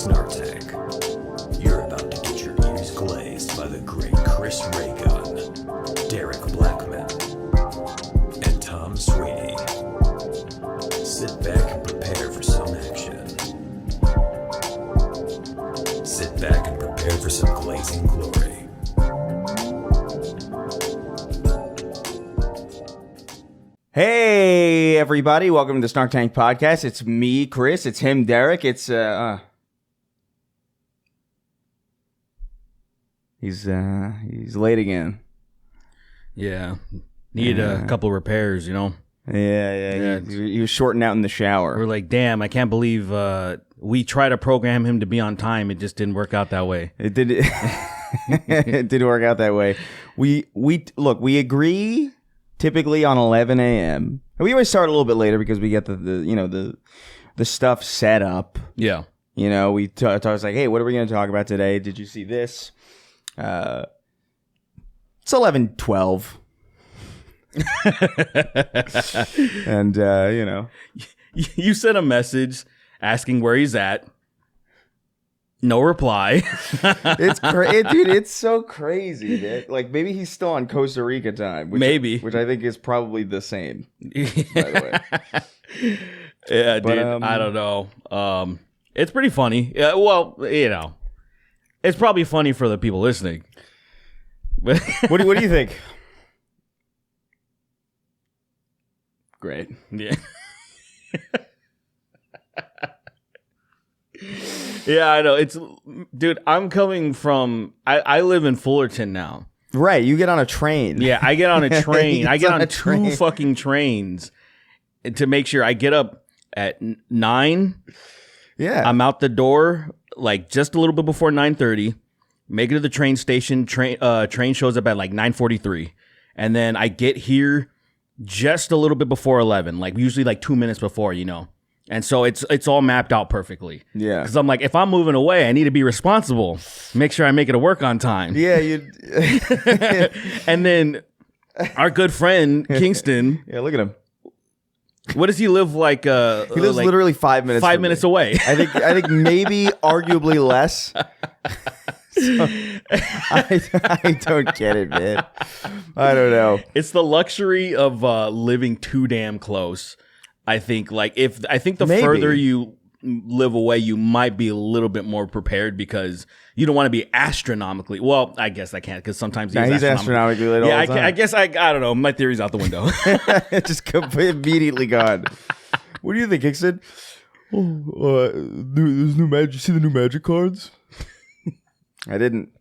Snark Tank. You're about to get your ears glazed by the great Chris Raygun, Derek Blackman, and Tom Sweeney. Sit back and prepare for some action. Sit back and prepare for some glazing glory. Hey everybody, welcome to the Snark Tank Podcast. It's me, Chris. It's him, Derek. It's he's late again. Yeah, need a couple repairs, you know. Yeah. He was shorting out in the shower. We're like, damn, I can't believe we tried to program him to be on time. It just didn't work out that way. It did. It didn't work out that way. We agree typically on 11 a.m. We always start a little bit later because we get the stuff set up. Yeah. You know, we talk like, hey, what are we going to talk about today? Did you see this? It's 11:12. And, you know. You sent a message asking where he's at. No reply. Dude, it's so crazy, dude. Like, maybe he's still on Costa Rica time. Which I think is probably the same, by the way. Yeah, dude, I don't know. It's pretty funny. Well, you know, it's probably funny for the people listening. What do you think? Great. Yeah. Yeah, I know. Dude, I'm coming from, I live in Fullerton now. Right, you get on a train. Yeah, I get on a train. I get on two fucking trains to make sure I get up at 9. Yeah. I'm out the door like just a little bit before 9:30. Make it to the train station. Train shows up at like 9:43. And then I get here just a little bit before 11, like usually like 2 minutes before, you know. And so it's all mapped out perfectly. Yeah. Because I'm like, if I'm moving away, I need to be responsible. Make sure I make it to work on time. Yeah, you. And then our good friend Kingston. Yeah, look at him. What does he live like? He lives like literally 5 minutes. 5 minutes away. I think maybe arguably less. So, I don't get it, man. I don't know. It's the luxury of living too damn close. I think the Maybe. further you live away, you might be a little bit more prepared because you don't want to be astronomically. Well, I guess I can't because sometimes he's astronomically late all the time. I guess I don't know. My theory's out the window. Just immediately gone. What do you think, Kingston? Oh, there's new magic. You see the new magic cards? I didn't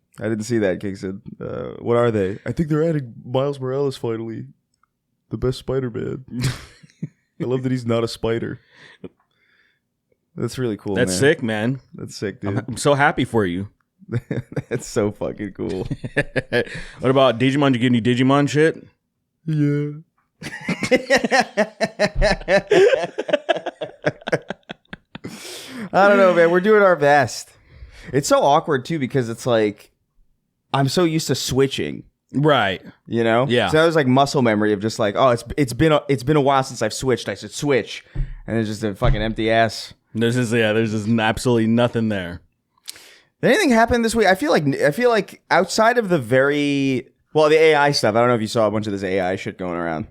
see that, Kingston. What are they? I think they're adding Miles Morales finally, the best Spider-Man. I love that he's not a spider. That's really cool. That's sick, man. That's sick, dude. I'm so happy for you. That's so fucking cool. What about Digimon? You get any Digimon shit? Yeah. I don't know, man. We're doing our best. It's so awkward too because it's like I'm so used to switching. Right. You know? Yeah. So that was like muscle memory of just like, oh, it's been a while since I've switched. I should switch. And it's just a fucking empty ass. There's just absolutely nothing there. Did anything happen this week? I feel like outside of the the AI stuff, I don't know if you saw a bunch of this AI shit going around.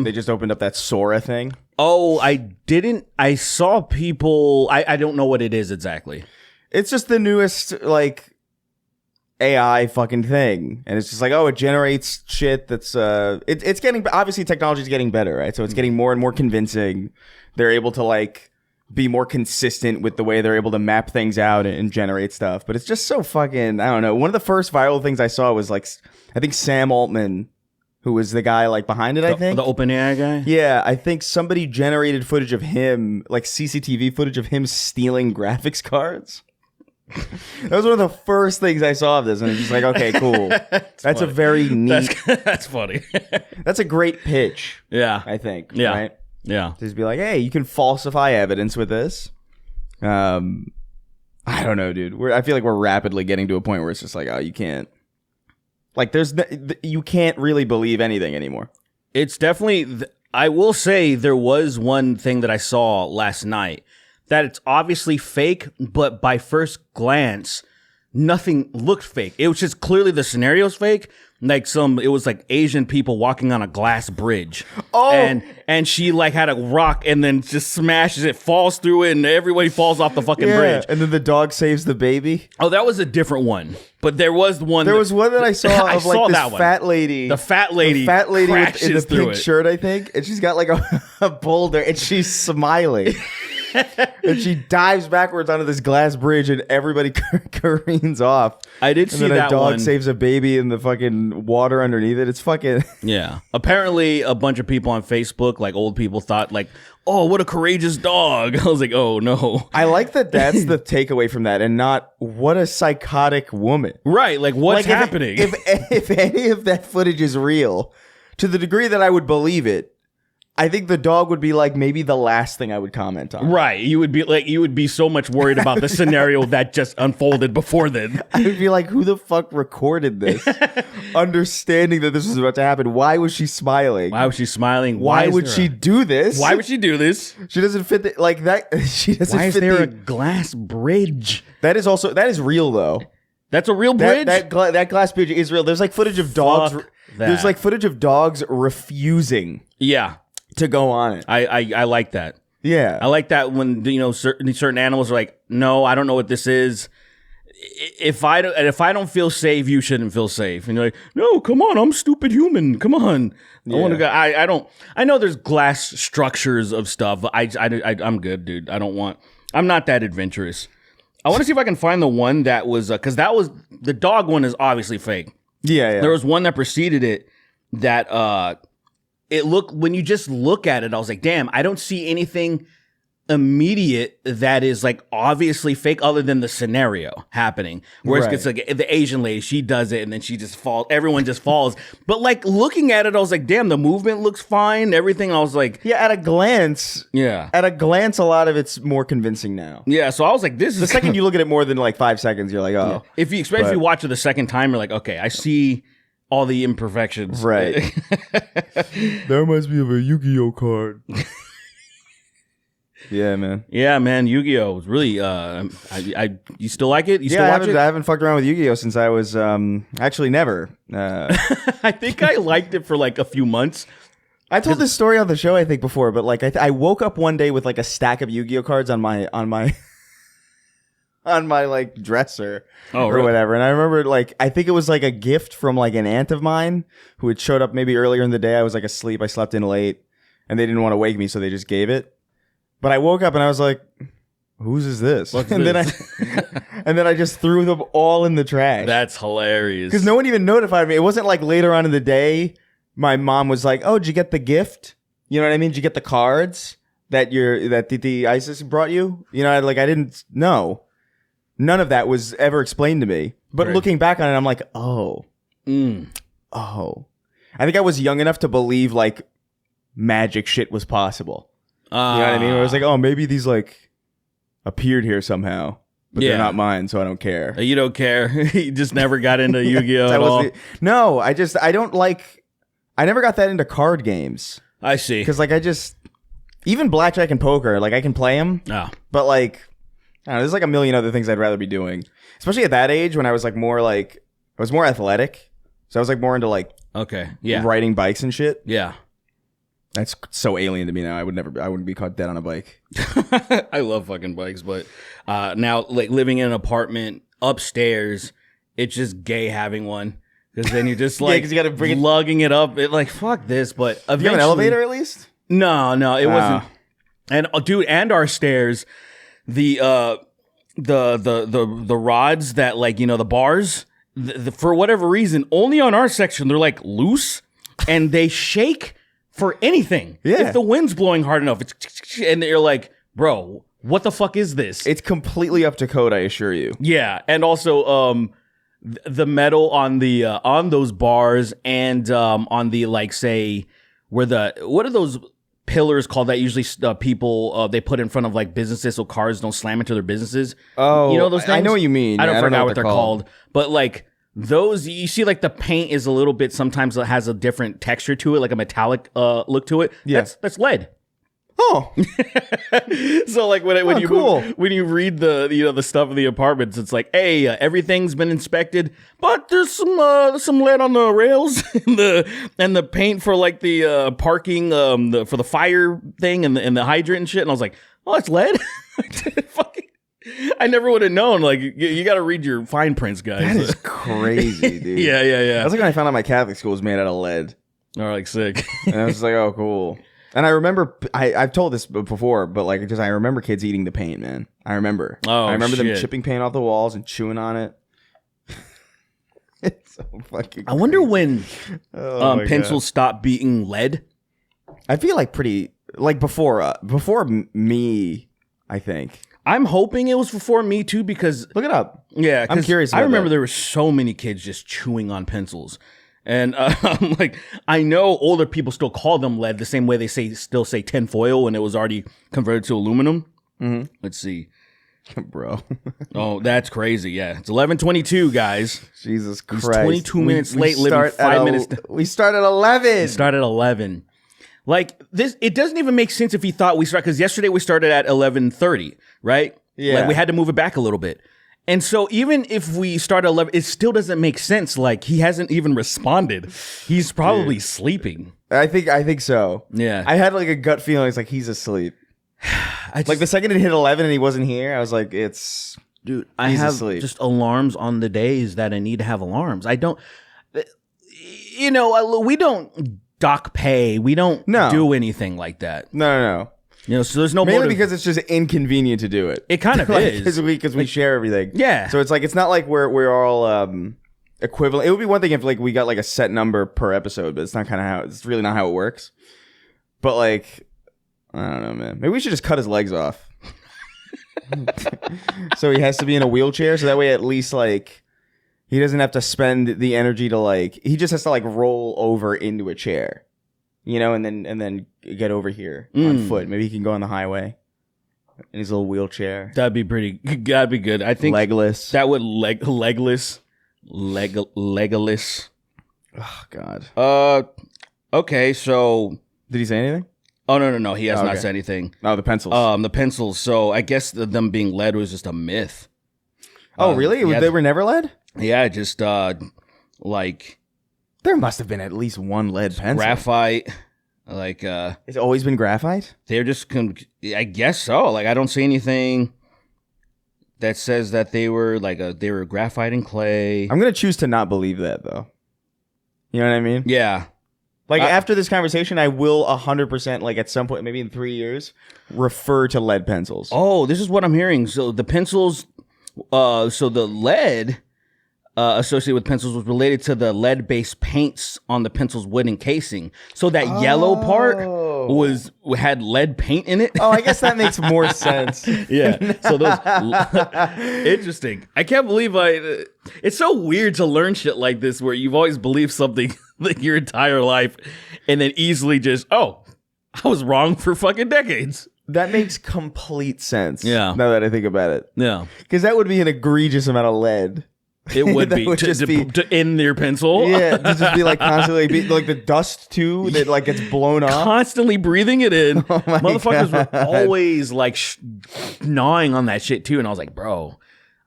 They just opened up that Sora thing. Oh, I didn't. I saw people. I don't know what it is exactly. It's just the newest like AI fucking thing, and it's just like, oh, it generates shit that's it's getting, obviously technology's getting better, right? So it's getting more and more convincing. They're able to like be more consistent with the way they're able to map things out and generate stuff, but it's just so fucking, I don't know. One of the first viral things I saw was like, I think Sam Altman, who was the guy like behind it, I think the OpenAI guy. Yeah, I think somebody generated footage of him, like CCTV footage of him stealing graphics cards. That was one of the first things I saw of this, and it's just like, okay, cool. That's a very neat. That's funny. That's a great pitch. Yeah, I think. Yeah, right? Yeah. Just be like, hey, you can falsify evidence with this. I don't know, dude. I feel like we're rapidly getting to a point where it's just like, oh, you can't. Like, you can't really believe anything anymore. It's definitely. I will say there was one thing that I saw last night that it's obviously fake, but by first glance, nothing looked fake. It was just clearly the scenario's fake. Like it was like Asian people walking on a glass bridge. Oh. And she like had a rock and then just smashes it, falls through it, and everybody falls off the fucking bridge. And then the dog saves the baby. Oh, that was a different one. But there was one. There was one that I saw of like this that one. fat lady. The fat lady with, in the through pink it. shirt, I think. And she's got like a boulder and she's smiling. And she dives backwards onto this glass bridge and everybody careens off. I did see and then that a dog one. saves a baby in the fucking water underneath it. It's fucking... Yeah. Apparently, a bunch of people on Facebook, like old people, thought like, oh, what a courageous dog. I was like, oh, no. I like that that's the takeaway from that and not what a psychotic woman. Right. Like, what's happening? If any of that footage is real, to the degree that I would believe it, I think the dog would be like maybe the last thing I would comment on. Right. You would be so much worried about the scenario that just unfolded before then. I would be like, who the fuck recorded this? Understanding that this was about to happen. Why was she smiling? Why was she smiling? Why would she do this? Why would she do this? She doesn't fit the, like that. She doesn't Why is fit there a the, glass bridge? that is real though. That's a real bridge? That glass bridge is real. There's like footage of dogs. Fuck There's that. like footage of dogs refusing Yeah. to go on it. I like that. Yeah. I like that when, you know, certain animals are like, no, I don't know what this is. If I don't feel safe, you shouldn't feel safe. And you're like, no, come on, I'm a stupid human. Come on. I want to go. I don't. I know there's glass structures of stuff. But I'm good, dude. I'm not that adventurous. I want to see if I can find the one that was because that was the dog one is obviously fake. Yeah. There was one that preceded it that it looked, when you just look at it, I was like, damn, I don't see anything immediate that is like obviously fake other than the scenario happening. Whereas Right. it's like the Asian lady, she does it and then she just falls. Everyone just falls. But like looking at it, I was like, damn, the movement looks fine. Everything. I was like, Yeah, at a glance, yeah. a lot of it's more convincing now. Yeah. So I was like, this is The second you look at it more than like 5 seconds, you're like, oh. if you, especially if you watch it the second time, you're like, okay, I see all the imperfections. Right. That reminds me of a Yu-Gi-Oh card. Yeah, man. Yeah, man. Yu-Gi-Oh was really. You still like it? You still watch it? I haven't fucked around with Yu-Gi-Oh since I was actually never. I think I liked it for like a few months. I told this story on the show I think before, but like I woke up one day with like a stack of Yu-Gi-Oh cards on my on my like dresser or really? whatever, and I remember like I think it was like a gift from like an aunt of mine who had showed up maybe earlier in the day. I was like asleep. I slept in late, and they didn't want to wake me, so they just gave it. But I woke up and I was like, "Whose is this?" What's and this? then I just threw them all in the trash. That's hilarious. Because no one even notified me. It wasn't like later on in the day, my mom was like, "Oh, did you get the gift? You know what I mean? Did you get the cards that the ISIS brought you? You know, I didn't know. None of that was ever explained to me. But Right. looking back on it, I'm like, oh. I think I was young enough to believe like magic shit was possible. You know what I mean? Where I was like, oh, maybe these like appeared here somehow, but Yeah. they're not mine, so I don't care. You don't care. You just never got into Yu-Gi-Oh at all. No, I never got that into card games. I see. Because like even blackjack and poker, like I can play them, Oh. but like, I don't know, there's like a million other things I'd rather be doing. Especially at that age when I was like more like, I was more athletic. So I was like more into like Okay. Yeah. riding bikes and shit. Yeah. That's so alien to me now. I wouldn't be caught dead on a bike. I love fucking bikes, but now like living in an apartment upstairs, it's just gay having one. Because then you're just like 'cause you gotta bring it- lugging it up. It like fuck this, but Do you have an elevator at least? No, it wasn't. And dude, and our stairs, the rods that like, you know, the bars, for whatever reason, only on our section they're like loose and they shake for anything. Yeah. If the wind's blowing hard enough, and you're like, bro, what the fuck is this? It's completely up to code, I assure you. Yeah, and also the metal on the on those bars and on the like say where what are those pillars called that usually people they put in front of like businesses so cars don't slam into their businesses. Oh, you know those things? I know what you mean. I don't Yeah, forget know what they're called, but like those you see like the paint is a little bit sometimes it has a different texture to it, like a metallic look to it. Yeah. That's lead. Oh, So like when you cool. when you read the stuff in the apartments, it's like, hey, everything's been inspected, but there's some lead on the rails and the paint for like the parking for the fire thing and the hydrant and shit. And I was like, oh, it's lead. Fucking, I never would have known. Like you got to read your fine prints, guys. that is crazy, dude. Yeah. That's like when I found out my Catholic school was made out of lead. Or like sick. And I was just like, oh, cool. And I remember, I've told this before, but like, just I remember kids eating the paint, man. I remember. Oh, I remember them shit. chipping paint off the walls and chewing on it. It's so fucking I wonder crazy. when Oh my pencils stop being lead. God. I feel like pretty, like before me, I think. I'm hoping it was before me too, because Look it up. yeah, I'm 'cause curious I about remember that. there were so many kids just chewing on pencils, and I'm like, I know older people still call them lead the same way they still say tinfoil when it was already converted to aluminum. Mm-hmm. Let's see. Bro. Oh, that's crazy. Yeah, it's 11:22, guys. Jesus He's Christ. 22 minutes late, living start 5 at minutes. We start at 11. Start at 11. Like this, it doesn't even make sense if he thought we start, because yesterday we started at 11:30, right? Yeah. Like we had to move it back a little bit. And so even if we start at 11, it still doesn't make sense. Like he hasn't even responded. He's probably sleeping. I think so. Yeah. I had like a gut feeling. It's like he's asleep. I just, Like the second it hit 11 and he wasn't here, I was like, it's dude, I he's have asleep. just alarms on the days that I need to have alarms. I don't, you know, we don't dock pay. We don't No. do anything like that. no. You know, so there's no Mainly motive. because it's just inconvenient to do it. It kind of Like, is. because we share everything. Yeah. So it's like it's not like we're all equivalent. It would be one thing if like we got like a set number per episode, but it's not kind of how it's really not how it works. But like I don't know, man. Maybe we should just cut his legs off. So he has to be in a wheelchair, so that way at least like he doesn't have to spend the energy to like he just has to like roll over into a chair. You know, and then get over here on foot. Maybe he can go on the highway in his little wheelchair. That'd be that'd be good. I think Legless. that would legless. Oh God. Okay, so Did he say anything? oh no, he has Oh, not okay. said anything. Oh, the pencils. The pencils. So I guess them being lead was just a myth. oh, really? Yeah, They were never lead? yeah, just like There must have been at least one lead pencil. graphite. Like It's always been graphite? they're just I guess so. Like I don't see anything that says that they were they were graphite and clay. I'm going to choose to not believe that, though. You know what I mean? Yeah. Like, after this conversation, I will 100%, like, at some point, maybe in 3 years, refer to lead pencils. Oh, this is what I'm hearing. So the pencils, so the lead associated with pencils was related to the lead-based paints on the pencil's wooden casing. So that yellow part had lead paint in it. Oh, I guess that makes more sense. Yeah. So those interesting. I can't believe it's so weird to learn shit like this where you've always believed something like your entire life and then easily just, oh, I was wrong for fucking decades. That makes complete sense. Yeah. Now that I think about it. Yeah. Because that would be an egregious amount of lead. It would That be would to, just to, be- to end your pencil. Yeah, to just be like constantly, like the dust too, that like gets blown off. Constantly breathing it in. Oh my Motherfuckers God. were always like gnawing on that shit too. And I was like, bro,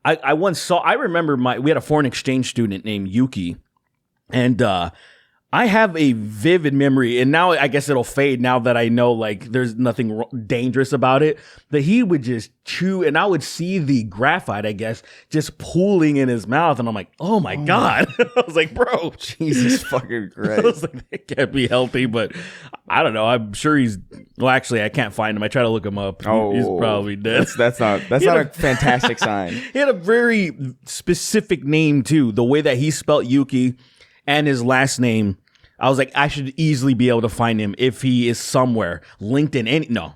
I once saw, I remember we had a foreign exchange student named Yuki. And I have a vivid memory, and now I guess it'll fade now that I know like there's nothing dangerous about it, that he would just chew, and I would see the graphite, I guess, just pooling in his mouth, and I'm like, oh my God. I was like, bro, Jesus fucking I Christ. was like, that can't be healthy, but I don't know. I'm sure well, actually, I can't find him. I try to look him up. He's probably dead. That's not a fantastic sign. He had a very specific name too. The way that he spelt Yuki and his last name, I was like, I should easily be able to find him if he is somewhere. LinkedIn, no.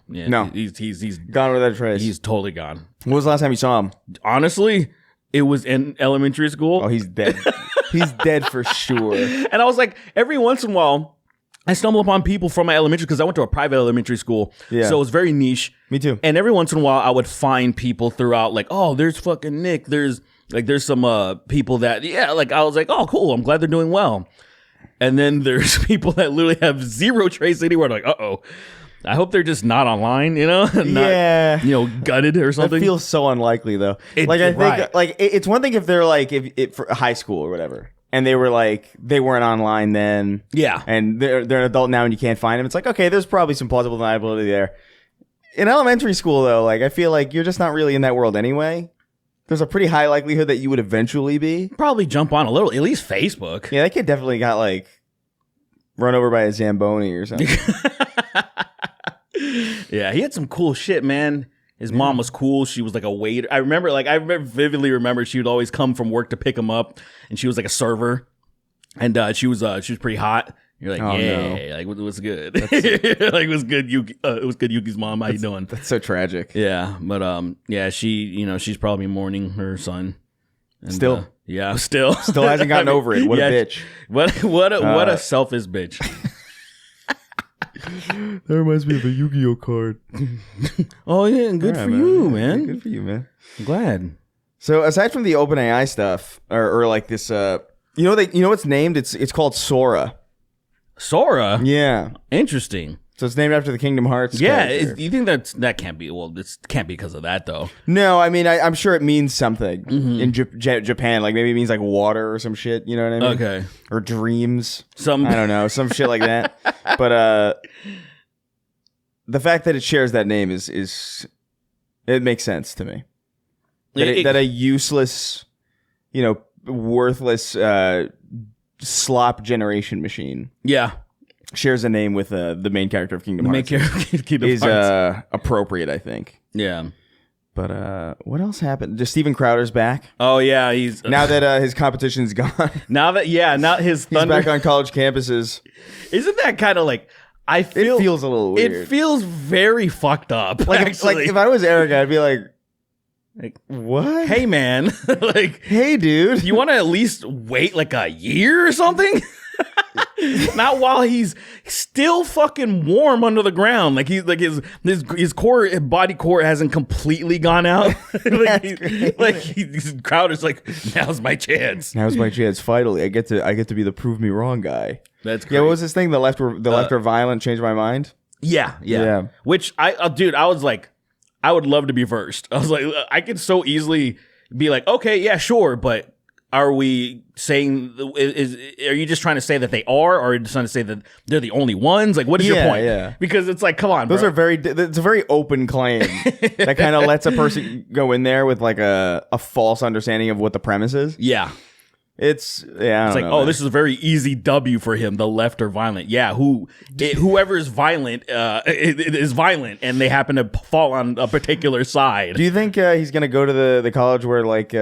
He's Gone without a trace. he's totally gone. When was the last time you saw him? Honestly, it was in elementary school. Oh, he's dead. He's dead for sure. And I was like, every once in a while, I stumble upon people from my elementary, because I went to a private elementary school. Yeah. So it was very niche. Me too. And every once in a while, I would find people throughout, like, oh, there's fucking Nick. There's some people that, like, I was like, oh, cool. I'm glad they're doing well. And then there's people that literally have zero trace anywhere. Like, uh-oh. I hope they're just not online, not, Yeah. gutted or That something. feels so unlikely though. Like I think right. like it's one thing if they're like if for high school or whatever, and they were like they weren't online then, Yeah. and they're an adult now and you can't find them. It's like okay, there's probably some plausible deniability there. In elementary school though, like I feel like you're just not really in that world anyway. There's a pretty high likelihood that you would eventually be. Probably jump on a little, at least Facebook. Yeah, that kid definitely got like run over by a Zamboni or something. Yeah, he had some cool shit, man. His mom was cool. She was like a waiter. I vividly remember she would always come from work to pick him up, and she was like a server, and she was pretty hot. You're like, Oh, yeah, no. like what's good? Like what's good, Yuki? It was good, Yuki's mom. How you doing? That's so tragic. Yeah, but yeah, she's probably mourning her son. And, Still. Still Hasn't gotten over it. What a bitch. What a selfish bitch. That reminds me of a Yu-Gi-Oh card. Oh yeah, good for you, man. Good for you, man. I'm glad. So aside from the OpenAI stuff, or like this, you know what's named? It's called Sora. Sora? Yeah. Interesting. So it's named after the Kingdom Hearts. Yeah, character. you think that can't be? Well, it can't be because of that though. No, I mean I'm sure it means something in Japan. Like maybe it means like water or some shit. You know what I mean? Okay. Or dreams. I Some don't know, some shit like that. But the fact that it shares that name is it makes sense to me. That a useless, worthless slop generation machine yeah. shares a name with the main character of Kingdom Hearts. Kingdom Is Hearts. appropriate, I think. Yeah. But what else happened? Just Steven Crowder's back Oh yeah, he's now that his competition's gone. now his He's thunder. back on college campuses. Isn't that kind of like? I feel It feels a little weird. It feels very fucked up. like actually. if I was Eric, I'd be like, Like, what? hey man, like Hey, dude. you want to at least wait like a year or something? Not while he's still fucking warm under the ground. Like he's like his core, his body core hasn't completely gone out. He's Crowder's like, now's my chance. Now's my chance. Finally, I get to be the prove me wrong guy. That's great. Yeah, what was this thing? The left are violent. Changed my mind. Yeah. Which dude, I was like, I would love to be versed. I was like, I could so easily be like, okay, yeah, sure, but are we saying are you just trying to say that they are, or are you just trying to say that they're the only ones? Like, what is your point? Yeah. Because it's like, come on, Those bro. are it's a very open claim that kind of lets a person go in there with like a false understanding of what the premise is. Yeah. It's It's like, this is a very easy W for him. The left are violent. Yeah, whoever is violent it is violent, and they happen to fall on a particular side. Do you think he's gonna go to the college where like?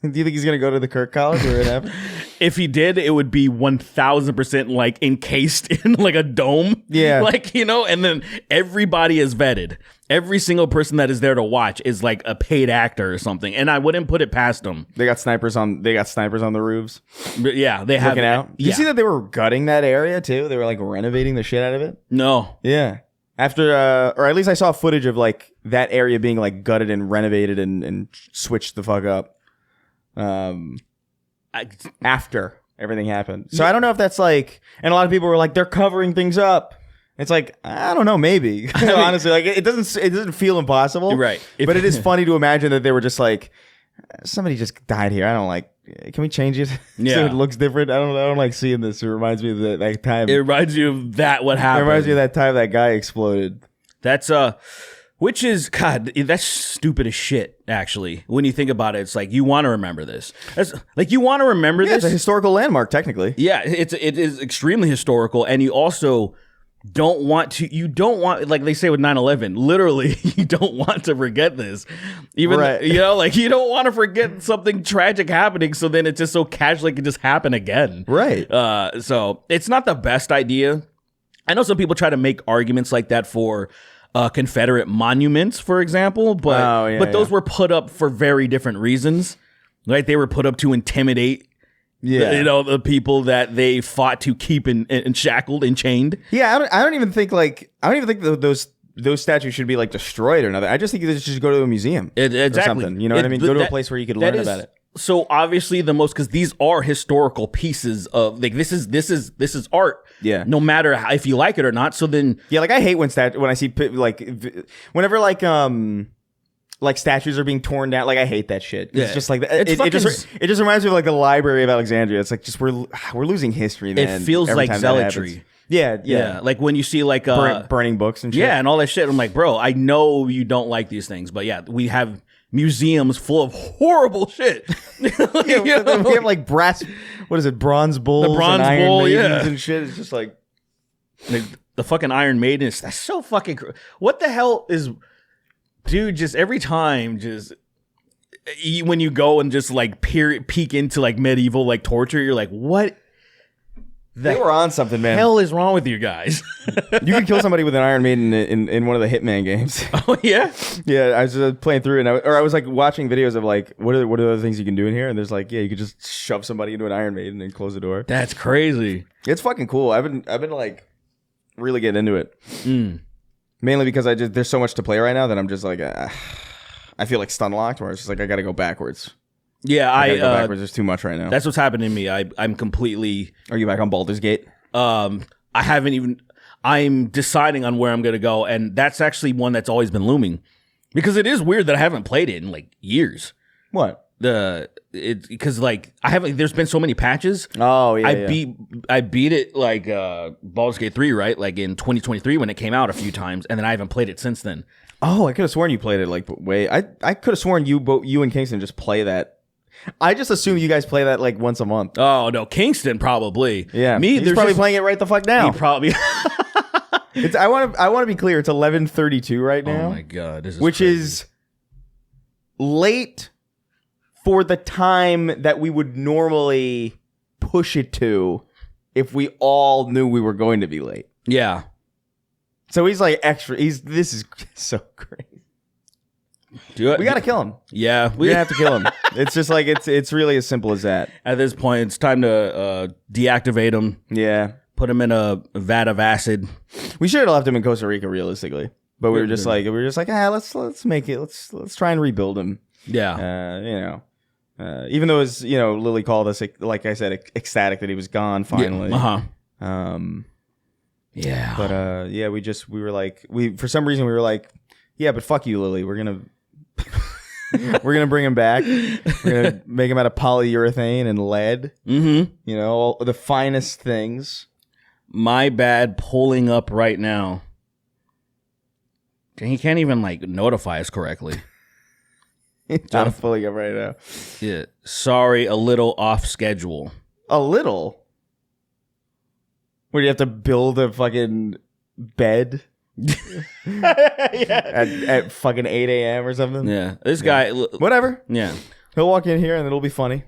Do you think he's gonna go to the Kirk College where it happened? If he did, it would be 1,000% like encased in like a dome. Yeah. Like, and then everybody is vetted. Every single person that is there to watch is like a paid actor or something. And I wouldn't put it past them. They got snipers on the roofs. But yeah, they have Looking out. Did you Yeah. see that they were gutting that area too? They were like renovating the shit out of it. No. Yeah. After, or at least I saw footage of like that area being like gutted and renovated and switched the fuck up. After everything happened. So I don't know if that's like, and a lot of people were like, they're covering things up. It's like, I don't know, maybe. Honestly, like it doesn't feel impossible. Right. But it is funny to imagine that they were just like, somebody just died here. I don't like, can we change it? Yeah. So it looks different. I don't like seeing this. It reminds me of that time. It reminds you of that, what It happened. reminds me of that time that guy exploded. That's which is, God, that's stupid as shit, actually. When you think about it, it's like, you want to remember this. That's like, you want to remember Yeah, this. it's a historical landmark, technically. Yeah, it is extremely historical, and you also don't want, like they say with 9/11, literally, you don't want to forget this. Even, Right. like you don't want to forget something tragic happening, so then it just so casually can just happen again. Right. So it's not the best idea. I know some people try to make arguments like that for Confederate monuments, for example, but those were put up for very different reasons. Right? They were put up to intimidate the people that they fought to keep in shackled and chained. Yeah, I don't even think those statues should be like destroyed or nothing. I just think they should just go to a museum Exactly. or something. You know what I mean? Go to a place where you could learn about it. so obviously the most, because these are historical pieces of like this is art. Yeah. No matter if you like it or not. So then Yeah, like I hate when I see whenever like statues are being torn down. Like I hate that shit. It's just like it just reminds me of like the Library of Alexandria. It's like just we're losing history, man. it feels every like time that happens. zealotry. Yeah. Like when you see like Burning books and shit. yeah, and all that shit. I'm like, bro, I know you don't like these things, but yeah, we have museums full of horrible shit. We have like bronze bulls, bronze and Iron bull, Maidens and shit. It's just like the fucking Iron Maiden. That's so fucking. What the hell is, dude? Just every time, when you go and just like peek into like medieval like torture, you're like, what? They were on something, man. Hell is wrong with you guys? You can kill somebody with an Iron Maiden in one of the Hitman games. Oh yeah, yeah. I was playing through it, and I was like watching videos of like what are the other things you can do in here, and there's like you could just shove somebody into an Iron Maiden and close the door. that's crazy. It's fucking cool. I've been like really getting into it, mainly because there's so much to play right now that I'm just like I feel like stun locked, where it's just like I got to go backwards. Yeah, I gotta go backwards. There's too much right now. That's what's happening to me. I'm completely. Are you back on Baldur's Gate? I haven't even. I'm deciding on where I'm gonna go, and that's actually one that's always been looming, because it is weird that I haven't played it in like years. What? Because like I haven't. There's been so many patches. Oh yeah. I beat it like Baldur's Gate 3, right? Like in 2023 when it came out a few times, and then I haven't played it since then. Oh, I could have sworn you played it like way. I could have sworn you and Kingston just play that. I just assume you guys play that like once a month. Oh no, Kingston probably. Yeah, me. He's probably playing it right the fuck now. He probably. I want to be clear. It's 11:32 right now. Oh my god, this is which crazy. is late for the time that we would normally push it to if we all knew we were going to be late. Yeah. So he's like extra. This is so crazy. We gotta kill him. Yeah, We're gonna have to kill him. It's just like it's really as simple as that. At this point, it's time to deactivate him. Yeah, put him in a vat of acid. We should have left him in Costa Rica, realistically, but we were just like let's make it. Let's try and rebuild him. Yeah, even though it was, Lily called us, like I said, ecstatic that he was gone finally. Yeah. Yeah, but we were like, for some reason we were like, yeah, but fuck you, Lily. We're gonna bring him back. We're gonna make him out of polyurethane and lead. Mm-hmm. All the finest things. My bad. Pulling up right now. He can't even like notify us correctly. I'm pulling up right now. Yeah. Sorry, a little off schedule. A little. Where you have to build a fucking bed. at fucking 8 a.m. or something. Yeah, this guy. Whatever. Yeah, he'll walk in here and it'll be funny.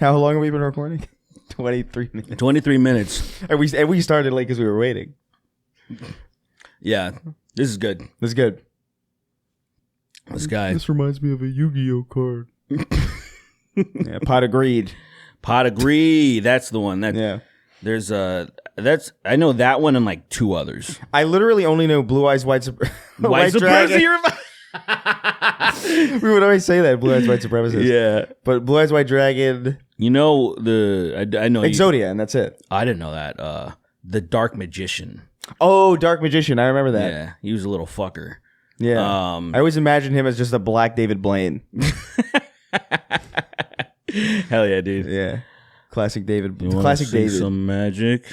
How long have we been recording? 23 minutes. 23 minutes. And we started late because we were waiting. Yeah, this is good. This is good. This guy. This reminds me of a Yu-Gi-Oh card. Yeah, Pot of Greed. Pot of Greed. That's the one. Yeah. There's I know that one and like two others. I literally only know Blue Eyes White Dragon. We would always say that, Blue Eyes White Supremacist. Yeah, but Blue Eyes White Dragon. I know Exodia, and that's it. I didn't know that. The Dark Magician. Oh, Dark Magician. I remember that. Yeah, he was a little fucker. Yeah. I always imagined him as just a black David Blaine. Hell yeah, dude. Yeah. Classic David. You Classic see David. some magic.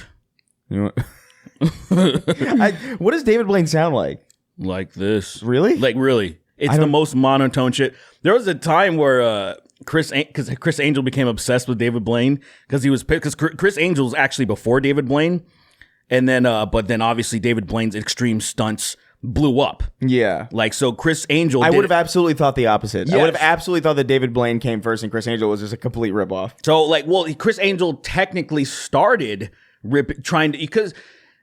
What does David Blaine sound like? Like this. Really? Like really. It's the most monotone shit. There was a time where Chris Angel became obsessed with David Blaine because Chris Angel's actually before David Blaine, and then but then obviously David Blaine's extreme stunts blew up. Yeah. Like, so Chris Angel... I would have absolutely thought the opposite. Yes. I would have absolutely thought that David Blaine came first and Chris Angel was just a complete ripoff. So, like, well, Chris Angel technically started trying to... Because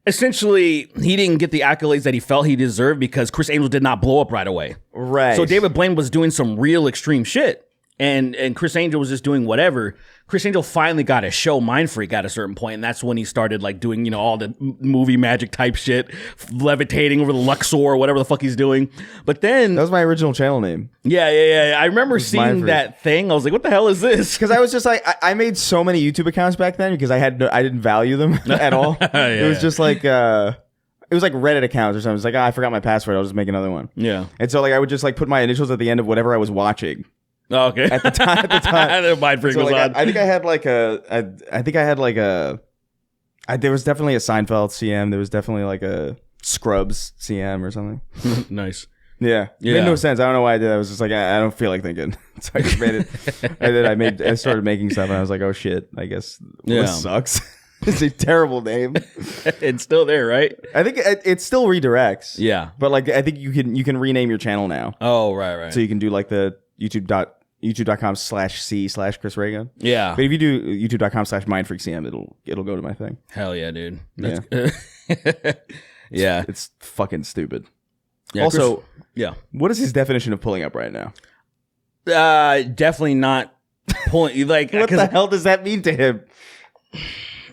essentially, he didn't get the accolades that he felt he deserved because Chris Angel did not blow up right away. Right. So David Blaine was doing some real extreme shit. and Chris Angel was just doing whatever. Chris Angel finally got a show, Mind Freak, at a certain point, and that's when he started like doing, all the movie magic type shit, levitating over the Luxor or whatever the fuck he's doing. But then That was my original channel name. yeah. I remember Mind seeing Freak. that thing. I was like, what the hell is this? Because I was just like, I made so many YouTube accounts back then because I didn't value them at all. It was just like, it was like Reddit accounts or something. It's like, I forgot my password. I'll just make another one. Yeah. And so like I would just like put my initials at the end of whatever I was watching. Oh, okay. At the time. The Mind Freak So was like, on. I think I had like there was definitely a Seinfeld CM. There was definitely like a Scrubs CM or something. Nice. Yeah. It made no sense. I don't know why I did that. I was just like, I don't feel like thinking. So I just made it. I started making stuff and I was like, oh shit, I guess this sucks. It's a terrible name. It's still there, right? I think it still redirects. Yeah. But like, I think you can rename your channel now. Oh, right. So you can do like the youtube.com/c/Chris Reagan. Yeah. But if you do youtube.com/mindfreakcm, it'll go to my thing. Hell yeah, dude. Yeah. Yeah. It's fucking stupid. Yeah, Also, yeah. what is his definition of pulling up right now? Definitely not pulling. Like, What the hell does that mean to him?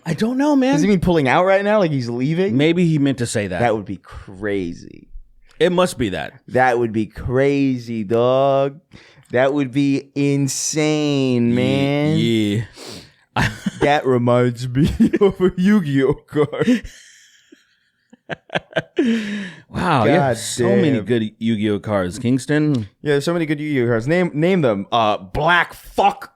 I don't know, man. Does he mean pulling out right now? Like he's leaving? Maybe he meant to say that. That would be crazy. It must be that. That would be crazy, dog. That would be insane, man. Yeah. That reminds me of a Yu-Gi-Oh card. Wow, God yeah, so many damn. good Yu-Gi-Oh cards. Kingston. Yeah, there's so many good Yu-Gi-Oh cards. Name them. Black fuck.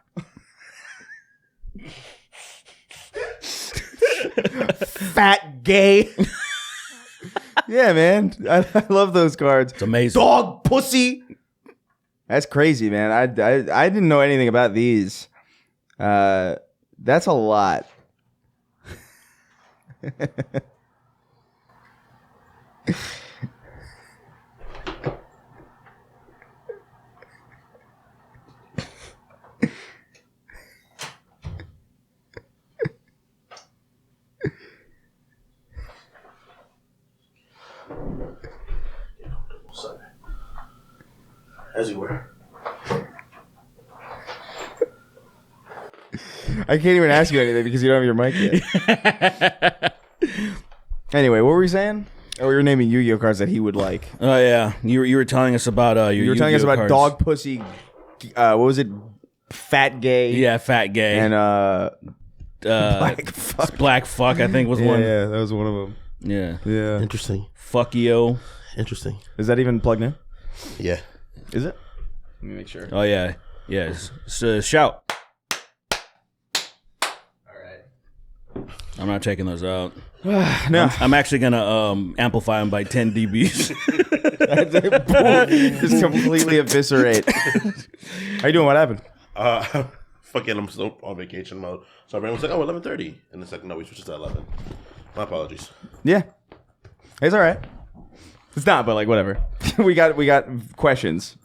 Fat gay. Yeah, man. I love those cards. It's amazing. Dog pussy. That's crazy, man. I didn't know anything about these. That's a lot. As you were. I can't even ask you anything because you don't have your mic yet. Anyway, what were we saying? Oh, we were naming Yu-Gi-Oh cards that he would like. Oh yeah, you were telling us about your. You were telling us Yu-Gi-Oh about cards. dog pussy. What was it? Fat gay. Yeah, fat gay And black fuck. Black fuck. I think was one. Yeah, that was one of them. Yeah. Yeah. Interesting. Fuck yo. Interesting. Is that even plugged in? Yeah. Is it? Let me make sure. Oh yeah. Yes. So shout. I'm not taking those out. No. I'm actually gonna amplify them by 10 dBs. Just completely eviscerate. How you doing? What happened? Fucking, I'm still on vacation mode. So everyone was like, oh, 11:30. And it's like, no, we switched to 11. My apologies. Yeah. It's all right. It's not, but like whatever. we got questions.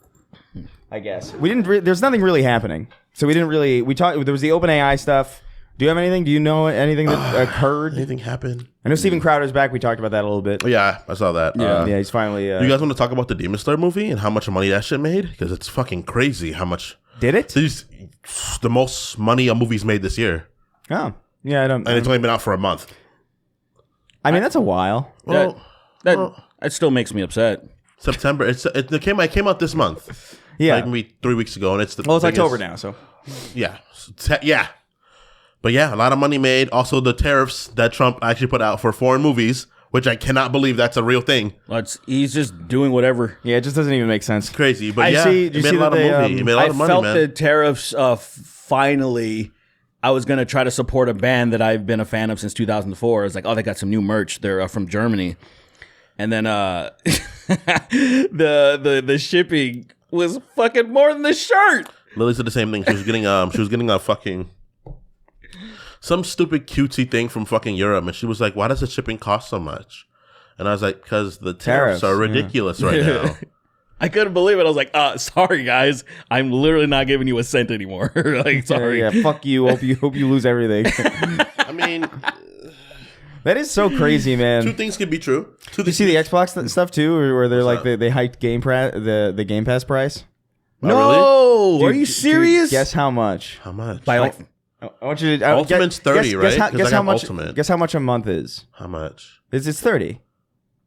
I guess we didn't. There's nothing really happening, so we didn't really. We talked. There was the OpenAI stuff. Do you have anything? Do you know anything that occurred? Anything happened? I know Steven Crowder's back. We talked about that a little bit. Oh, yeah, I saw that. Yeah, he's finally. You guys want to talk about the Demon Slayer movie and how much money that shit made? Because it's fucking crazy how much. Did it? The most money a movie's made this year. Oh, yeah. I don't. And it's only been out for a month. I mean, that's a while. Well, That still makes me upset. September. It came out this month. Yeah. Like maybe 3 weeks ago, and it's the Well, it's biggest- October now, so. Yeah, yeah. But yeah, a lot of money made. Also, the tariffs that Trump actually put out for foreign movies, which I cannot believe that's a real thing. He's just doing whatever. Yeah, it just doesn't even make sense. Crazy, but I yeah, see- it do you made see a lot of that they, movie. It made a lot I of money, felt man. the tariffs finally. I was going to try to support a band that I've been a fan of since 2004. It's like, oh, they got some new merch. They're from Germany. And then the shipping was fucking more than the shirt. Lily said the same thing. She was getting a fucking some stupid cutesy thing from fucking Europe, and she was like, "Why does the shipping cost so much?" And I was like, "Because the tariffs are ridiculous right now." I couldn't believe it. I was like, sorry guys, I'm literally not giving you a cent anymore. Like, sorry. Yeah, fuck you. Hope you lose everything. I mean, That is so crazy, man. two things can be true. Did you see the Xbox stuff too, or where they're like they hiked the Game Pass price? No, Dude, are you dude, serious? guess how much? How much? By I want you to. Ultimate's 30, right? Guess 'Cause I how got much? Ultimate. Guess how much a month is? How much? It's 30.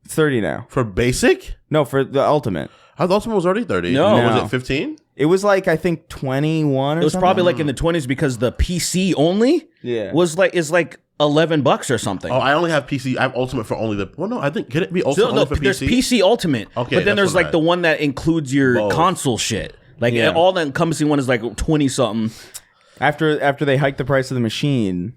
It's 30 now. For basic? No, for the ultimate. I thought Ultimate was already 30. No. Was No. it 15? It was like I think 21 or It was something. probably like in the 20s because the PC only Yeah. is like $11 or something. Oh, I only have PC. I have Ultimate for only the. Well, no, I think can it be Ultimate No, only for there's PC? PC Ultimate. Okay, but then that's there's what like the one that includes your Both. console shit. Like Yeah. all the encompassing one is like 20 something. After they hiked the price of the machine.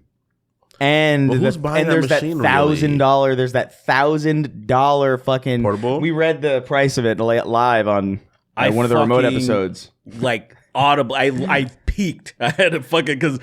And, Well, who's buying that there's machine, that $1,000. There's that $1,000 fucking Portable? We read the price of it live on one of the remote fucking, episodes. Like audible. I peaked. I had to fucking because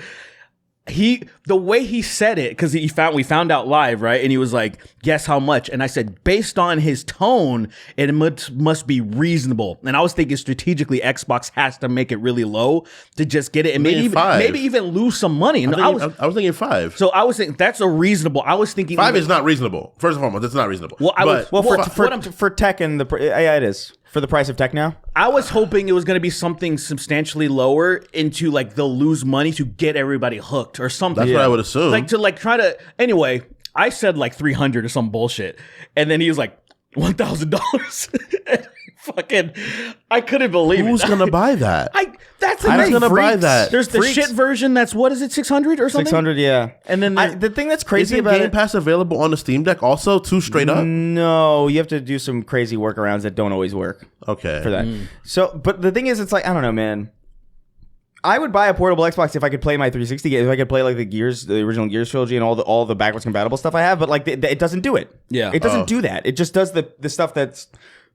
the way he said it, because we found out live, right? And he was like, guess how much? And I said, based on his tone, it must be reasonable. And I was thinking strategically, Xbox has to make it really low to just get it and maybe even lose some money. I was thinking 5. So I was thinking that's a reasonable. I was thinking 5 is not reasonable. First and foremost, it's not reasonable. Well, For tech and yeah, it is. For the price of tech now? I was hoping it was going to be something substantially lower into like they'll lose money to get everybody hooked or something. That's what I would assume. Like to like try to. Anyway, I said like 300 or some bullshit, and then he was like $1,000. Fucking, I couldn't believe Who's it. gonna buy that? That's Who's gonna buy that? There's the shit version. That's what is it? 600 or something. 600, yeah. And then the thing that's crazy Isn't about Game it. Pass available on the Steam Deck also too straight up? No, you have to do some crazy workarounds that don't always work Okay. for that. So, but the thing is, it's like I don't know, man. I would buy a portable Xbox if I could play my 360 game, if I could play like the original Gears trilogy and all the backwards compatible stuff I have. But like it doesn't do it. Yeah. it doesn't do that. It just does the stuff that's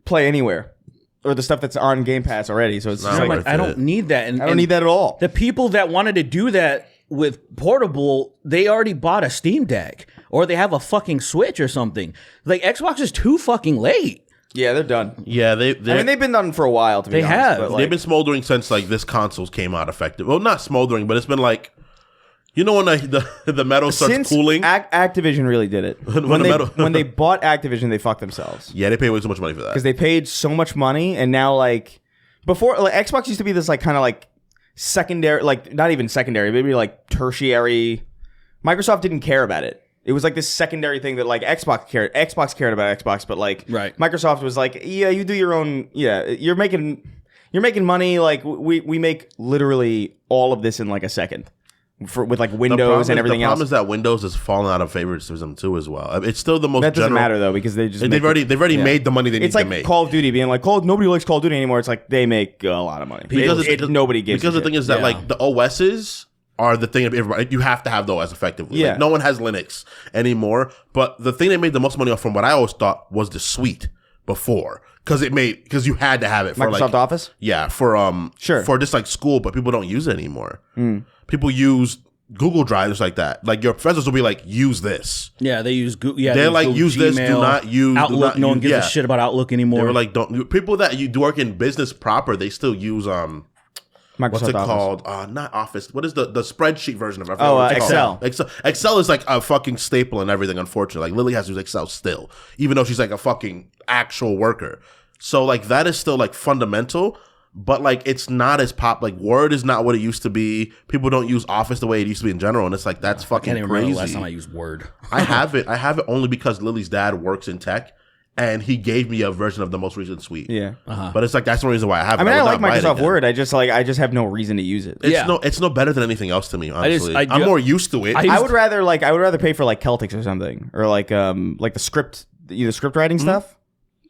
play anywhere or the stuff that's on Game Pass already. So it's just Not like worth I don't it. need that. And I don't need that at all. The people that wanted to do that with portable, they already bought a Steam Deck or they have a fucking Switch or something. Like Xbox is too fucking late. Yeah, they're done. Yeah, I mean, they've been done for a while. To be They honest, have. but, like, they've been smoldering since like this consoles came out effective. Well, not smoldering, but it's been like, you know, when the metal starts since cooling. Activision really did it. When they bought Activision, they fucked themselves Yeah, they pay way too much money for that. because they paid so much money, and now like before, like Xbox used to be this like kind of like secondary, like not even secondary, maybe like tertiary. Microsoft didn't care about it. It was like this secondary thing that like Xbox cared. Xbox cared about Xbox, but like Right. Microsoft was like, yeah, you do your own. Yeah, you're making money. Like we make literally all of this in like a second. With like Windows and everything the else. problem is that Windows has fallen out of favoritism too as well. It's still the most That doesn't general. matter though because they just They've already made the money they need It's like to make. Call of Duty being like nobody likes Call of Duty anymore. It's like they make a lot of money nobody gives. Because a the thing shit. is that Yeah. like the OSs are the thing of everybody. You have to have the OS effectively. Yeah. Like, no one has Linux anymore. But the thing they made the most money off from what I always thought was the suite before. Because you had to have it for Microsoft like Office. yeah for Sure. for just like school, but people don't use it anymore. People use Google Drives like that. Like your professors will be like, use this. Yeah, they use Google. Yeah, They're they like, Google, use this, do Gmail, not use do Outlook. not No one use- gives yeah. a shit about Outlook anymore. They were like, don't people that you work in business proper, they still use Microsoft what's it Office. called? Not Office. What is the spreadsheet version of it? I forget Oh, what it's Excel. called. Excel is like a fucking staple and everything, unfortunately. Like Lily has to use Excel still, even though she's like a fucking actual worker. So like that is still like fundamental, but like it's not as like Word is not what it used to be. People don't use Office the way it used to be in general, and it's like that's I fucking can't even remember crazy. the last time I used Word. I have it only because Lily's dad works in tech. And he gave me a version of the most recent suite. Yeah. But it's like that's the reason why I have it. I mean, I would like not buy it Microsoft again. Word. I just have no reason to use it. It's no better than anything else to me, honestly. I'm do- more used to it. I would rather pay for like Celtics or something or like the script writing stuff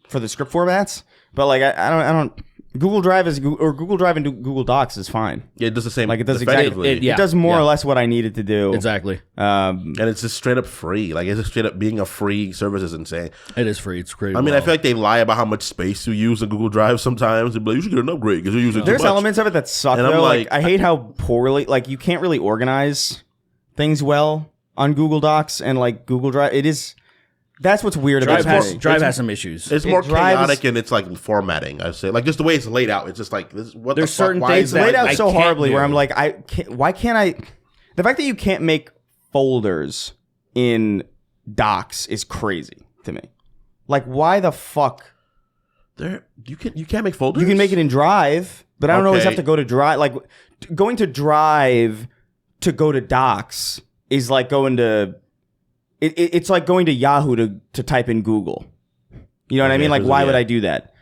for the script formats. But like I don't Google Drive Google Drive and Google Docs is fine. Yeah, it does the same. Like it does exactly effectively. yeah. it does more or less what I needed to do. Exactly. And it's just straight up free. Like it's just straight up being a free service is insane. It is free. It's crazy. I mean, I feel like they lie about how much space you use in Google Drive sometimes. They'd be like, you should get an upgrade because you're using too There's much. elements of it that suck And I'm though. Like, like- I hate how poorly like you can't really organize things well on Google Docs and like Google Drive. That's what's weird about Drive has some issues. It's more Drive is- chaotic and it's like formatting. I say like just the way it's laid out. It's just like this. What There's the fuck? certain Why things is It's laid that? out I so can't horribly do. where I'm like, why can't I? The fact that you can't make folders in Docs is crazy to me. Like, why the fuck? You can't make folders. You can make it in Drive. But I don't always Okay. have to go to drive. Like going to drive to go to docs is like going to. It's like going to Yahoo to type in Google. You know what I mean? Like, why would I do that?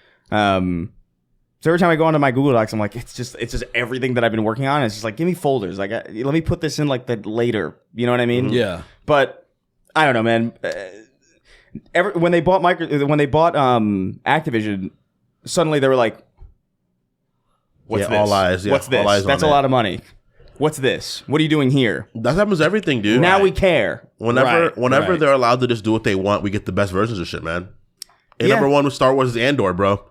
So every time I go onto my Google Docs, I'm like, it's just everything that I've been working on. It's just like, give me folders. Like, let me put this in like the later. You know what I mean? Yeah. But I don't know, man. When they bought Activision, suddenly they were like, "What's this? all eyes. Yeah, What's this? all eyes That's on a it. lot of money. What's this? What are you doing here? That happens to everything, dude. Now we care." Whenever right. they're allowed to just do what they want, we get the best versions of shit, man. And Yeah. number one with Star Wars is Andor, bro.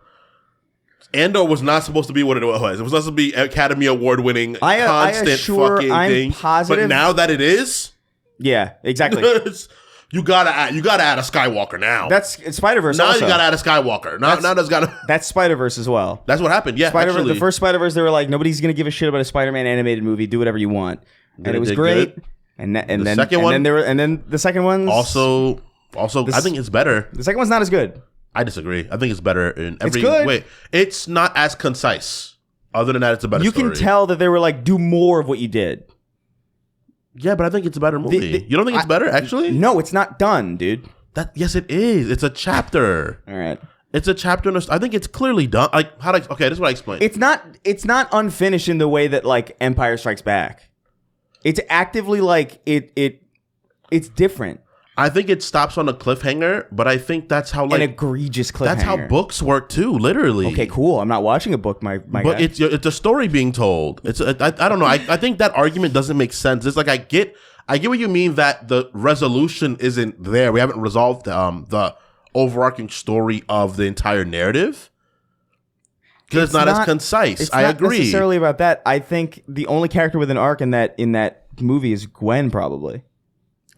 Andor was not supposed to be what it was. It was supposed to be Academy Award winning, constant fucking I'm thing. positive- But now that it is, Yeah, exactly. you gotta add a Skywalker now. That's Spider-Verse. now also. you gotta add a Skywalker. Now there's gotta. That's Spider-Verse as well. That's what happened. Yeah, Spider-Verse, actually. the first Spider-Verse, they were like, nobody's gonna give a shit about a Spider-Man animated movie. Do whatever you want, and it was did great. good. And then The second one- then the second one's also, I think it's better. the second one's not as good. I disagree. I think it's better in every good. way. It's not as concise. Other than that, it's a better You story. can tell that they were like, do more of what you did. Yeah, but I think it's a better movie. You don't think it's better, actually? No, it's not done, dude. Yes, it is. It's a chapter. All right. It's a chapter. I think it's clearly done. Like okay, this is what I explained. It's not unfinished in the way that like Empire Strikes Back. It's actively like it's different. I think it stops on a cliffhanger, but I think that's how An egregious cliffhanger. that's how books work too. Literally. Okay, cool. I'm not watching a book, my But guy. it's a story being told. I don't know. I think that argument doesn't make sense. It's like I get what you mean that the resolution isn't there. We haven't resolved the overarching story of the entire narrative because it's not as concise. It's I not agree. necessarily about that. I think the only character with an arc in that movie is Gwen, probably.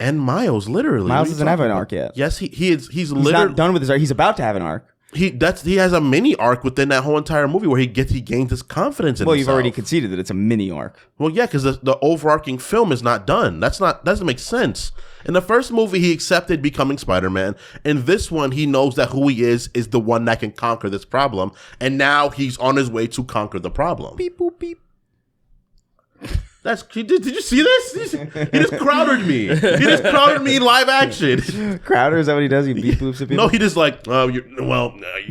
And Miles, literally. Miles What are you doesn't have talking an about? arc yet. Yes, he's He's literally not done with his arc. He's about to have an arc. he has a mini arc within that whole entire movie where he gains his confidence in Well, himself. you've already conceded that it's a mini arc. Well, yeah, because the overarching film is not done. Doesn't make sense. In the first movie, he accepted becoming Spider-Man. In this one, he knows that who he is the one that can conquer this problem, and now he's on his way to conquer the problem. Beep boop beep. Did you see this? He just crowded me. He just crowded me in live action. Crowder, is that what he does? He beep boops at people? No, he just like, you're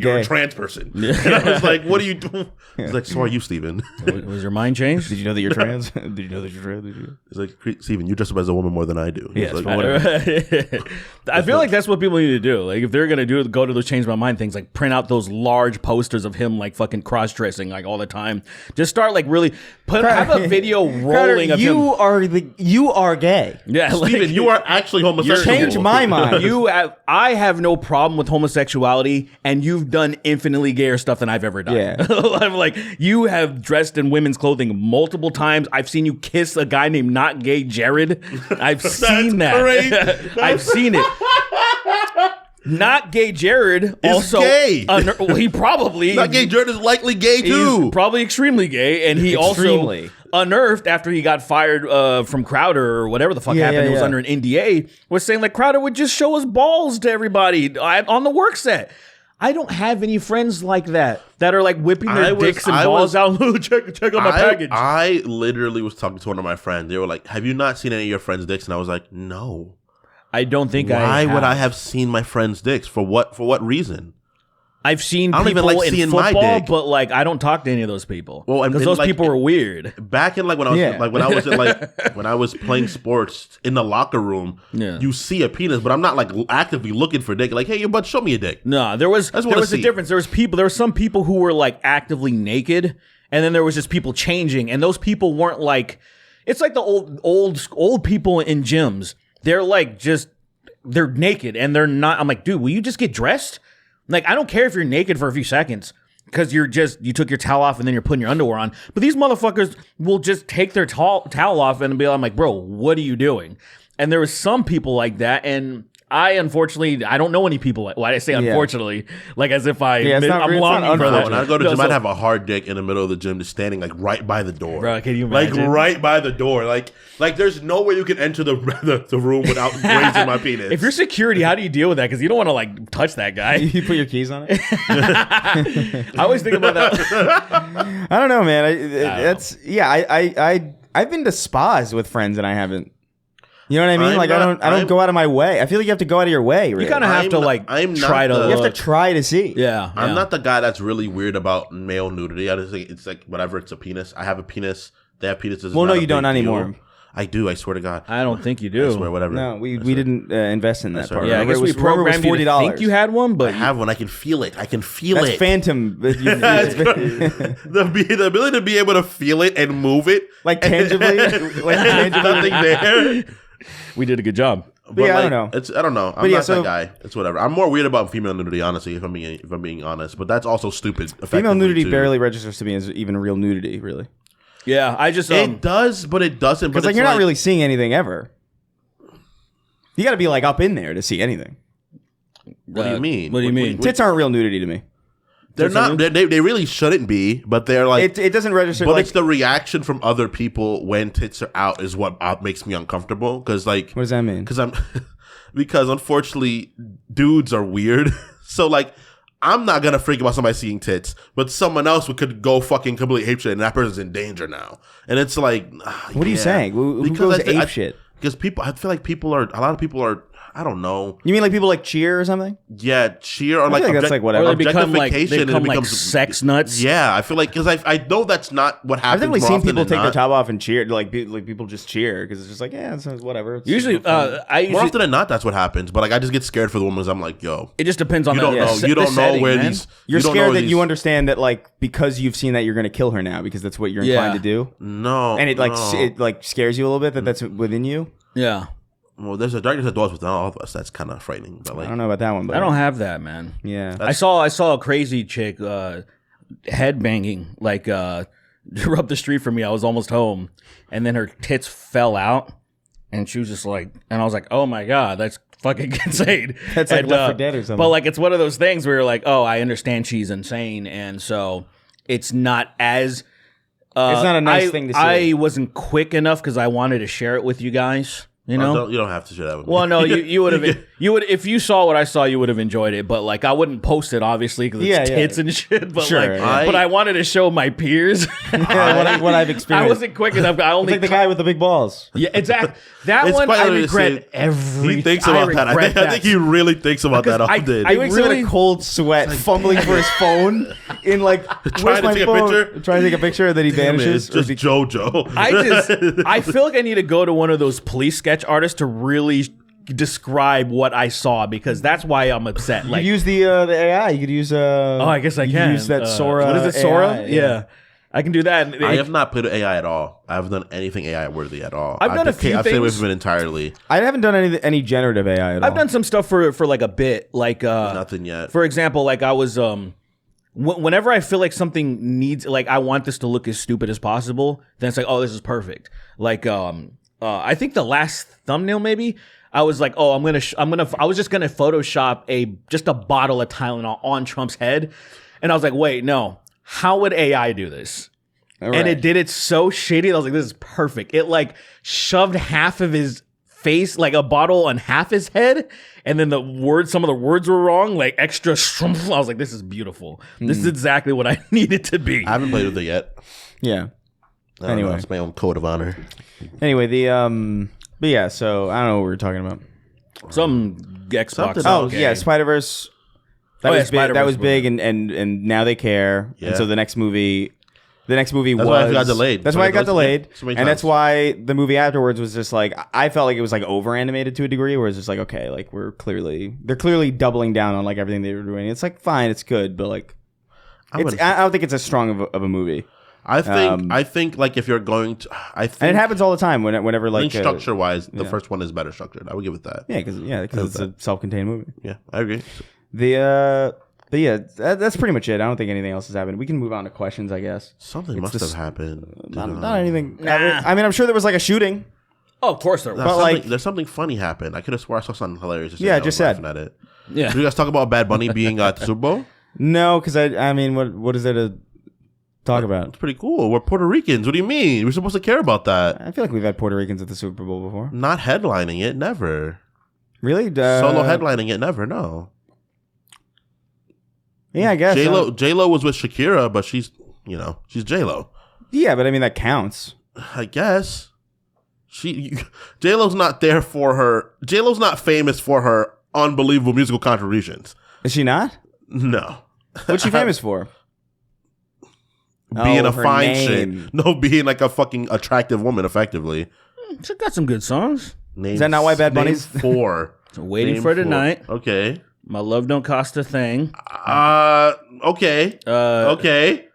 Gay. a trans person. And I was like, what are you doing? He's like, so are you, Steven? Was your mind changed? Did you know that you're trans? Did you know that you're trans? Did you? He's like, Steven, you dress up as a woman more than I do. He's Yes, like, but whatever. I feel like that's what people need to do. Like, if they're gonna go to those change my mind things, like print out those large posters of him like fucking cross dressing like all the time. Just start like really have a video rolling of him. You are gay. Yeah, Steven, you are actually homosexual. Change my mind. I have no problem with homosexuality, and you've done infinitely gayer stuff than I've ever done. Yeah. I'm like, you have dressed in women's clothing multiple times. I've seen you kiss a guy named Not Gay Jared. I've seen that. great. I've seen it. Not Gay Jared also gay. Well, he probably Not gay. Jared is likely gay too. He's probably extremely gay, and he Extremely. also unearthed after he got fired from Crowder or whatever the fuck happened. It was under an NDA. Was saying like Crowder would just show his balls to everybody on the work set. I don't have any friends like that are like whipping their dicks and balls out. check out my package. I literally was talking to one of my friends. They were like, "Have you not seen any of your friends' dicks?" And I was like, "No." I don't think Why would I have seen my friends' dicks? For what reason? I've seen I don't people even like in seeing my football, dick. but like I don't talk to any of those people. Well, and because those like, people were weird. Back in like when I was when I was playing sports in the locker room, you see a penis, but I'm not like actively looking for dick. Like, hey, your butt, show me a dick. No, there was a difference. There were some people who were like actively naked, and then there was just people changing, and those people weren't like. It's like the old people in gyms. They're like they're naked and they're not. I'm like, dude, will you just get dressed? Like, I don't care if you're naked for a few seconds because you took your towel off and then you're putting your underwear on. But these motherfuckers will just take their towel off and be like, I'm like, bro, what are you doing? And there was some people like that, and I unfortunately, I don't know any people. Why I say unfortunately, like as if I'm longing for that. When I go to the gym, I'd have a hard dick in the middle of the gym, just standing like right by the door. Bro, can you imagine? Like right by the door. Like there's no way you can enter the room without grazing my penis. If you're security, how do you deal with that? Because you don't want to like touch that guy. You put your keys on it. I always think about that. I don't know, man. I've been to spas with friends and I haven't. You know what I mean? I don't go out of my way. I feel like you have to go out of your way. Really. You kind of have to try to. You have to try to see. Yeah, I'm not the guy that's really weird about male nudity. I just think it's like whatever. It's a penis. I have a penis. They have penises. Well, no, you don't anymore. I do. I swear to God. I don't think you do. I swear, whatever. No, we didn't invest in that part. Yeah, I guess we programmed you to think you had one, but I have one. I can feel it. I can feel That's it. phantom. The ability to be able to feel it and move it, like tangibly, nothing there. We did a good job. But yeah, I don't know. I don't know. I'm not that guy. It's whatever. I'm more weird about female nudity, honestly, if I'm being honest. But that's also stupid. Female nudity barely registers to me as even real nudity, really. Yeah, I just it does, but it doesn't. Because you're not really seeing anything ever. You got to be like up in there to see anything. What do you mean? What do you mean? Tits aren't real nudity to me. They're not. They really shouldn't be, but they're like. It doesn't register. But it's the reaction from other people when tits are out is what makes me uncomfortable. Because like, what does that mean? Because unfortunately, dudes are weird. So like, I'm not gonna freak about somebody seeing tits, but someone else could go fucking completely ape shit, and that person's in danger now. And it's like, what are you saying? Who goes ape shit? Because I feel like a lot of people are. I don't know. You mean like people like cheer or something? Yeah, cheer or like that's like whatever. Or they become objectification. like sex nuts. Yeah, I feel like because I know that's not what happens. I've definitely seen people take their top off and cheer. Like people just cheer because it's just like it's whatever. It's usually, more often than not, that's what happens. But like I just get scared for the women. I'm like, yo, it just depends on you don't know. You don't know where these. You're scared that you understand that like because you've seen that you're gonna kill her now because that's what you're inclined to do. No, and it like scares you a little bit that's within you. Yeah. Well, there's a darkness that dwells within all of us. That's kind of frightening. But like, I don't know about that one. But I don't have that, man. Yeah, I saw a crazy chick head banging like up the street from me. I was almost home, and then her tits fell out, and she was just like, and I was like, oh my God, that's fucking insane. That's like Left 4 Dead or something. But like, it's one of those things where you're like, oh, I understand she's insane, and so it's not as. It's not a nice thing to see. I wasn't quick enough because I wanted to share it with you guys. You know, you don't have to share that with me. Well, no, you would have. You would if you saw what I saw, you would have enjoyed it. But like, I wouldn't post it obviously because it's tits and shit. But sure, but I wanted to show my peers what I've experienced. I wasn't quick enough. I only like the guy with the big balls. Yeah, exactly. That one I regret everything. He thinks about that. I think he really thinks about that often. I really in a cold sweat, fumbling for his phone in like trying to take a picture. Trying to take a picture, and then he vanishes. It's just JoJo. I feel like I need to go to one of those police sketch artists to really describe what I saw because that's why I'm upset. Like, you could use the AI. You could use I guess I can use that Sora. What is it, Sora? AI, yeah. I can do that. I have not played with AI at all. I haven't done anything AI worthy at all. I've done a few things. I've stayed away from it entirely. I haven't done any generative AI at all. I've done some stuff for like a bit, like nothing yet. For example, like I was whenever I feel like something needs, like I want this to look as stupid as possible, then it's like, oh, this is perfect. Like I think the last thumbnail maybe. I was like, oh, I was just gonna Photoshop just a bottle of Tylenol on Trump's head, and I was like, wait, no, how would AI do this? Right. And it did it so shitty. I was like, this is perfect. It like shoved half of his face, like a bottle on half his head, and then some of the words were wrong, like extra. I was like, this is beautiful. This is exactly what I needed to be. I haven't played with it yet. Yeah. Anyway, it's my own code of honor. Anyway, but yeah, so I don't know what we were talking about. Some Xbox. Yeah, Spider-Verse. That was big. That was big, and now they care. Yeah. And so the next movie that's why it got delayed. That's why it got delayed, and that's why the movie afterwards was just like I felt like it was like over animated to a degree, where it's just like okay, like they're clearly doubling down on like everything they were doing. It's like fine, it's good, but like I don't think it's as strong of a movie. I think like if you're going to, and it happens all the time whenever like structure wise, the first one is better structured. I would give it that. Yeah, because it's a self-contained movie. Yeah, I agree. But yeah, that's pretty much it. I don't think anything else has happened. We can move on to questions, I guess. Something must have happened. Not anything. I mean, I'm sure there was like a shooting. Oh, of course there was. But There's something funny happened. I could have swore I saw something hilarious. Yeah, I just said. At it. Yeah. Did you guys talk about Bad Bunny being at the Super Bowl? No, because I mean, what is there to talk about? It's pretty cool. We're Puerto Ricans. What do you mean? We're supposed to care about that. I feel like we've had Puerto Ricans at the Super Bowl before. Not headlining it, never. Really? Solo headlining it, never. No. Yeah, I guess. J-Lo was with Shakira, but she's J-Lo. Yeah, but I mean, that counts. I guess. J-Lo's not there for her. J-Lo's not famous for her unbelievable musical contributions. Is she not? No. What's she famous for? Being a her fine name. chick. No, being like a fucking attractive woman, effectively. She got some good songs. Is that not why Bad Bunny's? 4. So Waiting for Tonight. Okay. My Love Don't Cost a Thing. Okay. Okay.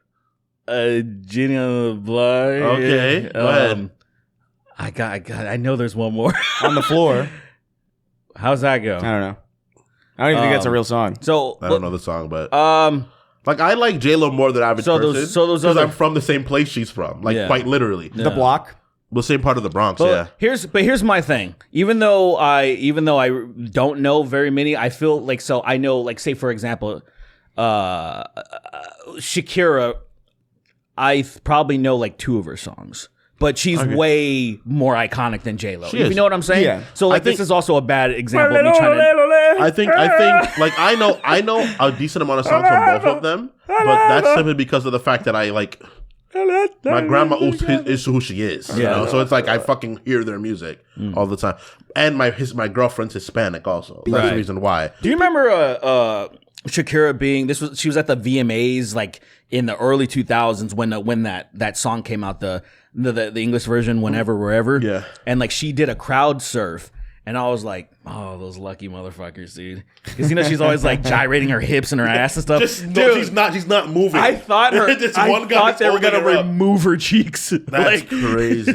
Genie on the Block. Okay. Go ahead. I know there's one more. On the Floor. How's that go? I don't know. I don't even think that's a real song. So I don't know the song, but like I like J-Lo more than average person. Those because I'm from the same place she's from, quite literally. The Block. The same part of the Bronx. But here's my thing. Even though I don't know very many, I feel like I know, like, say for example, Shakira. I probably know like 2 of her songs. But she's way more iconic than J-Lo. You know what I'm saying? Yeah. So like this is also a bad example of me trying to... I think like I know a decent amount of songs from both of them, but that's simply because of the fact that I like my grandma is who she is. You know? So it's like I fucking hear their music all the time. And my girlfriend's Hispanic also. That's the reason why. Do you remember Shakira being she was at the VMAs like in the early 2000s when that song came out, the English version, Whenever Wherever, yeah, and like she did a crowd surf, and I was like, oh, those lucky motherfuckers, dude, because she's always like gyrating her hips and her ass and stuff. She's not moving. I thought they were gonna remove her cheeks. That's crazy.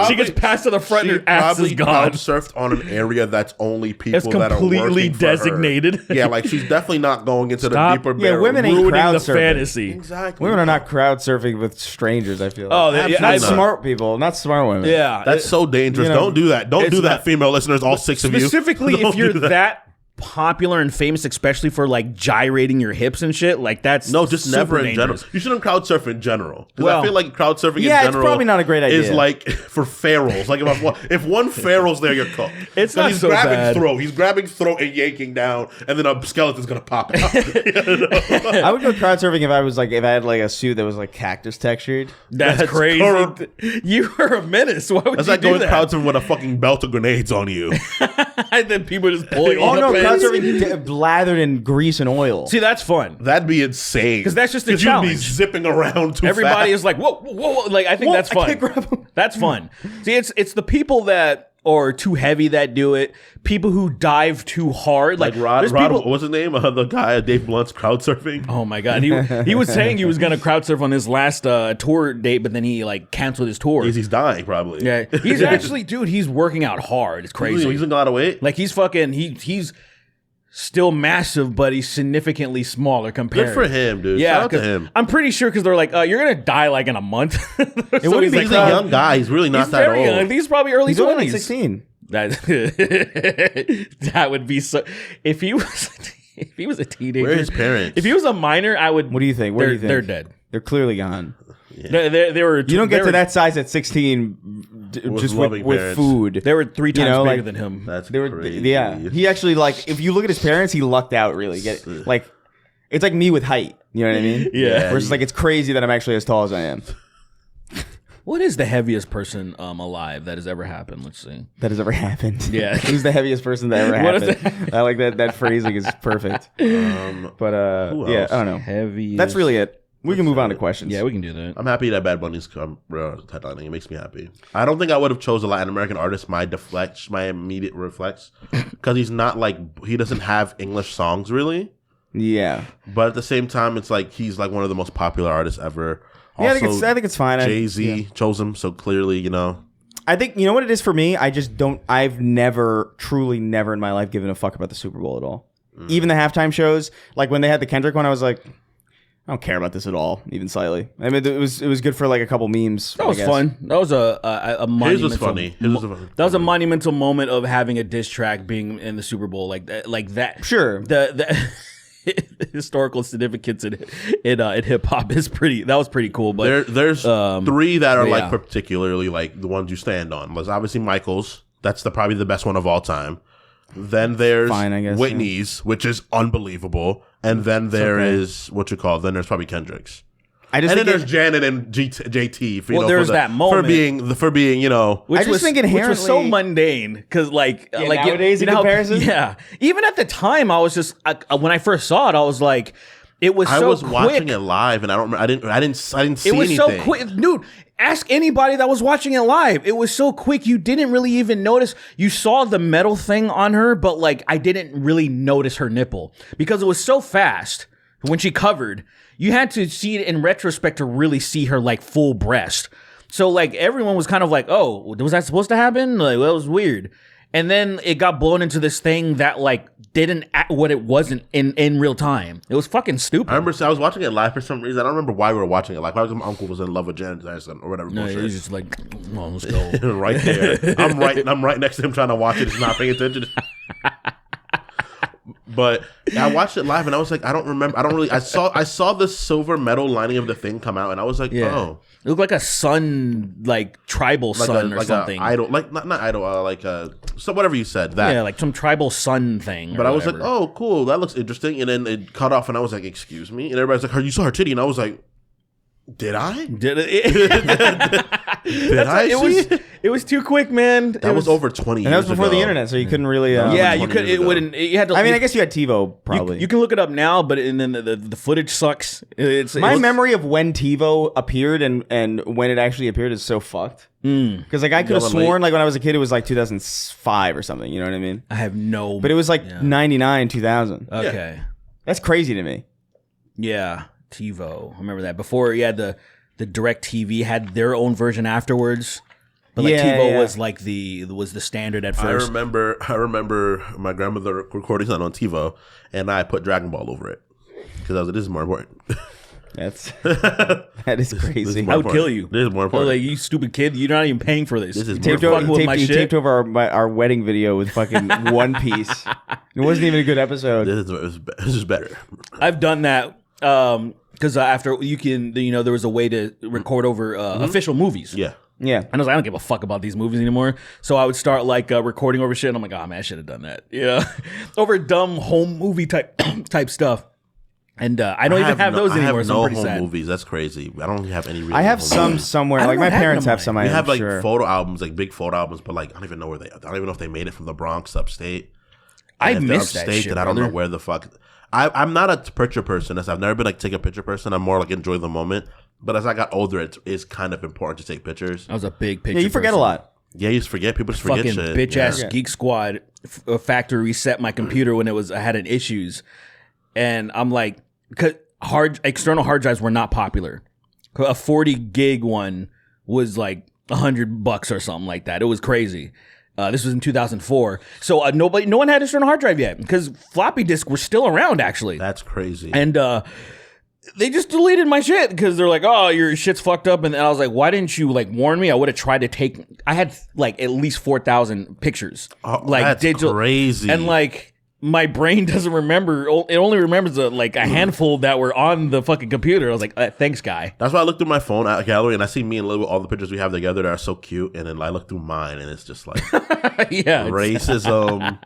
She gets passed to the front and her ass is gone. Crowd surfed on an area that's only people that are completely working designated. For her. Yeah, like she's definitely not going into the deeper. Yeah, women ain't crowd the surfing. fantasy. Exactly. Women are not crowd surfing with strangers. I feel. Oh, like. Not smart people, not smart women. Yeah, that's so dangerous. Don't do that. Don't do that, female listeners. All 6 of you. Specifically, if you're that popular and famous, especially for like gyrating your hips and shit, like that's just never in general. You shouldn't crowd surf in general. Because I feel like crowd surfing in general it's probably not a great idea. Is like for pharaohs. Like if one pharaoh's there, you're cooked. It's not he's so grabbing bad. throat. He's grabbing throat and yanking down, and then a skeleton's gonna pop out. I would go crowd surfing if I had like a suit that was like cactus textured. That's crazy. You were a menace. Why would That's you like do going that? crowd surfing with a fucking belt of grenades on you. And then people just pulling. Oh no, crowd surfing lathered in grease and oil. See, that's fun. That'd be insane. Because that's just a you'd be challenge. zipping around too Everybody fast. is like, whoa, whoa, whoa. Like, I think that's fun. I can't grab 'em. That's fun. See, it's the people that are too heavy that do it. People who dive too hard. Like Rod, people, what's his name? The guy at Dave Blunt's crowd surfing. oh my God. He was saying he was going to crowd surf on his last tour date, but then he like canceled his tour. He's dying probably. Yeah. He's actually, dude, he's working out hard. It's crazy. He's a lot of weight. Like he's still massive, but he's significantly smaller compared. Good for him, dude. Yeah, Shout out to him. I'm pretty sure because they're like, you're gonna die like in a month. It wouldn't be He's a young guy. He's really not he's that very old. young. I think he's probably early He's only like 20s. 16. That would be so. If he was a teenager, Where are his parents? If he was a minor, I would. What do you think? What do you think? They're dead. They're clearly gone. They were. You don't get to that size at 16 just loving with parents. food. They were 3 times bigger like, than him. That's They were, crazy. yeah. He actually like if you look at his parents, he lucked out really. Like it's like me with height. You know what I mean? Yeah. Versus like it's crazy that I'm actually as tall as I am. What is the heaviest person alive that has ever happened? Let's see. That has ever happened. Yeah. Who's the heaviest person that ever What is happened? I like that phrasing is perfect. But Who yeah, else? I don't know. Heaviest. That's really it. We can move on to questions. Yeah, we can do that. I'm happy that Bad Bunny's headlining. It makes me happy. I don't think I would have chose a Latin American artist. My immediate reflex, because he's not like he doesn't have English songs really. Yeah. But at the same time, it's like he's like one of the most popular artists ever. Yeah, Also, I think it's fine. Jay-Z chose him, so clearly, you know. I think you know what it is for me. I've never, truly, never in my life given a fuck about the Super Bowl at all. Even the halftime shows, like when they had the Kendrick one, I was like, I don't care about this at all, even slightly. I mean, it was good for like a couple memes. That was fun. That was a monumental. His was funny. That was a monumental moment of having a diss track being in the Super Bowl like that. Sure. The historical significance in hip hop is pretty. That was pretty cool. But there's three that are like yeah. particularly like the ones you stand on. There's obviously Michael's. That's probably the best one of all time. Then there's Fine, I guess, Whitney's, which is unbelievable. And then there is then there's probably Kendrick's. And then there's Janet and JT. There's that moment for being which was so mundane because nowadays in comparison, even at the time I was just when I first saw it I was like it was. I was quick. Watching it live and I don't remember. I didn't see anything. It was so quick, dude. Ask anybody that was watching it live. It was so quick. You didn't really even notice. You saw the metal thing on her, but like I didn't really notice her nipple because it was so fast when she covered. You had to see it in retrospect to really see her like full breast. So like everyone was kind of like, "Oh, was that supposed to happen?" Like, well, it was weird. And then it got blown into this thing that like didn't act what it wasn't in real time. It was fucking stupid. I remember I was watching it live for some reason. I don't remember why we were watching it live. Probably my uncle was in love with Janet Jackson or whatever. No, he was just like, "Oh, let's go." Right there. I'm right next to him trying to watch it. He's not paying attention. But I watched it live and I was like, I don't remember. I saw the silver metal lining of the thing come out and I was like, oh. It looked like a sun, like tribal like sun or something. Idol, like not idol, so whatever you said. That. Yeah, like some tribal sun thing. But I was like, oh, cool. That looks interesting. And then it cut off and I was like, excuse me. And everybody's like, you saw her titty? And I was like, did I? Did it? Did I see it? It was too quick, man. That was over 20 years ago. And that was before the internet, so you couldn't really... yeah, you could. It wouldn't... You had to... I mean, I guess you had TiVo, probably. You can look it up now, but and then the footage sucks. My memory of when TiVo appeared and when it actually appeared is so fucked. Because like I could have sworn like when I was a kid it was like 2005 or something. You know what I mean? I have no... But it was like 99, 2000. Okay. Yeah. That's crazy to me. Yeah, TiVo. I remember that. Before, the Direct TV had their own version afterwards. But like TiVo was like the standard at first. I remember my grandmother recording something on TiVo, and I put Dragon Ball over it because I was like, "This is more important." That is crazy. I would kill you. This is more important. Like, you stupid kid, you're not even paying for this. This is taped over our wedding video with fucking One Piece. It wasn't even a good episode. This is better. I've done that because after you can, there was a way to record over official movies. Yeah. Yeah. And I was like, I don't give a fuck about these movies anymore. So I would start like recording over shit. And I'm like, oh man, I should have done that. Yeah. Over dumb home movie type stuff. And I don't even have those anymore. I have so no I'm pretty home sad. movies. That's crazy. I don't have any real I have home some movies. somewhere. Like my parents have some. We have like photo albums, like big photo albums, but like I don't even know where I don't even know if they made it from the Bronx upstate. I missed that shit, that I don't know where the fuck. I'm not a picture person. I've never been like take a picture person. I'm more like enjoy the moment. But as I got older, it is kind of important to take pictures. I was a big picture. Yeah, you forget person. a lot. Yeah, you just forget. People just forget fucking shit. Bitch ass Geek Squad factory reset my computer when I had an issues, and I'm like, cause external hard drives were not popular. A 40 gig one was like $100 or something like that. It was crazy. This was in 2004, so no one had external hard drive yet because floppy disks were still around actually. That's crazy. And they just deleted my shit because they're like, "Oh, your shit's fucked up." And I was like, "Why didn't you like warn me? I would have tried to take." I had like at least 4,000 pictures, like that's digital, crazy. And like my brain doesn't remember. It only remembers like a handful that were on the fucking computer. I was like, "Thanks, guy." That's why I looked through my phone gallery and I see me and Lil all the pictures we have together that are so cute, and then I look through mine and it's just like racism.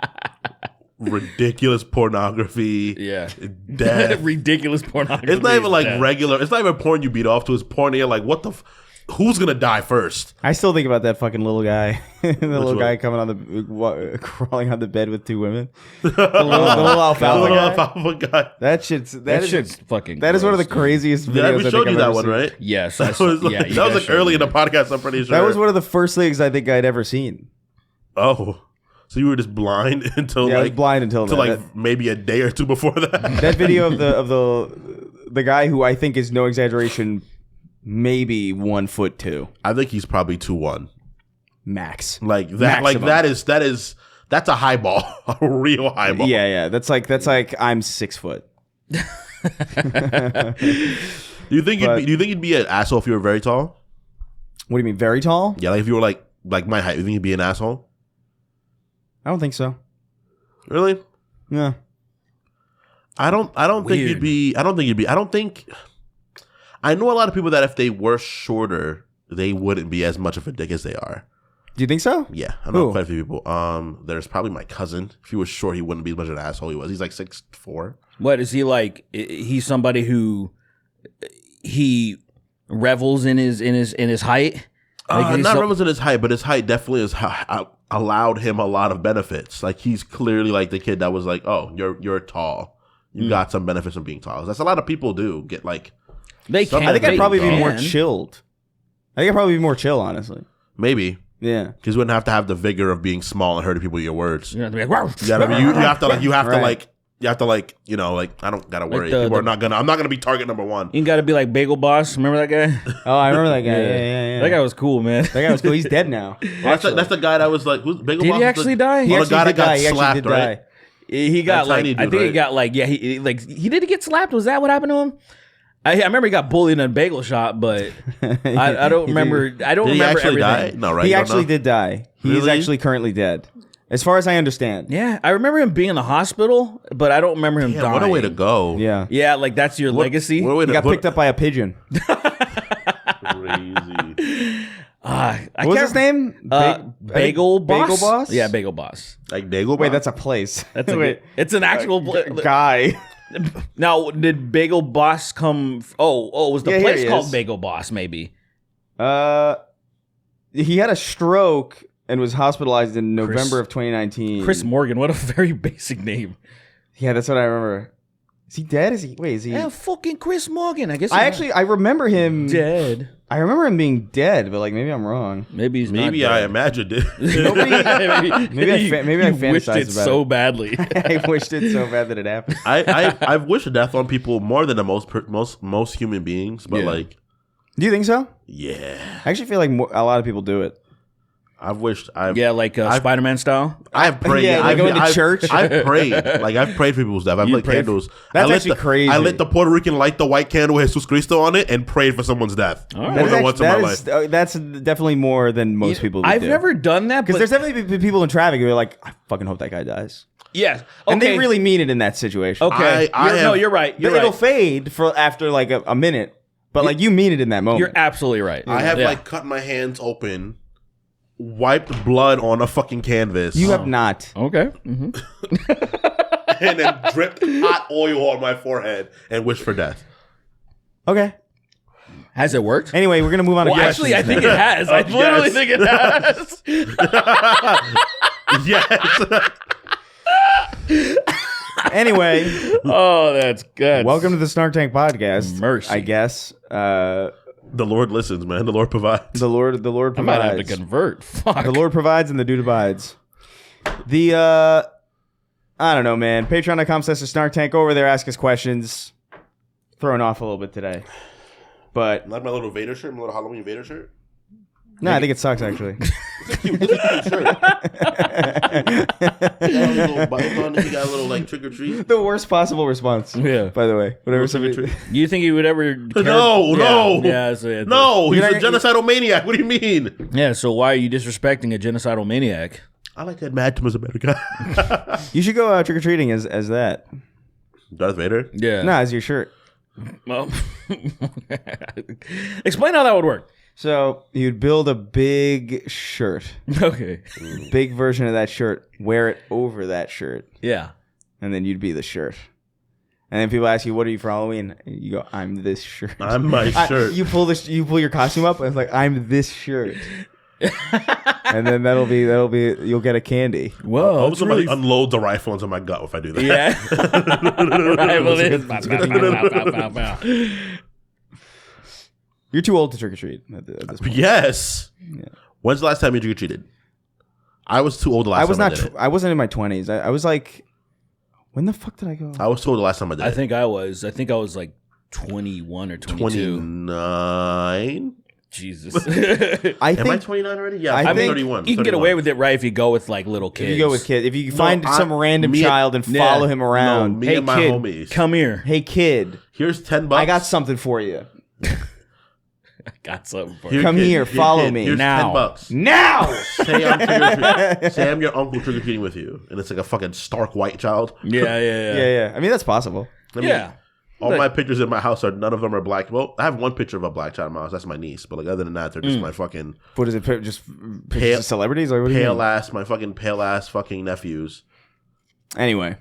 Ridiculous pornography. Yeah. Death. Ridiculous pornography. It's not even like regular. It's not even porn you beat off to. It's porn. You're like, what the? Who's gonna die first? I still think about that fucking little guy. Guy coming on crawling on the bed with two women. The little alfalfa guy. That shit's fucking. That is one of the craziest videos. We showed you that one, right? Yes. That was like early in the podcast. I'm pretty sure that was one of the first things I think I'd ever seen. Oh. So you were just blind until I was blind until maybe a day or two before that. That video of the guy who I think is no exaggeration, maybe 1'2". I think he's probably 2'1". Max. Like that. Maximum. Like that's a high ball, a real high ball. Yeah. That's like I'm 6 foot. Do you think you'd be an asshole if you were very tall? What do you mean, very tall? Yeah, like if you were like my height, you think you'd be an asshole? I don't think so. Really? Yeah. I don't think you'd be. I know a lot of people that if they were shorter, they wouldn't be as much of a dick as they are. Do you think so? Yeah, I know quite a few people. There's probably my cousin. If he was short, he wouldn't be as much of an asshole he was. He's like 6'4". What is he like? He's somebody who he revels in his height. Like not revels in his height, but his height definitely is allowed him a lot of benefits. Like he's clearly like the kid that was like, oh, you're tall. You got some benefits from being tall. That's a lot of people do get like. They can. I think I'd probably be more chilled. I think I'd probably be more chill, honestly. Maybe. Yeah. Because you wouldn't have the vigor of being small and hurting people with your words. You have to be like, You have to I don't gotta worry. I'm not gonna be target number one. You gotta be like Bagel Boss. Remember that guy? Oh, I remember that guy. Yeah. That guy was cool, man. That guy was cool. He's dead now. Well, that's the guy that was like, who's Bagel Did Boss? he actually die? He the actually guy that did got die. He slapped, actually did right? die. He got like, dude, I think right? he got like, yeah, he did get slapped. Was that what happened to him? I remember he got bullied in a bagel shop, but I don't remember. I don't Did he remember actually everything. die? No, right? He You don't actually know? did die. He's Really? actually currently dead. As far as I understand. Yeah, I remember him being in the hospispel, but I don't remember him Damn, dying. what a way to go. Yeah. Yeah, like that's your legacy. What a way He to got picked up by a pigeon. Crazy. What was his name? Bagel Boss. Bagel Boss? Yeah, Bagel Boss. Like Bagel Wait, Boss? that's a place. That's Wait, it's an actual guy. Now, did Bagel Boss come? Was the Yeah, here place he called is. Bagel Boss? Maybe. He had a stroke and was hospitalized in November of 2019. Chris Morgan. What a very basic name. Yeah, that's what I remember. Is he dead? Is he? Yeah, fucking Chris Morgan. I guess. I remember him dead. I remember him being dead, but like maybe I'm wrong. Maybe he's Maybe not I dead. imagined it. Maybe I wished fantasized it about so badly. I wished it so bad that it happened. I've wished death on people more than the most human beings, but Yeah. like, Do you think so? yeah, I actually feel like a lot of people do it. I've wished I've Yeah, like Spider-Man style. I've prayed. Yeah, like going to I've- church. I've prayed. Like I've prayed for people's death. I've lit candles. That's I lit actually the, crazy. I lit the Puerto Rican light the white candle with Jesus Cristo on it and prayed for someone's death more than once in my life. That's definitely more than most people would I've do. never done that Because but there's definitely people in traffic who are like, I fucking hope that guy dies. yeah, And they really mean it in that situation. okay. You're right. You're It'll right. fade for after like a minute, but like you mean it in that moment. You're absolutely right. I have Yeah. like cut my hands open, wiped blood on a fucking canvas, You have not. Okay. and then dripped hot oil on my forehead and wished for death. Okay. Has it worked? Anyway, we're gonna move on to Well, questions. actually, I think it has. I literally think it has. Yes. Anyway, Oh, that's good. welcome to the Snark Tank podcast. Mercy. I guess. The Lord listens, man. The Lord provides. The Lord I might have to provides. convert. Fuck. The Lord provides and the dude abides. The I don't know, man. Patreon.com/Snark Tank. Over there, ask us questions. Throwing off a little bit today, but Like my little Vader shirt, my little Halloween Vader shirt. no, I think it sucks actually. It's a cute shirt. You got a little buttons on it. You got a little like trick or treat. The worst possible response. Yeah. By the way, whatever somebody. You think he would ever? No. Yeah. So, No, he's You're a not- genocidal maniac. What do you mean? Yeah. So why are you disrespecting a genocidal maniac? I like Ed Madden as a better guy. You should go trick or treating as that. Darth Vader. Yeah. No, as your shirt. Well, explain how that would work. So you'd build a big shirt, Okay. big version of that shirt, wear it over that shirt, Yeah. and then you'd be the shirt. And then people ask you, "What are you for Halloween?" And you go, "I'm this shirt." I'm my shirt. You pull your costume up, and it's like, "I'm this shirt." And then that'll be you'll get a candy. I Whoa. hope somebody unloads a rifle into my gut if I do that. Yeah. Rival is. Bow, bow, bow, bow, bow, bow. You're too old to trick or treat at this point. Yes. When's the last time you trick or treated? I was too old the last I was time not. I did it. I wasn't in my 20s. I was like, when the fuck did I go? I was too old the last time I did it. I think I was like 21 or 22. 29. Jesus. I Am I think 29 already? Yeah, I I'm think 31. You can get 31. away with it, right, if you go with like little if kids. you go with kids, if you find some random me and- child and Yeah. follow him around. No, me Hey and my kid, homies. come here. Hey kid, Here's $10. I got something for you. I got something for Here, you. Come kid. here, follow me. Here's Now. $10. Now. Say I'm your uncle trick or treating with you, and it's like a fucking stark white child. Yeah. Yeah. I mean, that's possible. I mean, Yeah. all my pictures in my house are none of them are black. Well, I have one picture of a black child in my house. That's my niece, but like other than that, they're just my fucking What is it? Just pictures Pale- of celebrities? Or what do you pale mean? ass, my fucking pale ass fucking nephews. Anyway,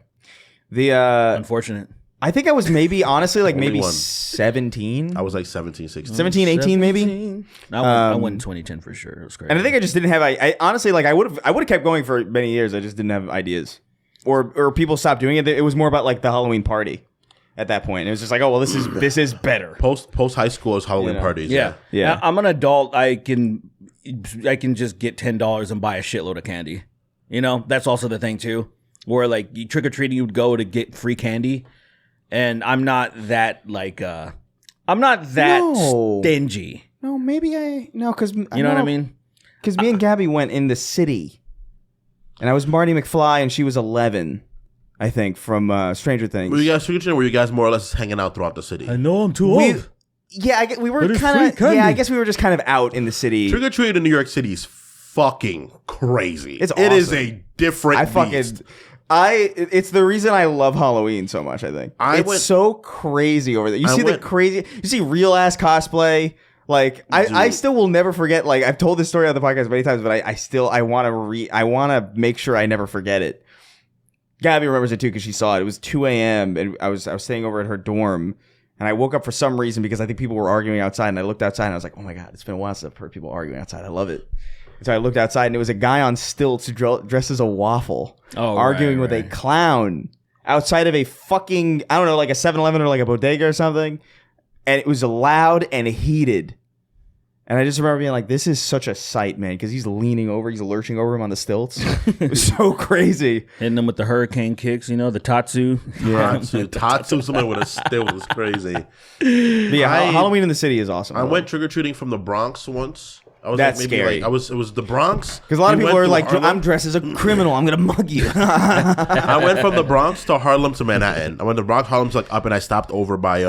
the Unfortunate. I think I was maybe honestly like Only maybe one. 17. I was like 17, 16. 17, 18 maybe. 17. I went in 2010 for sure. It was crazy. And I think I just didn't have. I honestly like I would have kept going for many years. I just didn't have ideas, or people stopped doing it. It was more about like the Halloween party at that point. It was just like, oh well, this is better. Post high school is Halloween You know. parties. Yeah. Yeah. I'm an adult. I can just get $10 and buy a shitload of candy. You know, that's also the thing too. Where like you trick or treating, you would go to get free candy, and I'm not that like I'm not that No. stingy. No, maybe because You know what I mean? Because me and Gabby went in the city, and I was Marty McFly, and she was 11, I think, from Stranger Things. Were you guys trick or treating, or were you guys more or less hanging out throughout the city? know I'm too We were But it's kind free of. candy. Yeah, I guess we were just kind of out in the city. Trick or treat in New York City is fucking crazy. It's It is awesome. a different beast. It's the reason I love Halloween so much. I think it's so crazy over there. You see you see real ass cosplay. Like I still will never forget. Like I've told this story on the podcast many times, but I want to make sure I never forget it. Gabby remembers it too because she saw it. It was 2 a.m. and I was staying over at her dorm, and I woke up for some reason because I think people were arguing outside, and I looked outside and I was like, oh my god, it's been a while since I've heard people arguing outside. I love it. So I looked outside and it was a guy on stilts dressed as a waffle arguing with a clown outside of a fucking, I don't know, like a 7-Eleven or like a bodega or something. And it was loud and heated. And I just remember being like, this is such a sight, man, because he's leaning over, he's lurching over him on the stilts. It was so crazy. Hitting them with the hurricane kicks, you know, the tatsu. Tatsu, someone with a still was crazy. But yeah, Halloween in the city is awesome. I went trick or treating from the Bronx once. I was That's like maybe scary. Like, it was the Bronx. Because a lot of We people went are through like, Harlem. I'm dressed as a criminal. I'm going to mug you. I went from the Bronx to Harlem to Manhattan. I went to Bronx, Harlem's like up, and I stopped over by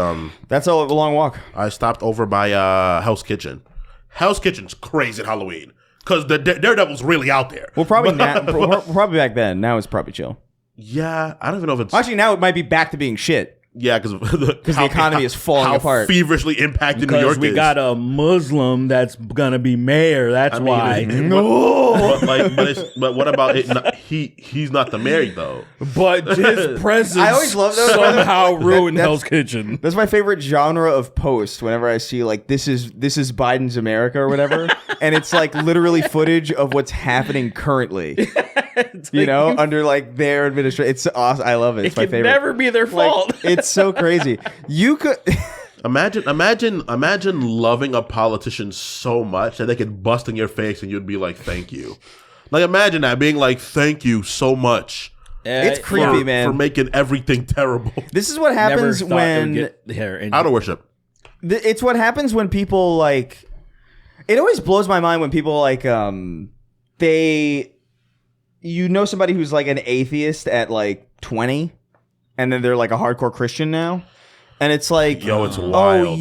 That's a long walk. Hell's Kitchen. Hell's Kitchen's crazy at Halloween because the Daredevil's really out there. Well, probably probably back then. Now it's probably chill. Yeah, I don't even know if it's Actually, now it might be back to being shit. yeah because the economy is falling apart. Feverishly impacted New York Because we got a Muslim that's gonna be mayor. That's why. But what about it? He's not the mayor though. But his presence I always love those. somehow ruined That's- Hell's Kitchen. That's my favorite genre of post. Whenever I see like this is Biden's America or whatever, and it's like literally footage of what's happening currently. You know, under like their administration. It's awesome. I love it. It's It my can favorite. never be their fault. Like, it's so crazy. You could. Imagine loving a politician so much that they could bust in your face and you'd be like, "Thank you." Like imagine that being like, "Thank you so much." It's creepy, man. For making everything terrible. This is what Never happens thought it would when get there. And Out of worship. it's what happens when people like. It always blows my mind when people like they. You know somebody who's like an atheist at like 20, and then they're like a hardcore Christian now, and it's like, Yo, it's oh, wild.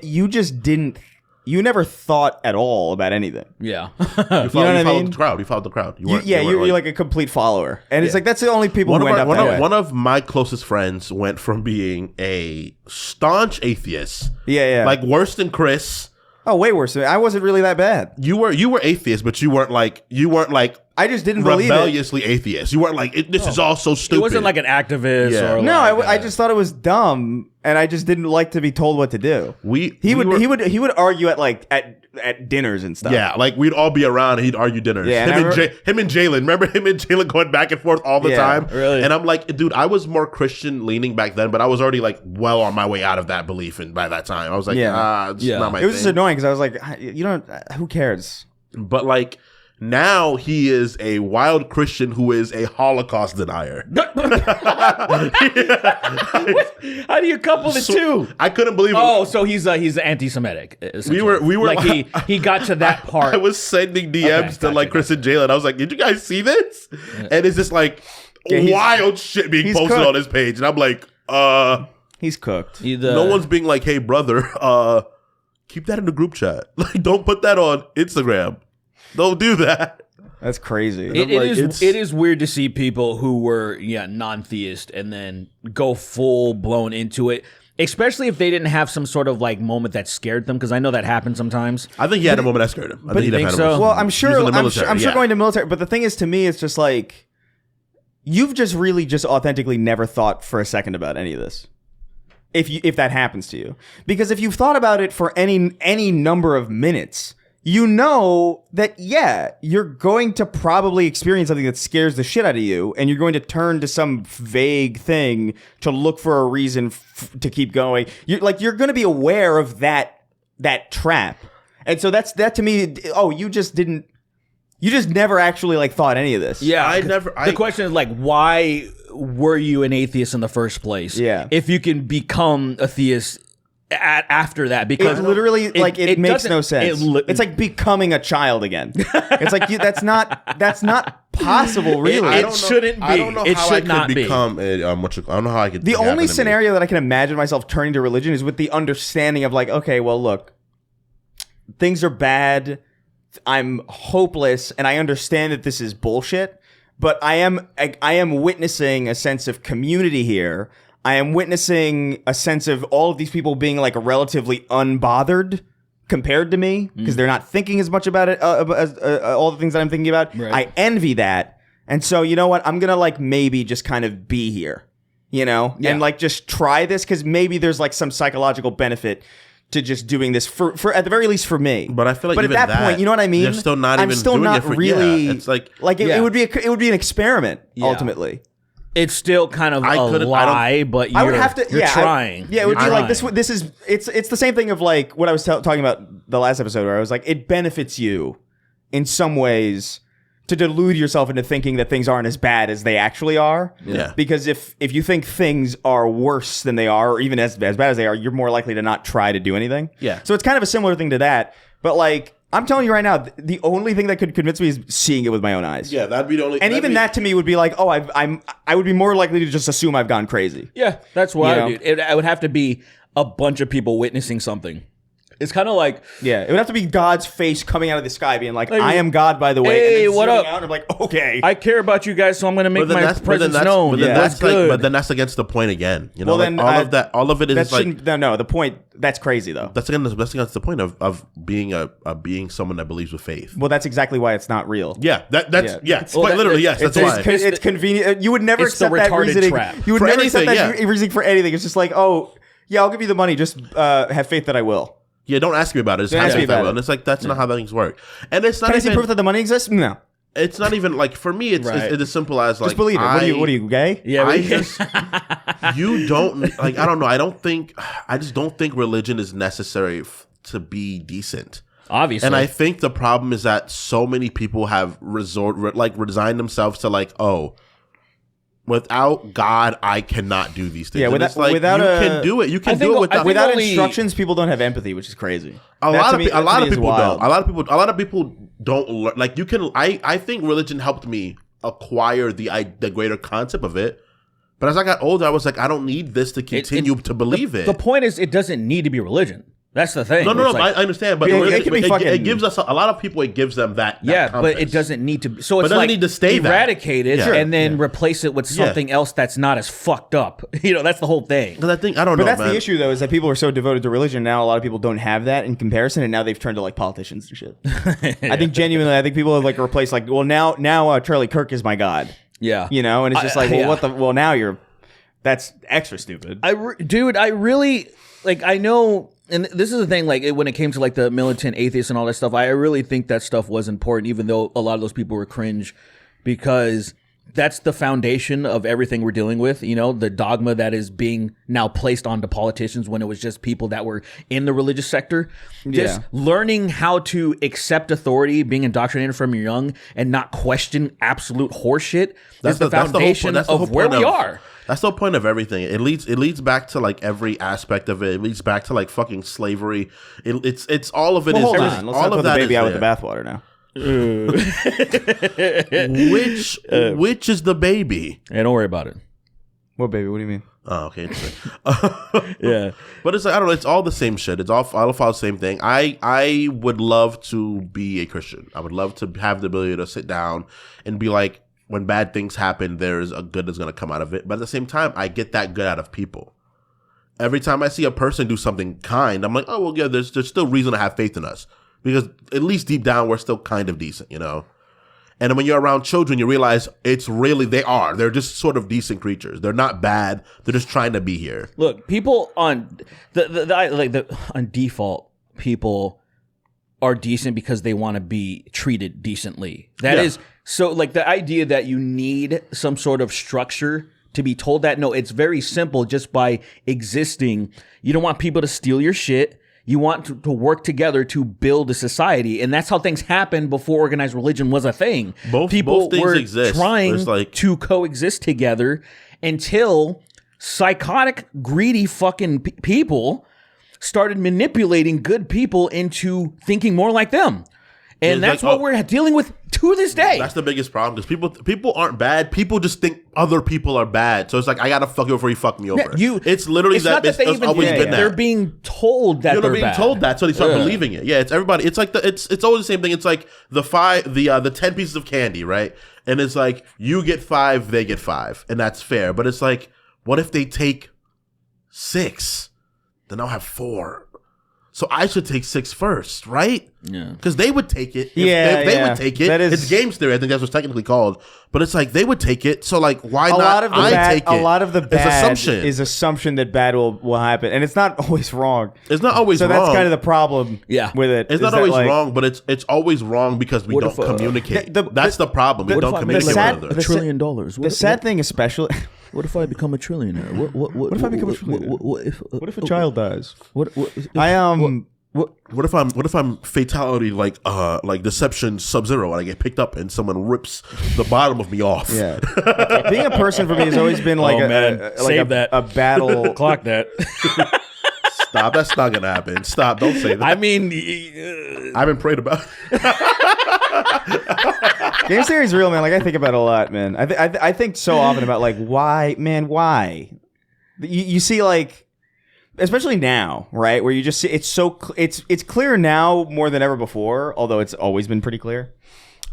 you just didn't, you never thought at all about anything. yeah. You know what I mean? followed the crowd. You followed the crowd. You're like a complete follower, and it's like that's the only people One who of, end our, up one, that of, way. one of my closest friends went from being a staunch atheist, Yeah. like worse than Chris. Oh, way worse. I wasn't really that bad. You were atheist, but you weren't like I just didn't believe it. rebelliously atheist. You weren't like this is all so stupid. He wasn't like an activist Yeah. or No, like I just thought it was dumb, and I just didn't like to be told what to do. He would argue at like at dinners and stuff. Yeah, like we'd all be around and he'd argue dinners. Yeah, him and and Jalen. Remember him and Jalen going back and forth all the Yeah, time? really? And I'm like, dude, I was more Christian leaning back then, but I was already like well on my way out of that belief. And by that time, I was like, Yeah. it's not my It was thing. just annoying because I was like, you don't. Who cares? But like, Now he is a wild Christian who is a Holocaust denier. How do you couple the two? I couldn't believe it. Oh, so he's anti-Semitic. We were like he got to that part. I was sending DMs to like Chris and Jalen. I was like, "Did you guys see this?" And it's just like wild shit being posted on his page, and I'm like, He's cooked. No one's being like, "Hey, brother, keep that in the group chat. Like, don't put that on Instagram. Don't do that." That's crazy. It is weird to see people who were non-theist and then go full blown into it, especially if they didn't have some sort of like moment that scared them, because I know that happens sometimes. I think he had a moment that scared him. I think he think had so? a Well, I'm sure. I'm sure yeah. going to military. But the thing is, to me, it's just like you've just really just authentically never thought for a second about any of this. If that happens to you, because if you've thought about it for any number of minutes, you know that, you're going to probably experience something that scares the shit out of you, and you're going to turn to some vague thing to look for a reason to keep going. You're going to be aware of that trap. And so that to me, you just never actually like thought any of this. Yeah. The question is like, why were you an atheist in the first place? Yeah. If you can become a theist after that, because It literally it makes no sense. It's It's like becoming a child again. It's like that's not possible, really. It shouldn't be. I don't know It how I should not could be. become a, I don't know how I could. The only scenario that I can imagine myself turning to religion is with the understanding of like, okay, well, look, things are bad. I'm hopeless, and I understand that this is bullshit. But I am witnessing a sense of community here. I am witnessing a sense of all of these people being like relatively unbothered compared to me, because they're not thinking as much about it as all the things that I'm thinking about. Right. I envy that. And so, you know what? I'm going to like maybe just kind of be here, and like just try this, because maybe there's like some psychological benefit to just doing this for at the very least for me. But I feel like at even that point, you know what I mean? You're still not I'm even still doing not it for, really. it's like it would be an experiment ultimately. It's still kind of a lie, but I would have to. You're trying. it would be You're like this. trying. This is. It's the same thing of like what I was talking about the last episode, where I was like, it benefits you in some ways to delude yourself into thinking that things aren't as bad as they actually are. Yeah. Because if you think things are worse than they are, or even as bad as they are, you're more likely to not try to do anything. Yeah. So it's kind of a similar thing to that. But like, I'm telling you right now, the only thing that could convince me is seeing it with my own eyes. Yeah, that'd be the only. And even that to me would be like, I would be more likely to just assume I've gone crazy. Yeah, that's what You I would do. It would have to be a bunch of people witnessing something. It's kind of like, Yeah, it would have to be God's face coming out of the sky, being like, "I am God, by the way." Hey, and then what zooming up? Out, and I'm like, okay. I care about you guys, so I'm going to make my presence known. But then That's that's like, good. but then that's against the point again. You know, Well, like then all of it is that like shouldn't. No, the point. That's crazy though. that's against the point of being being someone that believes with faith. Well, that's exactly why it's not real. Yeah, that's Yeah. Well, quite literally yes. That's why. It's convenient. You would never it's the accept that retarded reasoning. trap. You would For never accept anything, that reasoning for anything. It's just like, oh, yeah, I'll give you the money. Just have faith that I will. Yeah, don't ask me about it. Just Don't have ask me faith that about will. it. And it's like that's not how things work. And it's not Can I see even. proof that the money exists? No. It's not even like for me. It's Right. it's as simple as like Just believe it. What are you gay? yeah, I we- just you don't like. I don't know. I just don't think religion is necessary to be decent. obviously. And I think the problem is that so many people have resigned themselves to like, oh, without God, I cannot do these things. Yeah, And it's like, without you a- can do it. You I can think- do it I without. think Without only- instructions, people don't have empathy, which is crazy. A That lot to of me- people that to me is don't. wild. A lot of people don't learn. Like you can. I think religion helped me acquire the greater concept of it. But as I got older, I was like, I don't need this to continue to believe it. The point is, it doesn't need to be religion. That's the thing. No, It's like- I understand, but Yeah, it, it could be it fucking- gives us a lot of people. It gives them that. Yeah, compass. but it doesn't need to be. So But it's it doesn't like need to stay that. eradicate it Yeah. and then replace it with something else that's not as fucked up. That's the whole thing. Because I don't But know, that's man. the issue, though, is that people are so devoted to religion now. A lot of people don't have that in comparison, and now they've turned to like politicians and shit. I think genuinely, I think people have like replaced like, well, now Charlie Kirk is my god, Yeah. and it's just like, well, yeah. well, now you're. That's extra stupid. I really like. I know, and this is the thing. Like when it came to like the militant atheists and all that stuff, I really think that stuff was important, even though a lot of those people were cringe, because that's the foundation of everything we're dealing with. You know, the dogma that is being now placed onto politicians when it was just people that were in the religious sector. Just learning how to accept authority, being indoctrinated from young, and not question absolute horseshit. That's the foundation of where we are. That's the point of everything. It leads back to like every aspect of it. It leads back to like fucking slavery. It's all of it. Well, is hold everything. on. Let's All not of throw the that baby is out with there. the bathwater now. Which is the baby? Hey, don't worry about it. What baby? What do you mean? Oh, okay. Interesting. Yeah. But it's like, I don't know. It's all the same shit. It's all follow the same thing. I would love to be a Christian. I would love to have the ability to sit down and be like, when bad things happen, there's a good that's going to come out of it. But at the same time, I get that good out of people. Every time I see a person do something kind, I'm like, oh, well, yeah, there's still reason to have faith in us. Because at least deep down, we're still kind of decent, you know? And when you're around children, you realize they're just sort of decent creatures. They're not bad. They're just trying to be here. Look, people on on default, people are decent because they want to be treated decently. That is so like the idea that you need some sort of structure to be told that. No, it's very simple. Just by existing, you don't want people to steal your shit. You want to work together to build a society, and that's how things happened before organized religion was a thing. Both things were exist. trying to coexist together until psychotic, greedy fucking people started manipulating good people into thinking more like them. And that's what we're dealing with to this day. That's the biggest problem, because people aren't bad. People just think other people are bad. So it's like, I gotta fuck you before you fuck me over. It's literally it's not that they even always been that. They're being told that they're being told that, so they start believing it. Yeah, it's everybody. It's like it's always the same thing. It's like the 10 pieces of candy, right? And it's like, you get 5, they get 5, and that's fair. But it's like, what if they take 6? Then I'll have 4. So I should take 6 first, right? Yeah. Because they would take it. They would take it. It's games theory. I think that's what's technically called. But it's like, they would take it. So like, why not take it? A lot of the bad assumption. is assumption that bad will happen. And it's not always wrong. It's not always wrong. So that's kind of the problem with it. It's not always wrong, but it's always wrong because we don't communicate. That's the problem. We don't communicate with one another. $1 trillion. The sad thing especially... What if I become a trillionaire? What if I become a trillionaire? What if a child dies? What if I'm fatality like Deception Sub-Zero and I get picked up and someone rips the bottom of me off? Yeah. Being a person for me has always been like a battle. Clock that. Stop. That's not gonna happen. Stop. Don't say that. I mean, I've been prayed about. Game theory is real, man. Like, I think about it a lot, man. I think so often about like, why? You see, like, especially now, right? Where you just see it's clear now more than ever before. Although it's always been pretty clear.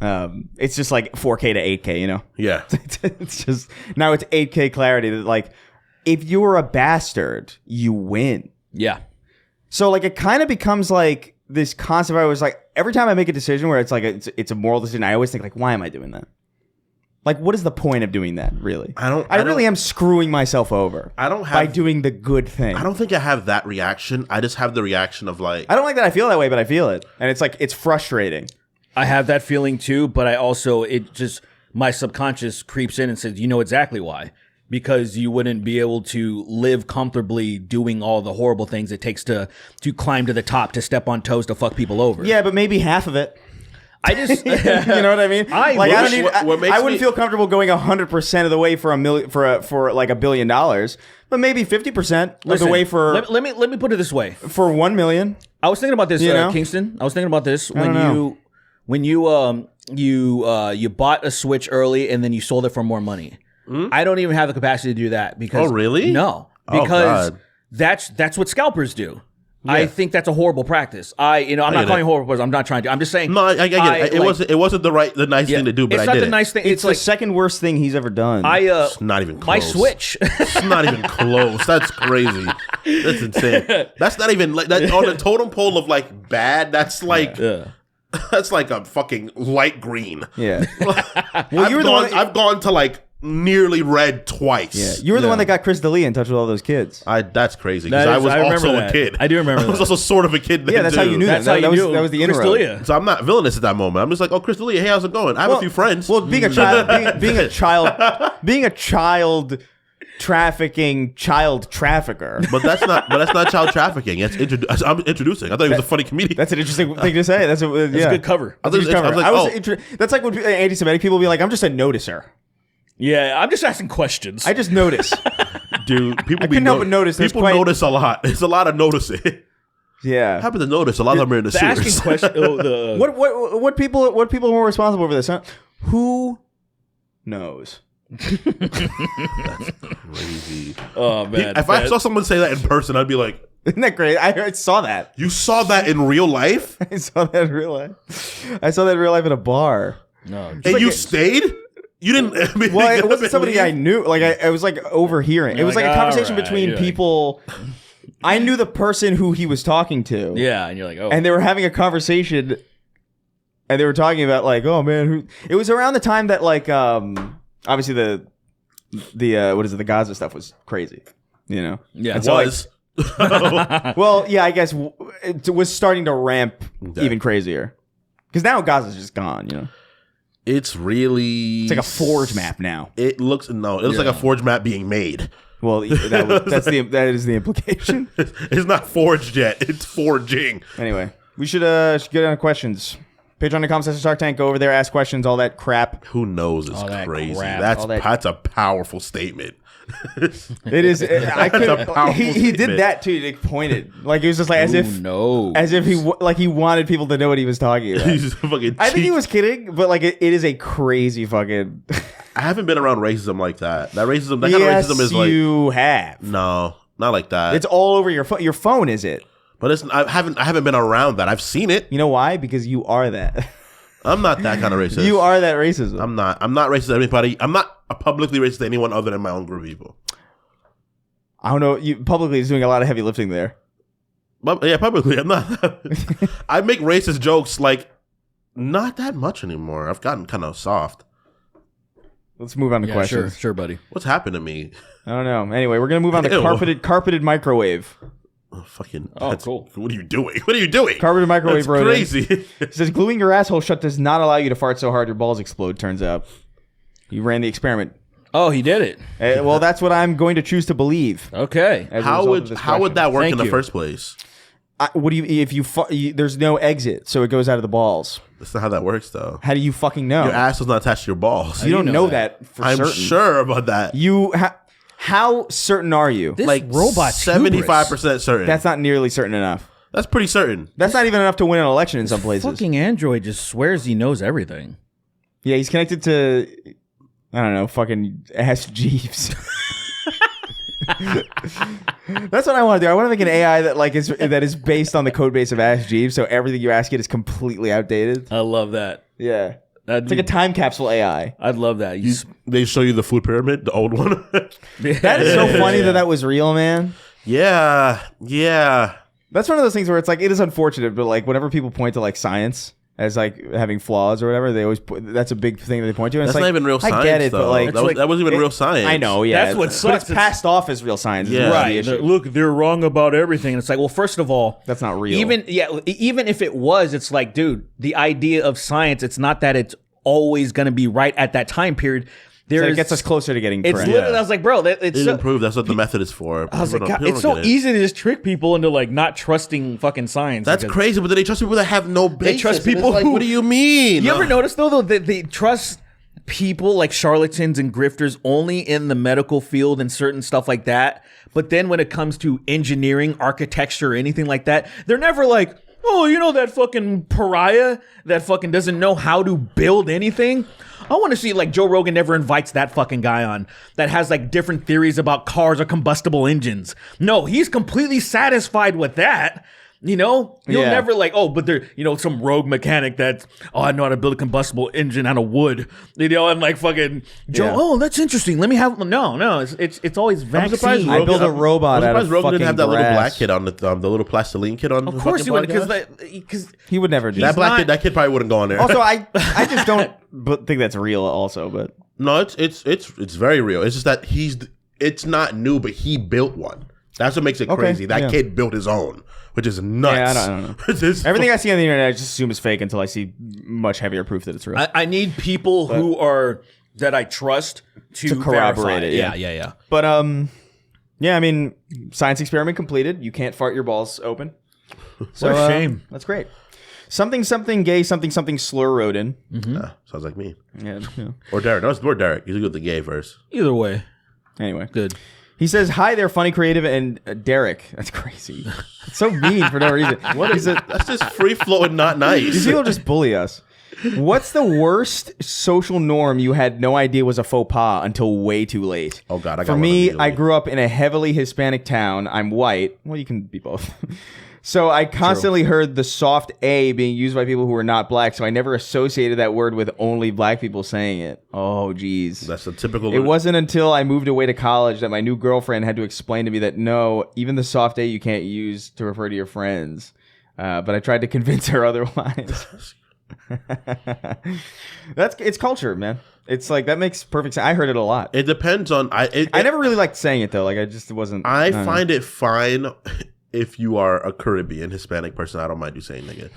It's just like 4K to 8K, you know? Yeah. It's just now it's 8K clarity that like, if you're a bastard, you win. Yeah. So like, it kind of becomes like this concept. I was like, every time I make a decision where it's like it's a moral decision, I always think like, why am I doing that? Like, what is the point of doing that? Really, I really am screwing myself over. By doing the good thing. I don't think I have that reaction. I just have the reaction of like, I don't like that I feel that way, but I feel it, and it's like, it's frustrating. I have that feeling too, but I also my subconscious creeps in and says, you know exactly why. Because you wouldn't be able to live comfortably doing all the horrible things it takes to climb to the top, to step on toes, to fuck people over. Yeah, but maybe half of it. I just, you know what I mean? I wouldn't feel comfortable going 100% of the way for for like $1 billion, but maybe 50% of the way for. Let me put it this way: for 1 million. I was thinking about this, Kingston. I was thinking about this when you bought a Switch early and then you sold it for more money. I don't even have the capacity to do that because. Oh, really? No, because that's what scalpers do. Yeah. I think that's a horrible practice. I'm not calling it horrible because I'm not trying to. I'm just saying. No, I get it. It wasn't the nice thing to do, but it's not the nice thing. It's like the second worst thing he's ever done. It's not even close. My Switch. It's not even close. That's crazy. That's insane. That's not even like that on the totem pole of like bad. That's like. Yeah. That's like a fucking light green. Yeah. I've gone to like nearly read twice. Yeah, you were the one that got Chris D'Elia in touch with all those kids. That's crazy because I was also a kid. I do remember I was also sort of a kid. Yeah, that's how you knew that. That was the Chris intro. D'Elia. So I'm not villainous at that moment. I'm just like, oh, Chris D'Elia, hey, how's it going? I have a few friends. Well, being a child trafficking child trafficker. But that's not child trafficking. I'm introducing. I thought he was a funny comedian. That's an interesting thing to say. That's a good cover. I was like, that's like when anti-Semitic people be like, "I'm just a noticer. Yeah, I'm just asking questions. I just notice." Dude, people couldn't help but notice. People notice a lot. It's a lot of noticing. Yeah, I happen to notice a lot of them are in the sewers. Asking questions. What people are more responsible for this? Huh? Who knows? That's crazy. Oh man! If I saw someone say that in person, I'd be like, "Isn't that great?" I saw that. You saw that in real life? I saw that in real life. I saw that in real life at a bar. No, and like you stayed? You didn't. I mean, well, it wasn't somebody I knew. Like I was like overhearing. It was like a conversation between people. I knew the person who he was talking to. Yeah, and you're like, oh. And they were having a conversation, and they were talking about like, oh man, it was around the time that like, obviously the what is it? The Gaza stuff was crazy, you know. Yeah, it was. Well, yeah, I guess it was starting to ramp even crazier because now Gaza's just gone, you know. It's like a forge map now. It looks like a forge map being made. Well, that is the implication. It's not forged yet. It's forging. Anyway, we should get on to questions. Patreon.com/Shark Tank. Go over there, ask questions, all that crap. Who knows? It's crazy. Crap. That's a powerful statement. It is. He did that too. He pointed like it was just like as if he wanted people to know what he was talking about. He's fucking. I think he was kidding, but like it is a crazy fucking. I haven't been around racism like that. That kind of racism is like you have. No, not like that. It's all over your phone. Your phone is it? But I haven't been around that. I've seen it. You know why? Because you are that. I'm not that kind of racist. You are that racism. I'm not racist to anybody. I'm not publicly racist to anyone other than my own group of people. I don't know. You publicly is doing a lot of heavy lifting there. But yeah, publicly, I'm not. I make racist jokes like not that much anymore. I've gotten kind of soft. Let's move on to questions. Sure, buddy. What's happened to me? I don't know. Anyway, we're gonna move on to carpeted microwave. Oh, cool. What are you doing? What are you doing? Carpeted microwave. That's crazy. It says gluing your asshole shut does not allow you to fart so hard your balls explode. Turns out, you ran the experiment. Oh, he did it. Well, that's what I'm going to choose to believe. Okay. How would that work in the first place? What do you? There's no exit, so it goes out of the balls. That's not how that works, though. How do you fucking know? Your ass is not attached to your balls. You don't know that for certain. I'm sure about that. How certain are you? This like robot's 75% certain. That's not nearly certain enough. That's pretty certain. That's not even enough to win an election in some places. Fucking Android just swears he knows everything. Yeah, he's connected to, I don't know, fucking Ask Jeeves. That's what I want to do. I want to make an AI that is based on the code base of Ask Jeeves, so everything you ask it is completely outdated. I love that. Yeah. It's like a time capsule AI. I'd love that. They show you the food pyramid, the old one. That is so funny that was real, man. Yeah. That's one of those things where it's like, it is unfortunate, but like whenever people point to like science as like having flaws or whatever, they always that's a big thing that they point to. And that's it's not like, even real science. I get it, though. But like that wasn't even real science. I know, yeah. That's what sucks. But it's passed off as real science. Yeah, right. Look, they're wrong about everything. And it's like, well, first of all, that's not real. Even if it was, it's like, dude, the idea of science, it's not that it's always going to be right at that time period. It gets us closer to getting correct. It's literally, I was like, bro, it's so, improved. That's what the method is for. I was like, God, it's so easy to just trick people into like not trusting fucking science. That's crazy, but then they trust people that have no basis. They trust people like, what do you mean? You ever notice though that they trust people like charlatans and grifters only in the medical field and certain stuff like that? But then when it comes to engineering, architecture, or anything like that, they're never like, oh, you know that fucking pariah that fucking doesn't know how to build anything? I want to see, like, Joe Rogan never invites that fucking guy on that has, like, different theories about cars or combustible engines. No, he's completely satisfied with that. You know, you'll never like, oh, but they're, you know, some rogue mechanic that's, oh, I know how to build a combustible engine out of wood. You know, and like fucking Joe, oh, that's interesting. Let me have, no, it's always vaccine. I build a robot out of Rogan fucking didn't have that grass. little black kid on the little plastiline kid on. Of course he would, because he would never do that. Black kid, that kid probably wouldn't go on there. Also, I just don't think that's real. Also, but No, it's very real. It's just that it's not new, but he built one. That's what makes it crazy. That kid built his own, which is nuts. Yeah, I don't know. Everything I see on the internet, I just assume is fake until I see much heavier proof that it's real. I need people that I trust to corroborate it. Yeah. But yeah, I mean, science experiment completed. You can't fart your balls open. So, what a shame. That's great. Something gay, something slur wrote in. Sounds like me. Yeah. Or Derek. No, it's more Derek. He's with the gay verse. Either way. Anyway. Good. He says, "Hi there, funny, creative, and Derek." That's crazy. It's so mean for no reason. That's just free flowing, not nice. These people just bully us. What's the worst social norm you had no idea was a faux pas until way too late? Oh God, I got For one me, immediately. I grew up in a heavily Hispanic town. I'm white. Well, you can be both. So I constantly heard the soft A being used by people who were not black, so I never associated that word with only black people saying it. Oh, geez. That's a typical... It wasn't until I moved away to college that my new girlfriend had to explain to me that no, even the soft A you can't use to refer to your friends. But I tried to convince her otherwise. It's culture, man. It's like, that makes perfect sense. I heard it a lot. It depends on... I never really liked saying it, though. Like, I just wasn't... I find it fine... If you are a Caribbean Hispanic person, I don't mind you saying nigga.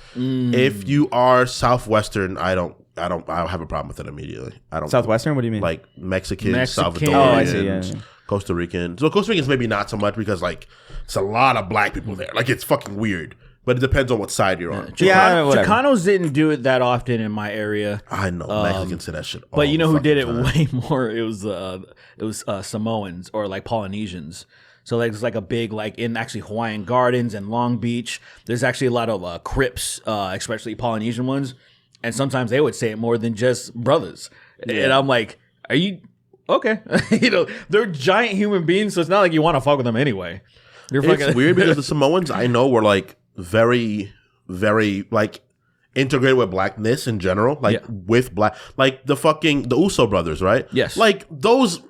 If you are Southwestern, I don't have a problem with it immediately. I don't. Southwestern? What do you mean? Like Mexican. Salvadorian, oh, I see, yeah. Costa Rican. So Costa Ricans maybe not so much because like it's a lot of black people there. Like it's fucking weird. But it depends on what side you're on. Chicanos didn't do it that often in my area. I know Mexicans say that shit. But you know who did it way more? It was Samoans or like Polynesians. So like it's like a big like in actually Hawaiian Gardens and Long Beach. There's actually a lot of Crips, especially Polynesian ones, and sometimes they would say it more than just brothers. Yeah. And I'm like, are you okay? You know, they're giant human beings, so it's not like you want to fuck with them anyway. It's weird because the Samoans I know were like very, very like integrated with blackness in general, like with black, like the Uso brothers, right? Yes, like those,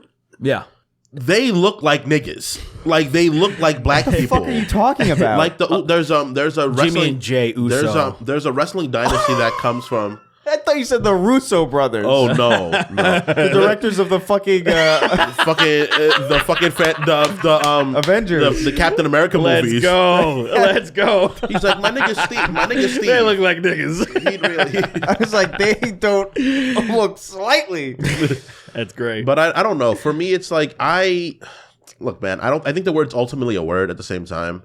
yeah. They look like niggas. Like they look like black people. What the fuck are you talking about? Like there's a wrestling Jimmy and Jay Uso. There's a wrestling dynasty that comes from. I thought you said the Russo brothers. Oh no, the directors of the fucking Avengers, the Captain America movies. Let's go. He's like my nigga Steve. They look like niggas. I was like, they don't look slightly. That's great. But I don't know. For me, it's like look, man. I think the word's ultimately a word at the same time.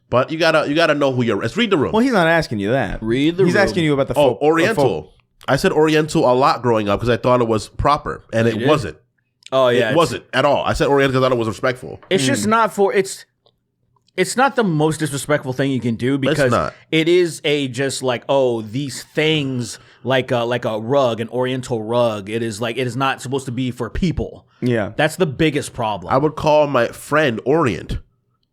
But you gotta know who you're. Let's read the room. Well, he's not asking you that. He's asking you about the Oriental. I said Oriental a lot growing up because I thought it was proper, and it wasn't. Oh yeah, it wasn't at all. I said Oriental because I thought it was respectful. It's just not for It's not the most disrespectful thing you can do because it is just like these things like a rug, an Oriental rug. It is not supposed to be for people. Yeah, that's the biggest problem. I would call my friend Orient.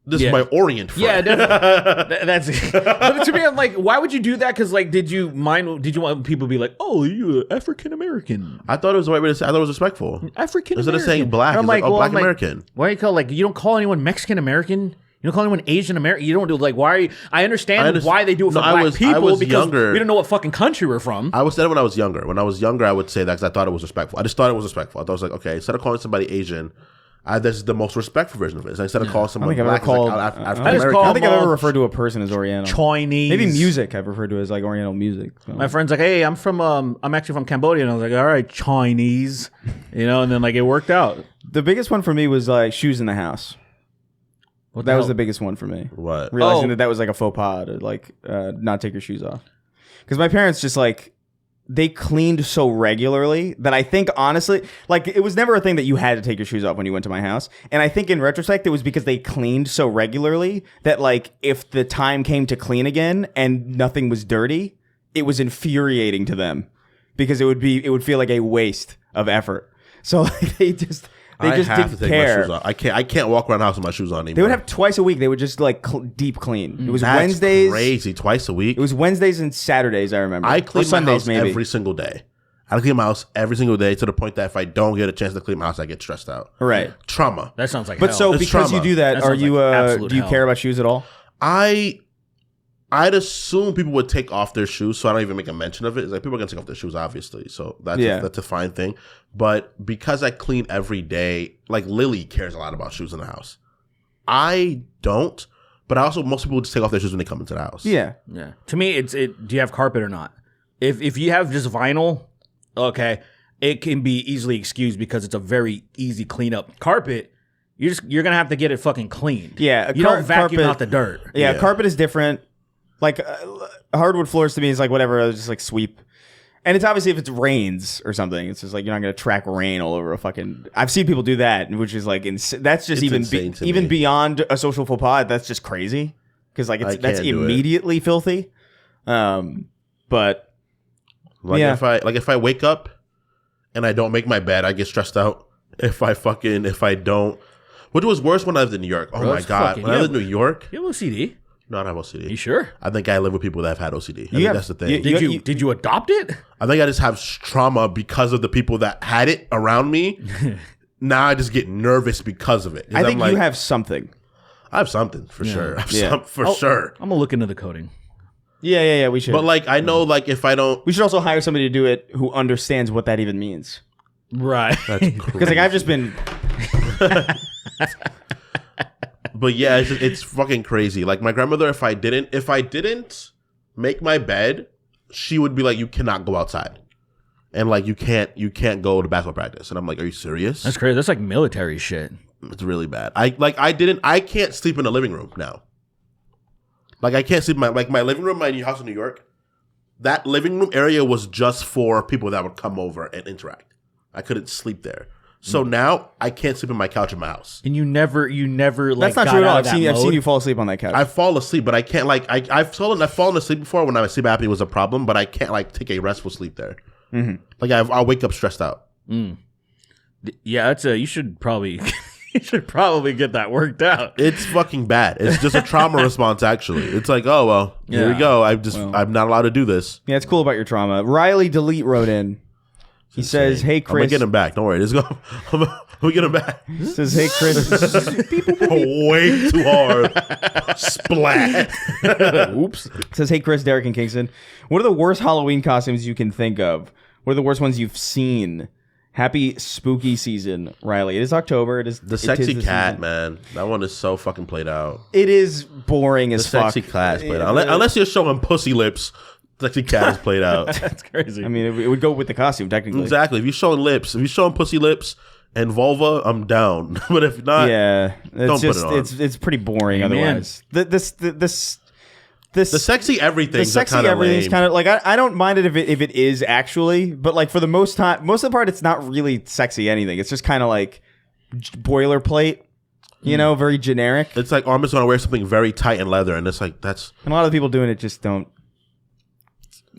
This is my Orient friend. Yeah, definitely. That's. But to me, I'm like, why would you do that? Because like, did you want people to be like, oh, you African American? I thought it was the right way to say. I thought it was respectful. African American. Instead of saying black, I'm like, Black American. Why do you call you don't call anyone Mexican American? You don't call anyone Asian American. You don't do like why? Are you, I understand why they do it for black people because younger. We don't know what fucking country we're from. I was said when I was younger. When I was younger, I would say that because I thought it was respectful. I just thought it was respectful. I thought it was like, okay, instead of calling somebody Asian, this is the most respectful version of it. So instead of calling someone black, African American. I don't think I've ever referred to a person as Oriental. Chinese. Maybe music I've referred to as like Oriental music. So. My friend's like, hey, I'm actually from Cambodia, and I was like, all right, Chinese, and then like it worked out. The biggest one for me was like shoes in the house. That was the biggest one for me. What? Realizing that was like a faux pas to like not take your shoes off. Because my parents just like, they cleaned so regularly that I think honestly, like it was never a thing that you had to take your shoes off when you went to my house. And I think in retrospect, it was because they cleaned so regularly that like if the time came to clean again and nothing was dirty, it was infuriating to them because it would feel like a waste of effort. So like they just didn't care. My shoes off. I can't walk around the house with my shoes on anymore. They would have twice a week. They would just like deep clean. It was That's Wednesdays. Crazy, twice a week. It was Wednesdays and Saturdays. I remember. I clean Sundays, my house maybe. every single day. I clean my house every single day to the point that if I don't get a chance to clean my house, I get stressed out. Right. Trauma. That sounds like. But hell. so It's because trauma. you do that, are you? Do you care about shoes at all? I I'd assume people would take off their shoes, so I don't even make a mention of it. It's like people are gonna take off their shoes, obviously, so that's a fine thing. But because I clean every day, like Lily cares a lot about shoes in the house. I don't, but most people just take off their shoes when they come into the house. Yeah. To me, do you have carpet or not? If you have just vinyl, okay, it can be easily excused because it's a very easy cleanup. Carpet, you're gonna have to get it fucking cleaned. Yeah, you don't vacuum out the dirt. Yeah, carpet is different. Like hardwood floors to me is like whatever, just like sweep. And it's obviously if it rains or something, it's just like you're not going to track rain all over a fucking. I've seen people do that, which is like that's just even beyond a social faux pas. That's just crazy because like that's immediately filthy. But if I wake up and I don't make my bed, I get stressed out. If I don't, which was worse when I lived in New York. Oh my god, when I lived in New York, you have OCD. No, I don't have OCD. You sure? I think I live with people that have had OCD. I think that's the thing. Did you adopt it? I think I just have trauma because of the people that had it around me. Now I just get nervous because of it. I think you have something. I have something for sure. Sure. I'm gonna look into the coding. Yeah. We should. But like, I know, like, if I don't, we should also hire somebody to do it who understands what that even means. Right. Because like I've just been. But yeah, it's fucking crazy. Like my grandmother, if I didn't make my bed, she would be like, "You cannot go outside," and like you can't go to basketball practice. And I'm like, "Are you serious?" That's crazy. That's like military shit. It's really bad. I can't sleep in the living room now. Like I can't sleep in my living room, my new house in New York. That living room area was just for people that would come over and interact. I couldn't sleep there. So now I can't sleep on my couch in my house. And you never like, that's not true at all. I've seen you fall asleep on that couch. I fall asleep, but I can't like I've fallen asleep before when my sleep apnea was a problem, but I can't like take a restful sleep there. Mm-hmm. Like I'll wake up stressed out. Yeah, you should probably get that worked out. It's fucking bad. It's just a trauma response. Actually, it's like, oh well, here we go. I'm not allowed to do this. Yeah, it's cool about your trauma. Riley Delete wrote in. He says, "Hey Chris, I'm gonna get him back. Don't worry. I'm gonna get him back." He says, "Hey Chris, way too hard, splat." Oops. Says, "Hey Chris, Derek, and Kingston, what are the worst Halloween costumes you can think of? What are the worst ones you've seen? Happy spooky season, Riley. It is October. It is the sexy cat, man. That one is so fucking played out. It is boring as fuck. The sexy cat is played out. Unless you're showing pussy lips." Sexy cat is played out. That's crazy. I mean, it would go with the costume, technically. Exactly. If you're showing lips, if you're showing pussy lips and vulva, I'm down. But if not, don't put it on. It's pretty boring. Otherwise, the sexy everything. The sexy everything's kind of like I don't mind it if it is actually, but like for the most of the part, it's not really sexy anything. It's just kind of like boilerplate. You know, very generic. It's like, I'm just gonna wear something very tight and leather, and it's like that's. And a lot of people doing it just don't.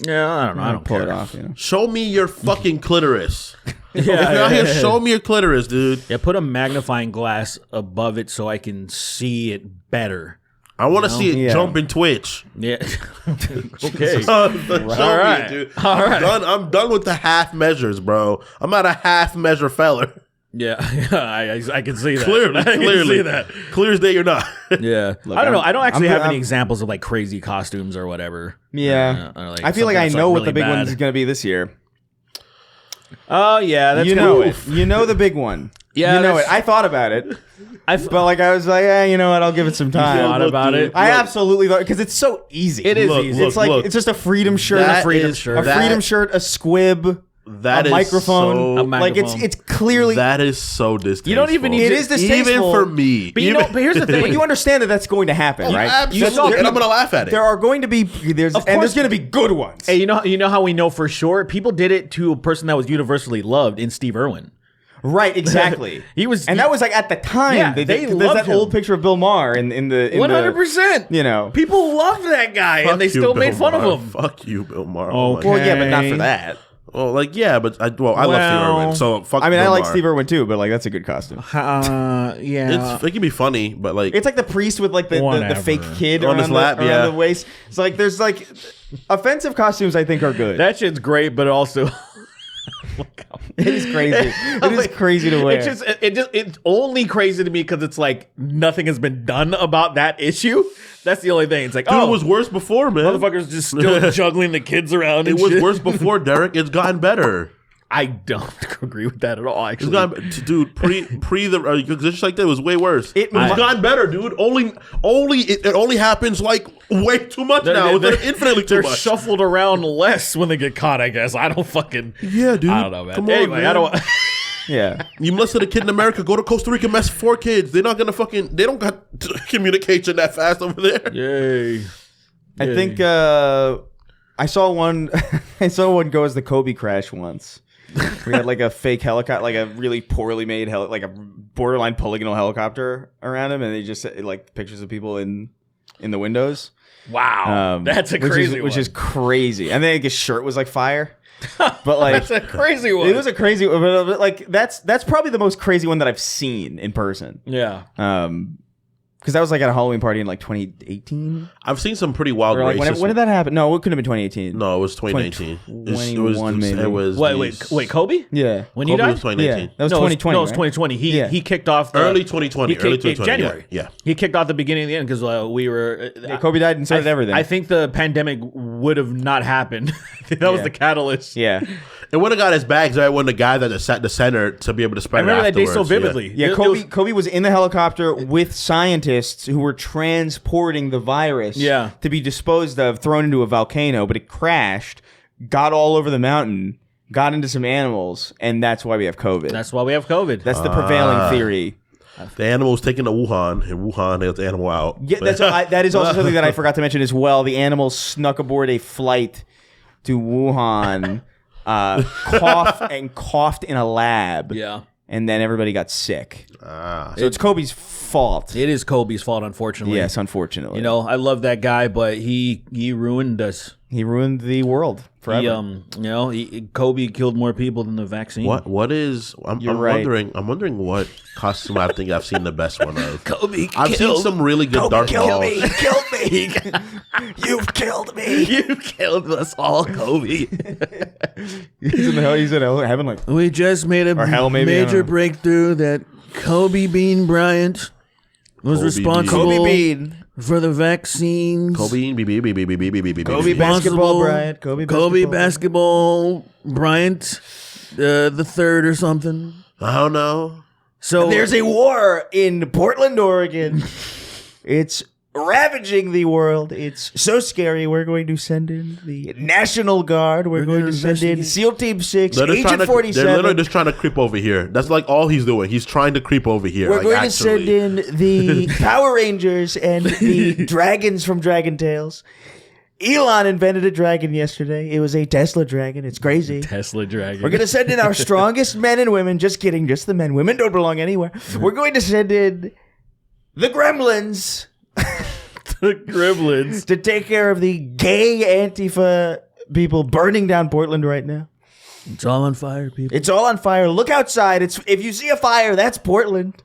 Yeah, I don't know. I don't pull care. it off. You know? Show me your fucking clitoris. If you're out here, show me your clitoris, dude. Yeah, put a magnifying glass above it so I can see it better. I want to see it jump and twitch. Yeah. Okay. Show me, dude. All right. I'm done with the half measures, bro. I'm not a half measure feller. Yeah, I can see that. Clearly, I can see that. Clear as day, you're not. Yeah, I don't know. I don't actually have any examples of like crazy costumes or whatever. Yeah, or like I feel like I know really what the big bad. one is going to be this year. Oh yeah, that's you know it. You know the big one. Yeah, you know it. I thought about it. But like I was like, you know what? I'll give it some time. Thought about it. I absolutely thought because it's so easy. It is easy. It's like it's just a freedom shirt, a freedom shirt, a squib. That a is microphone, so, like it's clearly that is so distasteful. You don't even need it is distasteful, even for me. But, but here's the thing: but you understand that that's going to happen, right? Absolutely, and I'm gonna laugh at it. There are going to be there's going to be good ones. Hey, you know how we know for sure? People did it to a person that was universally loved in Steve Irwin. Right, exactly. That was like at the time. Yeah, they there's loved that him. old picture of Bill Maher in the 100%. You know, people loved that guy, and they still made fun of him. Fuck you, Bill Maher. Okay. Well, yeah, but not for that. Well, like, yeah, but I love Steve Irwin, so fuck. I mean, Bill I like Maher. Steve Irwin too, but like that's a good costume. Yeah, it can be funny, but like it's like the priest with like the fake kid on his lap, around the waist. It's like there's like offensive costumes I think are good. that shit's great, but also It is crazy. It is crazy to wear. It's only crazy to me because it's like nothing has been done about that issue. That's the only thing. It's like, Dude, it was worse before, man. motherfuckers just still juggling the kids around. It And was shit. worse before, Derek. It's gotten better. I don't agree with that at all. It's Actually, gotten, dude. Pre the just like that, it was way worse. It's gotten better, dude. It only happens like way too much now. They're infinitely too they're much. shuffled around less when they get caught. I guess I don't fucking. Yeah, dude. I don't know, man. Come on, Anyway, man. I don't. yeah. You molested a kid in America. Go to Costa Rica, mess 4 kids. They're not gonna fucking. They don't got communication that fast over there. Yay! I think I saw one. I saw one go as the Kobe crash once. We had like a fake helicopter, like a really poorly made, like a borderline polygonal helicopter around him, and they just like pictures of people in the windows. Wow, that's a crazy one. Which is crazy. And then his shirt was like fire. But like that's a crazy one. It was a crazy one, but like that's probably the most crazy one that I've seen in person. Yeah. Because that was like at a Halloween party in like 2018. I've seen some pretty wild Or like racist. when did that happen? No, it couldn't have been 2018. No, it was 2019. 2021 maybe. It was Wait, Kobe? Yeah. When Kobe you died? was 2019. Yeah. That was No, 2020. No, it was right? 2020. Yeah. He kicked off Early 2020. He Early kicked, 2020. January. Yeah. He kicked off the beginning and the end because we were. Yeah, Kobe died and so did everything. I think the pandemic would have not happened. That was the catalyst. Yeah. It would have got his bags right when the guy that sat the center to be able to I spread it remember that day so afterwards. vividly. Yeah, It Kobe was in the helicopter with scientists who were transporting the virus to be disposed of, thrown into a volcano, but it crashed, got all over the mountain, got into some animals, and that's why we have COVID. That's why we have COVID. That's the prevailing theory. The animal was taken to Wuhan. In Wuhan, they let the animal out. Yeah, that is also something that I forgot to mention as well. The animals snuck aboard a flight to Wuhan, coughed in a lab. Yeah. And then everybody got sick. So it's Kobe's fault. It is Kobe's fault, unfortunately. Yes, unfortunately. You know, I love that guy, but he ruined us. He ruined the world forever. Kobe killed more people than the vaccine. What is? I'm right. wondering what costume I think I've seen the best one of. Kobe I've seen some really good Darth Maul. Killed me. You've killed me. You killed us all, Kobe. He's in heaven like. We just made a hell, maybe, I don't major know. breakthrough that Kobe Bean Bryant was Kobe responsible Kobe Bean. for the vaccines. Kobe Kobe basketball Bryant. Kobe basketball Bryant, the third or something. I don't know. So There's a war in Portland, Oregon. It's ravaging the world. It's so scary. We're going to send in the National Guard. We're going to send in SEAL Team 6, Agent 47. They're literally just trying to creep over here. That's like all he's doing. He's trying to creep over here. We're like, going to send in the Power Rangers and the dragons from Dragon Tales. Elon invented a dragon yesterday. It was a Tesla dragon. It's crazy. Tesla Dragon. We're going to send in our strongest men and women. Just kidding. Just the men. Women don't belong anywhere. We're going to send in the Gremlins the Gremlins to take care of the gay Antifa people burning down Portland right now. It's all on fire, people. It's all on fire. Look outside. If you see a fire, that's Portland.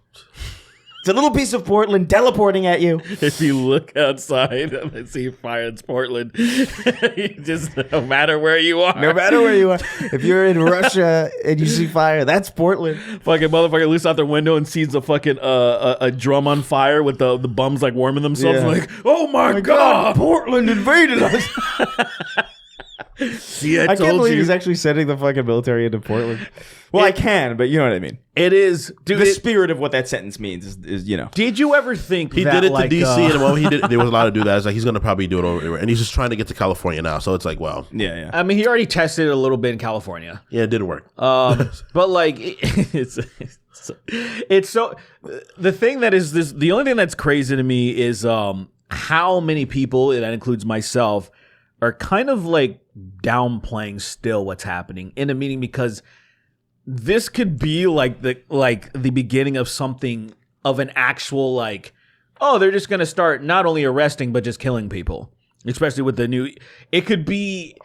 It's a little piece of Portland teleporting at you. If you look outside and see fire, it's Portland. Just no matter where you are. No matter where you are. If you're in Russia and you see fire, that's Portland. Fucking motherfucker looks out their window and sees the fucking a drum on fire with the bums like warming themselves. Yeah. Like, oh my god, Portland invaded us. See, I can't told believe you. he's actually sending the fucking military into Portland. Well, I can, but you know what I mean. It is, dude. The spirit of what that sentence means is you know. Did you ever think He that, did it to like, DC, and the moment he did, they was allowed to do that. It's like he's gonna probably do it over everywhere, and he's just trying to get to California now. So it's like, well, Yeah. I mean, he already tested it a little bit in California. yeah, it didn't work. But like it's so the thing that is this the only thing that's crazy to me is how many people, and that includes myself, are kind of like downplaying still what's happening in a meeting, because this could be like the beginning of something, of an actual like, oh, they're just gonna start not only arresting but just killing people, especially with the new. It could be.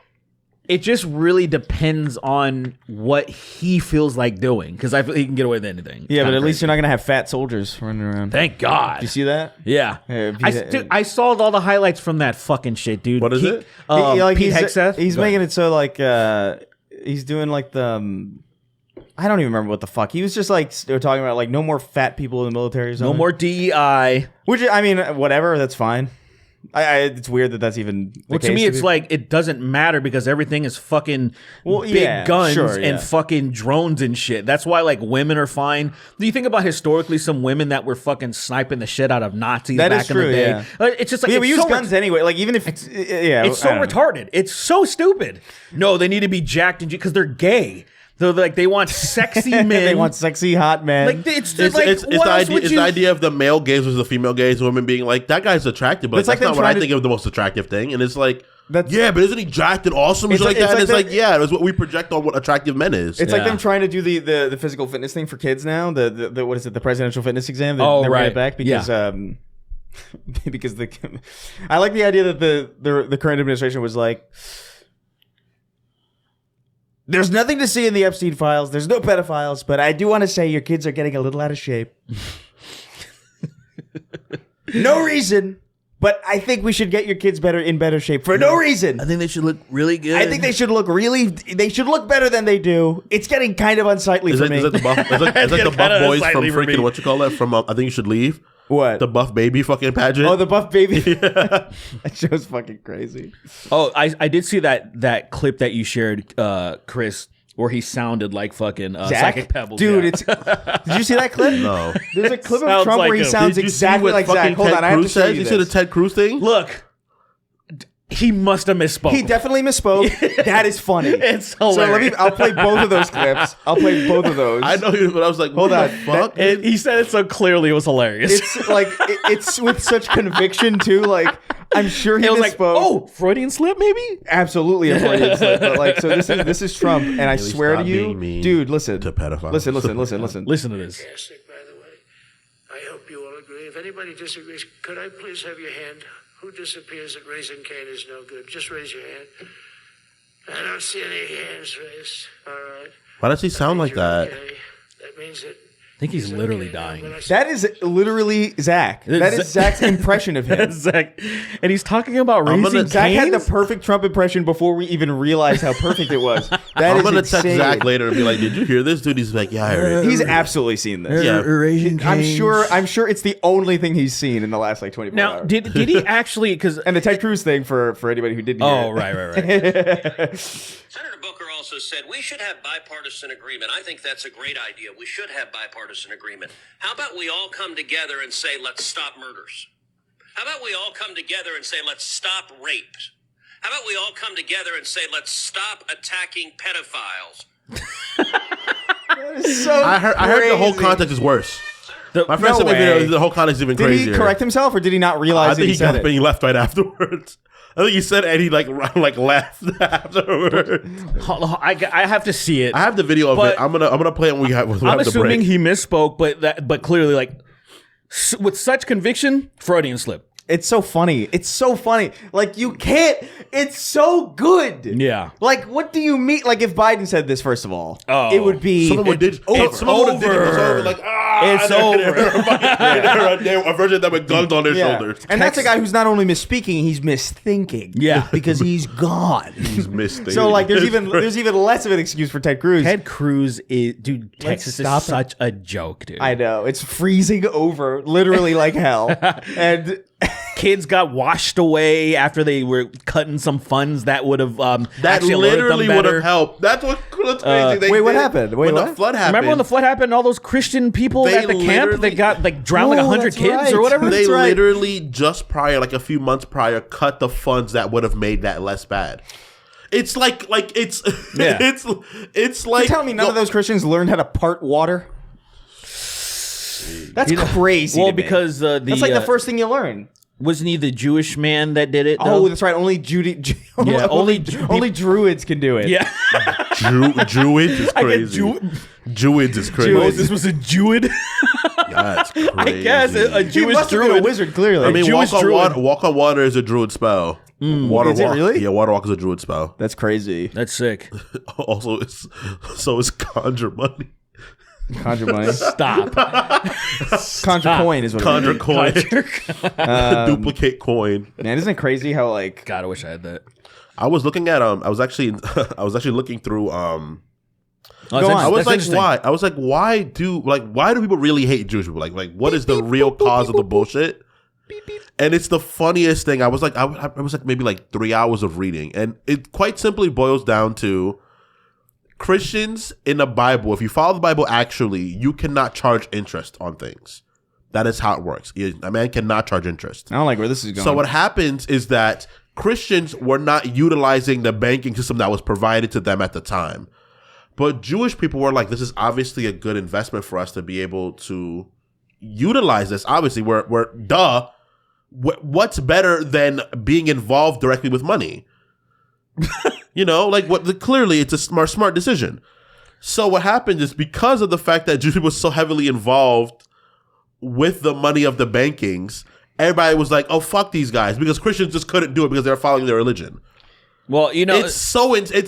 It just really depends on what he feels like doing, because I feel he can get away with anything. Yeah, but at least you're not gonna have fat soldiers running around. Thank God. Did you see that? Yeah. Dude, I saw all the highlights from that fucking shit, dude. What is it? Pete he's Hegseth. He's making it so like he's doing like the I don't even remember what the fuck. He was just like, they were talking about like no more fat people in the military or something. No more DEI. Which, I mean, whatever, that's fine. It's weird that that's even the Well, case to me, it's like it doesn't matter because everything is fucking big guns and fucking drones and shit. That's why like women are fine. Do you think about historically some women that were fucking sniping the shit out of Nazis back in the day? Yeah. It's just like we use guns anyway. Like even if it's so retarded. It's so stupid. No, they need to be jacked because they're gay. So like they want sexy men. They want sexy hot men. Like it's the idea of the male gaze versus the female gaze. Women being like, that guy's attractive, but that's not what I think of the most attractive thing. And it's like, but isn't he jacked and awesome? It's like that. And it's like, yeah, it's what we project on what attractive men is. It's like them trying to do the physical fitness thing for kids now. The what is it? The presidential fitness exam. They're right back because because I like the idea that the current administration was like, there's nothing to see in the Epstein files. There's no pedophiles, but I do want to say your kids are getting a little out of shape. No reason, but I think we should get your kids in better shape for no reason. I think they should look really good. I think they should look better than they do. It's getting kind of unsightly for me. Is that the buff? Is that the buff boys from freaking what you call that from? I think you should leave. What? The buff baby fucking pageant? Oh, the buff baby. That show's fucking crazy. Oh, I did see that clip that you shared, Chris, where he sounded like fucking Psychic Pebbles. Dude, did you see that clip? No. There's a clip of Trump where he sounds exactly like Zach. Hold on, I have to show you this. You see the Ted Cruz thing? Look. He must have misspoke. He definitely misspoke. That is funny. It's hilarious. So I'll play both of those clips. I'll play both of those. I know, but I was like, hold on. Fuck? He said it so clearly, it was hilarious. It's like it's with such conviction too. Like I'm sure he misspoke. Like, oh, Freudian slip, maybe? Absolutely a Freudian slip. But like, so this is Trump, and I swear to you, dude, listen to pedophiles. Listen to this. By the way, I hope you all agree. If anybody disagrees, could I please have your hand? Who disappears at raising Cain is no good. Just raise your hand. I don't see any hands raised. All right. Why does he sound like that? Okay. That means that I think he's literally dying. That is literally Zach. That is Zach's impression of him. Zach, and he's talking about raising Zach had the perfect Trump impression before we even realized how perfect it was. I'm gonna text Zach later and be like, "Did you hear this, dude?" He's like, "Yeah, I heard it." He's absolutely seen this. Yeah, I'm sure it's the only thing he's seen in the last like 24 hours. Now, did he actually? Because and the Ted Cruz thing for anybody who didn't. Oh, right. Senator Booker also said we should have bipartisan agreement. I think that's a great idea. We should have bipartisan agreement. How about we all come together and say, let's stop murders? How about we all come together and say, let's stop rape? How about we all come together and say, let's stop attacking pedophiles? I heard the whole context is worse. My friend said the whole context is even crazier. Did he correct himself or did he not realize that he said it? He left right afterwards. I think he said it and he like laughed afterwards. I have to see it. I have the video of it. I'm gonna play it when we have the break. I'm assuming he misspoke, but clearly like with such conviction, Freudian slip. It's so funny. Like you can't. It's so good. Yeah. Like what do you mean? Like if Biden said this, first of all, it would be someone would it's over. Like it's over. A version of them with guns on their shoulders. And that's a guy who's not only misspeaking, he's misthinking. Yeah, because he's gone. He's misthinking. So like, there's even less of an excuse for Ted Cruz. Ted Cruz is Texas is such a joke, dude. I know it's freezing over, literally like hell, and. Kids got washed away after they were cutting some funds that would have that literally would have helped. That's what's crazy. What happened? When the flood happened, remember when the flood happened? All those Christian people at the camp that got like drowned like 100 kids or whatever. They literally just prior, like a few months prior, cut the funds that would have made that less bad. It's like it's it's like you're telling me none of those Christians learned how to part water. That's crazy. Well, because that's like the first thing you learn. Wasn't he the Jewish man that did it? Oh, that's right. Only only Druids can do it. Yeah, Druids is crazy. Druids is crazy. Moses was a Druid. That's crazy. I guess a Jewish he must have been a wizard. Clearly, I mean, walk on water is a Druid spell. Is it really? Yeah, water walk is a Druid spell. That's crazy. That's sick. Also, so is conjure money. Conjure money. Stop. Conjure coin is what conjure it is. coin. Duplicate coin. Man, isn't it crazy how like God, I wish I had that. I was looking at I was actually looking through Go on. I was like, interesting. why? I was like, why do people really hate Jewish people? Like what is the real cause of the bullshit? And it's the funniest thing. I was like maybe like 3 hours of reading, and it quite simply boils down to Christians in the Bible. If you follow the Bible, actually, you cannot charge interest on things. That is how it works. A man cannot charge interest. I don't like where this is going. So what happens is that Christians were not utilizing the banking system that was provided to them at the time. But Jewish people were like, this is obviously a good investment for us to be able to utilize this. Obviously, we're duh. What's better than being involved directly with money? Clearly it's a smart decision. So what happened is because of the fact that Jewish people were so heavily involved with the money of the bankings, everybody was like, oh, fuck these guys, because Christians just couldn't do it because they were following their religion. Well, it's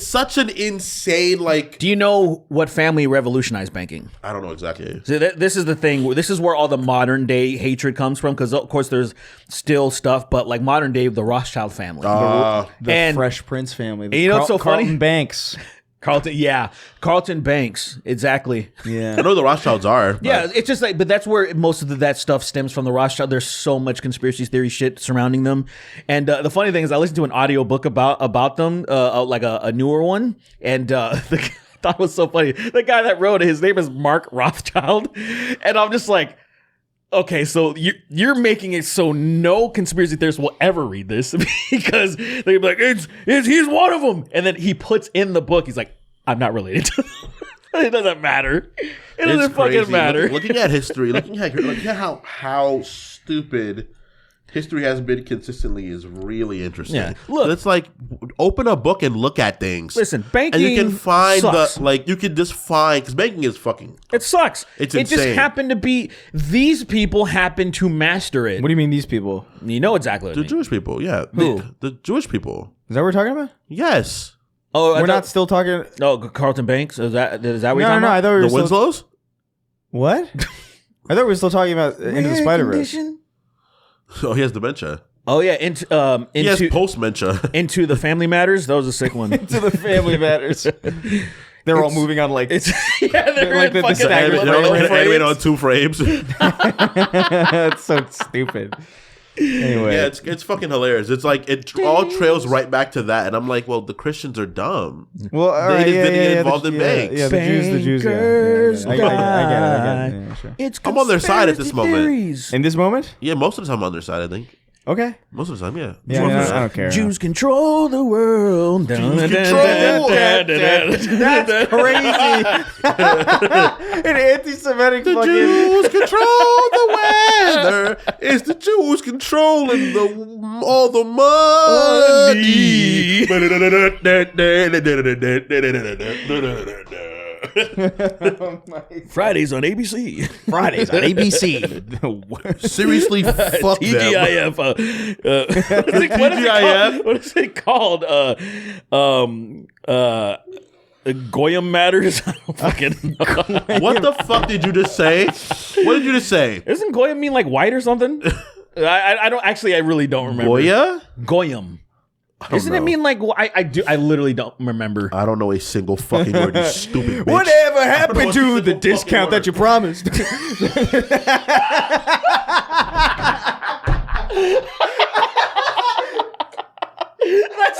such an insane, do you know what family revolutionized banking? I don't know exactly. So this is the thing. This is where all the modern day hatred comes from, because of course there's still stuff, but like modern day, the Rothschild family, the Fresh Prince family. You know what's so funny? Carlton Banks. Carlton Banks, exactly. Yeah, I know who the Rothschilds are. But. Yeah, it's just like, but that's where most of that stuff stems from. The Rothschild. There's so much conspiracy theory shit surrounding them, and the funny thing is, I listened to an audiobook about them, like a newer one, and I thought it was so funny. The guy that wrote it, his name is Mark Rothschild, and I'm just like, okay, so you're making it so no conspiracy theorists will ever read this because they'd be like, he's one of them, and then he puts in the book, he's like, I'm not related to them. It doesn't matter. It doesn't fucking matter. Looking at history, looking at how stupid history has been consistently is really interesting. Yeah. Look, it's like open a book and look at things. Listen, banking, and you can find sucks. you can just find, because banking is fucking. It sucks. It's It insane. just happened to be, these people happen to master it. What do you mean these people? You know exactly what I The mean. Jewish people, yeah. Who? The Jewish people. Is that what we're talking about? Yes. Oh, We're not still talking. No, Carlton Banks. Is that what you're talking No, about? I thought we The were still. Winslows? What? I thought we were still talking about Into the Spider-Verse. Oh, he has dementia. Oh yeah, He has post-mentia. into the Family Matters. That was a sick one. To the Family Matters. They're all moving on like. It's they're like in the fucking staggered Animated on 2 frames. That's so stupid. Anyway, Yeah, it's fucking hilarious. It's like it all trails right back to that, and I'm like, well, the Christians are dumb. well, all right, just yeah, didn't get yeah, involved in banks. Yeah, the Jews. Bankers I get it. Yeah, sure. It's I'm on their side at this conspiracy moment. theories. In this moment, Yeah, most of the time I'm on their side, I think. okay. Most of the time, yeah. Yeah, I don't care. Jews control the world. control. That's crazy. An anti-Semitic The fucking. Jews control the weather. It's the Jews controlling all the money. Fridays on ABC. Fridays on ABC. Seriously, fuck them. TGIF. What is it called? Goyim Matters. I don't fucking know. What the fuck did you just say? What did you just say? Doesn't Goyim mean like white or something? I don't actually. I really don't remember. Goya? Goyim. Doesn't it know. mean like I literally don't remember. I don't know a single fucking word, you stupid bitch. Whatever happened to the discount that you promised? That's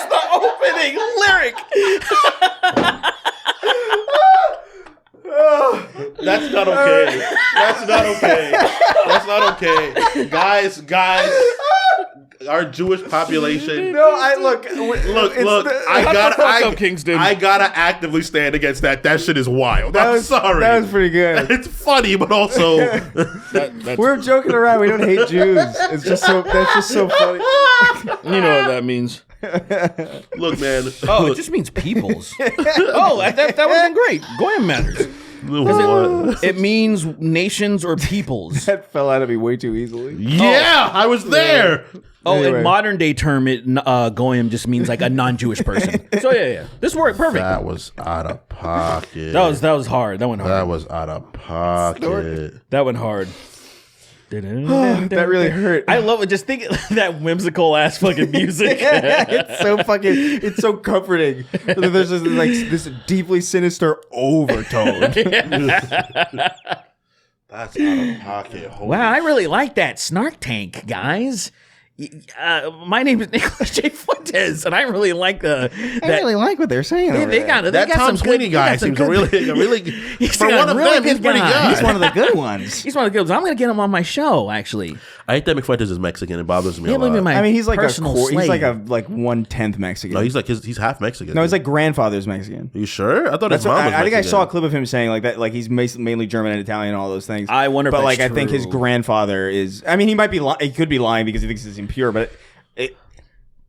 the opening lyric. That's not okay. That's not okay. That's not okay. Guys, our Jewish population. No, look. Look, Kingston. I gotta actively stand against that. That shit is wild. I'm sorry. That was pretty good. It's funny, but also We're joking around. We don't hate Jews. It's just so. That's just so funny. You know what that means. look, man. Oh, it just means peoples. Oh, that would have been great. Goyim Matters. What? It means nations or peoples. That fell out of me way too easily. Yeah, I was there. Oh, Anyway. in modern day term, Goyim just means like a non-Jewish person. So yeah. This worked perfect. That was out of pocket. That was hard. That went hard. That was out of pocket. That went hard. That really hurt. I love it. Just think that whimsical ass fucking music. It's so comforting. There's this deeply sinister overtone. That's out of pocket. Holy Wow, I really like that Snark tank, guys. My name is Nicholas J. Fuentes, and I really like that. I really like what they're saying. They got that Tom Sweeney guy seems really for one of them. He's pretty good. He's one of the good ones. He's one of the good ones. I'm going to get him on my show, actually. I hate that McFuentes is Mexican. It bothers me a lot. I mean, he's like personal he's slave. like a 1/10 Mexican. No, he's half Mexican. No, his like grandfather's Mexican. You sure? I thought That's his mom was I think I Mexican. saw a clip of him saying like that, like he's mainly German and Italian and all those things. I wonder if but that's like I think his true. grandfather is. I mean, he might be. He could be lying because he thinks it's impure, but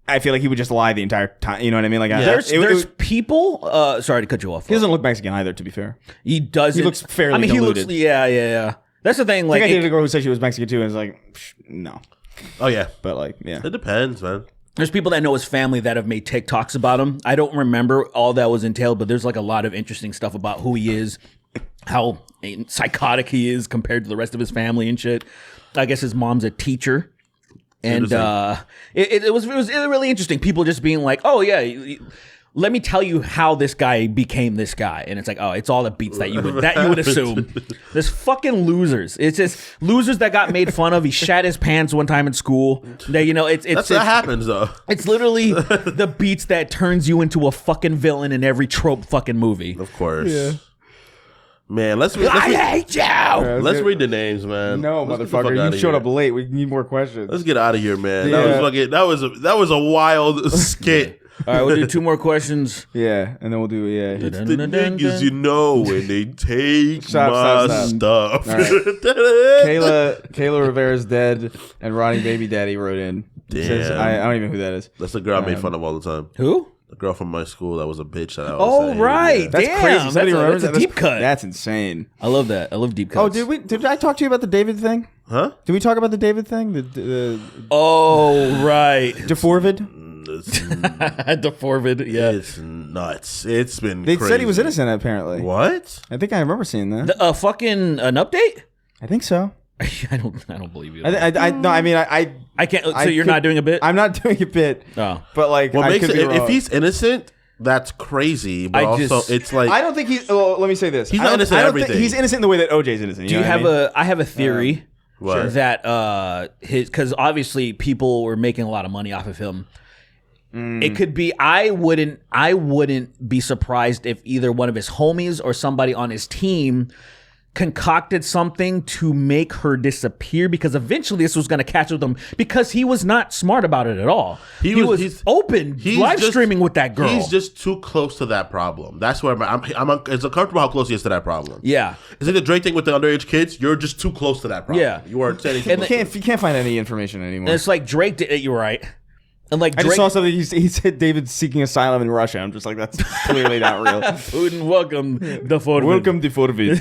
I feel like he would just lie the entire time. You know what I mean? Like There's people. Sorry to cut you off. He doesn't look Mexican either. To be fair, He doesn't. He looks fairly I mean, diluted. he looks. Yeah. That's the thing. I Like, think I dated a girl who said she was Mexican too, and it's like, no. Oh yeah, But like, yeah. it depends, man. there's people that know his family that have made TikToks about him. I don't remember all that was entailed, but there's like a lot of interesting stuff about who he is, how psychotic he is compared to the rest of his family and shit. I guess his mom's a teacher. And it was really interesting. People just being like, "Oh yeah, let me tell you how this guy became this guy." And it's like, "Oh, it's all the beats that you would assume." There's fucking losers. It's just losers that got made fun of. He shat his pants one time in school. That That happens though. It's literally the beats that turns you into a fucking villain in every trope fucking movie. Of course. Yeah. Man, let's I hate you. let's read the names, man. No, Let's get the fuck motherfucker, outta you showed here. up late. We need more questions. Let's get out of here, man. Yeah. That was a wild skit. All right, we'll do 2 more questions. Yeah, and then we'll do It's the niggas you know when they take Stop. my stuff. All Kayla Rivera's dead, and Ronnie Baby Daddy wrote in. He says, Damn. I don't even know who that is. That's the girl I made fun of all the time. Who? The girl from my school that was a bitch that I was Oh, saying. right. Yeah. That's Damn, crazy. Somebody that's remembers a that? deep cut. That's insane. I love that. I love deep cuts. Oh, did I talk to you about the David thing? Huh? Did we talk about the David thing? The Oh, right. DeForvid? The Forvid, yeah. It's nuts. It's been They crazy. said he was innocent, apparently. What? I think I remember seeing that. Fucking an update? I think so. I don't believe you. I can't. So I you're could- not doing a bit? I'm not doing a bit. Oh. But like, What I makes could it, be if wrong. he's innocent, that's crazy. But I also, just- it's like I don't think he's. Well, let me say this. He's I not don't- innocent I in don't think everything. He's innocent in the way that OJ's innocent. Do you have I have a theory What? that because obviously people were making a lot of money off of him. It could be I wouldn't be surprised if either one of his homies or somebody on his team concocted something to make her disappear, because eventually this was going to catch up with him, because he was not smart about it at all. He was he's open live just- streaming with that girl. He's just too close to that problem. That's where I'm it's uncomfortable how close he is to that problem. yeah. Is it the Drake thing with the underage kids? You're just too close to that problem. Yeah. You are standing too And close. You can't find any information anymore. And it's like Drake did. You're right. And like I Drake, just saw something. He said David's seeking asylum in Russia. I'm just like, that's clearly not real. Putin, welcome the Forvid. Welcome to Forvid.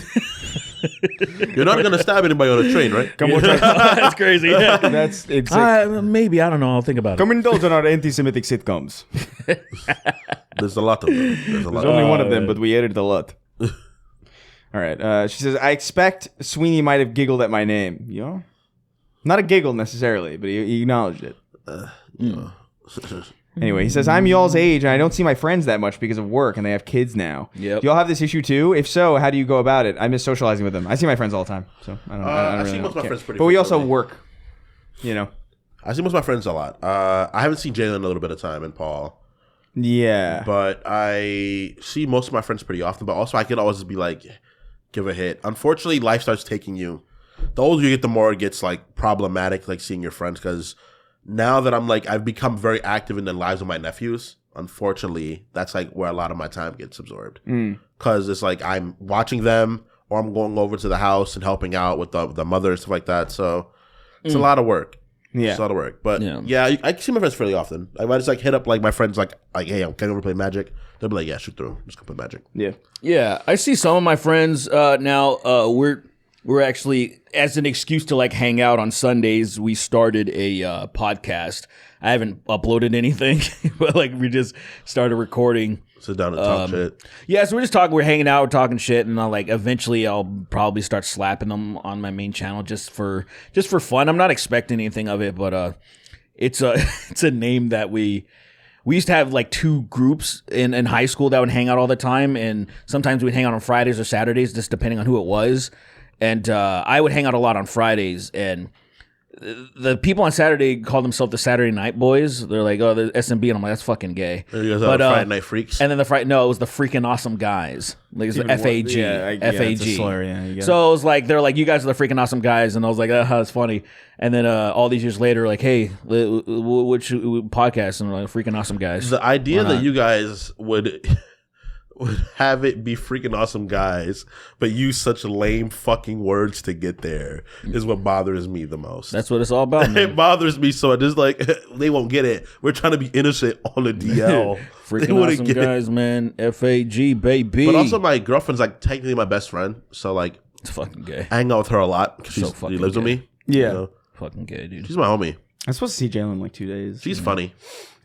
You're not going to stab anybody on a train, right? Come on, That's crazy. Yeah. that's exactly. Maybe, I don't know. I'll think about it. Come indulge in our anti-Semitic sitcoms. There's a lot of them. There's a lot. There's only one of them, but we edited a lot. All right. She says, I expect Sweeney might have giggled at my name. You know? Not a giggle necessarily, but he acknowledged it. Anyway, he says, I'm y'all's age, and I don't see my friends that much because of work, and they have kids now. Yep. Do y'all have this issue too? If so, how do you go about it? I miss socializing with them. I see my friends all the time, so I don't I really see most of my care. friends pretty But we also frequently. work, you know. I see most of my friends a lot. I haven't seen Jalen in a little bit of time, and Paul. Yeah. But I see most of my friends pretty often. But also, I could always be like, give a hit. Unfortunately, life starts taking you. The older you get, the more it gets like problematic, like seeing your friends. Because now that I'm like, I've become very active in the lives of my nephews. Unfortunately, that's like where a lot of my time gets absorbed. Because it's like I'm watching them, or I'm going over to the house and helping out with the mother and stuff like that. So it's a lot of work. Yeah. It's a lot of work. But yeah, I see my friends fairly often. I might just like hit up like my friends like hey, can I over play Magic? They'll be like, yeah, shoot through. Just go play Magic. Yeah. Yeah, I see some of my friends now. We're actually, as an excuse to like hang out on Sundays, we started a podcast. I haven't uploaded anything, but like we just started recording. Sit down and talk shit. Yeah, so we're just talking. We're hanging out. We're talking shit, and eventually I'll probably start slapping them on my main channel just for fun. I'm not expecting anything of it, but it's a name that we used to have like two groups in high school that would hang out all the time, and sometimes we'd hang out on Fridays or Saturdays, just depending on who it was. And I would hang out a lot on Fridays, and the people on Saturday call themselves the Saturday Night Boys. They're like, oh, the SMB, and I'm like, that's fucking gay. You guys are Friday Night Freaks. And then it was the freaking awesome guys. Like it's the FAG. FAG. Yeah, so it was like, they're like, you guys are the freaking awesome guys, and I was like, that's funny. And then all these years later, like, hey, what podcast? And we're like, freaking awesome guys. The idea that you guys would have it be freaking awesome guys, but use such lame fucking words to get there is what bothers me the most. That's what it's all about, man. It bothers me so it's like they won't get it. We're trying to be innocent on the DL. Freaking awesome guys, man. FAG, baby. But also my girlfriend's like technically my best friend, so like it's fucking gay. I hang out with her a lot because So she fucking lives with gay. me. Yeah. You know? Fucking gay, dude. She's my homie. I'm supposed to see Jalen in like 2 days. She's funny.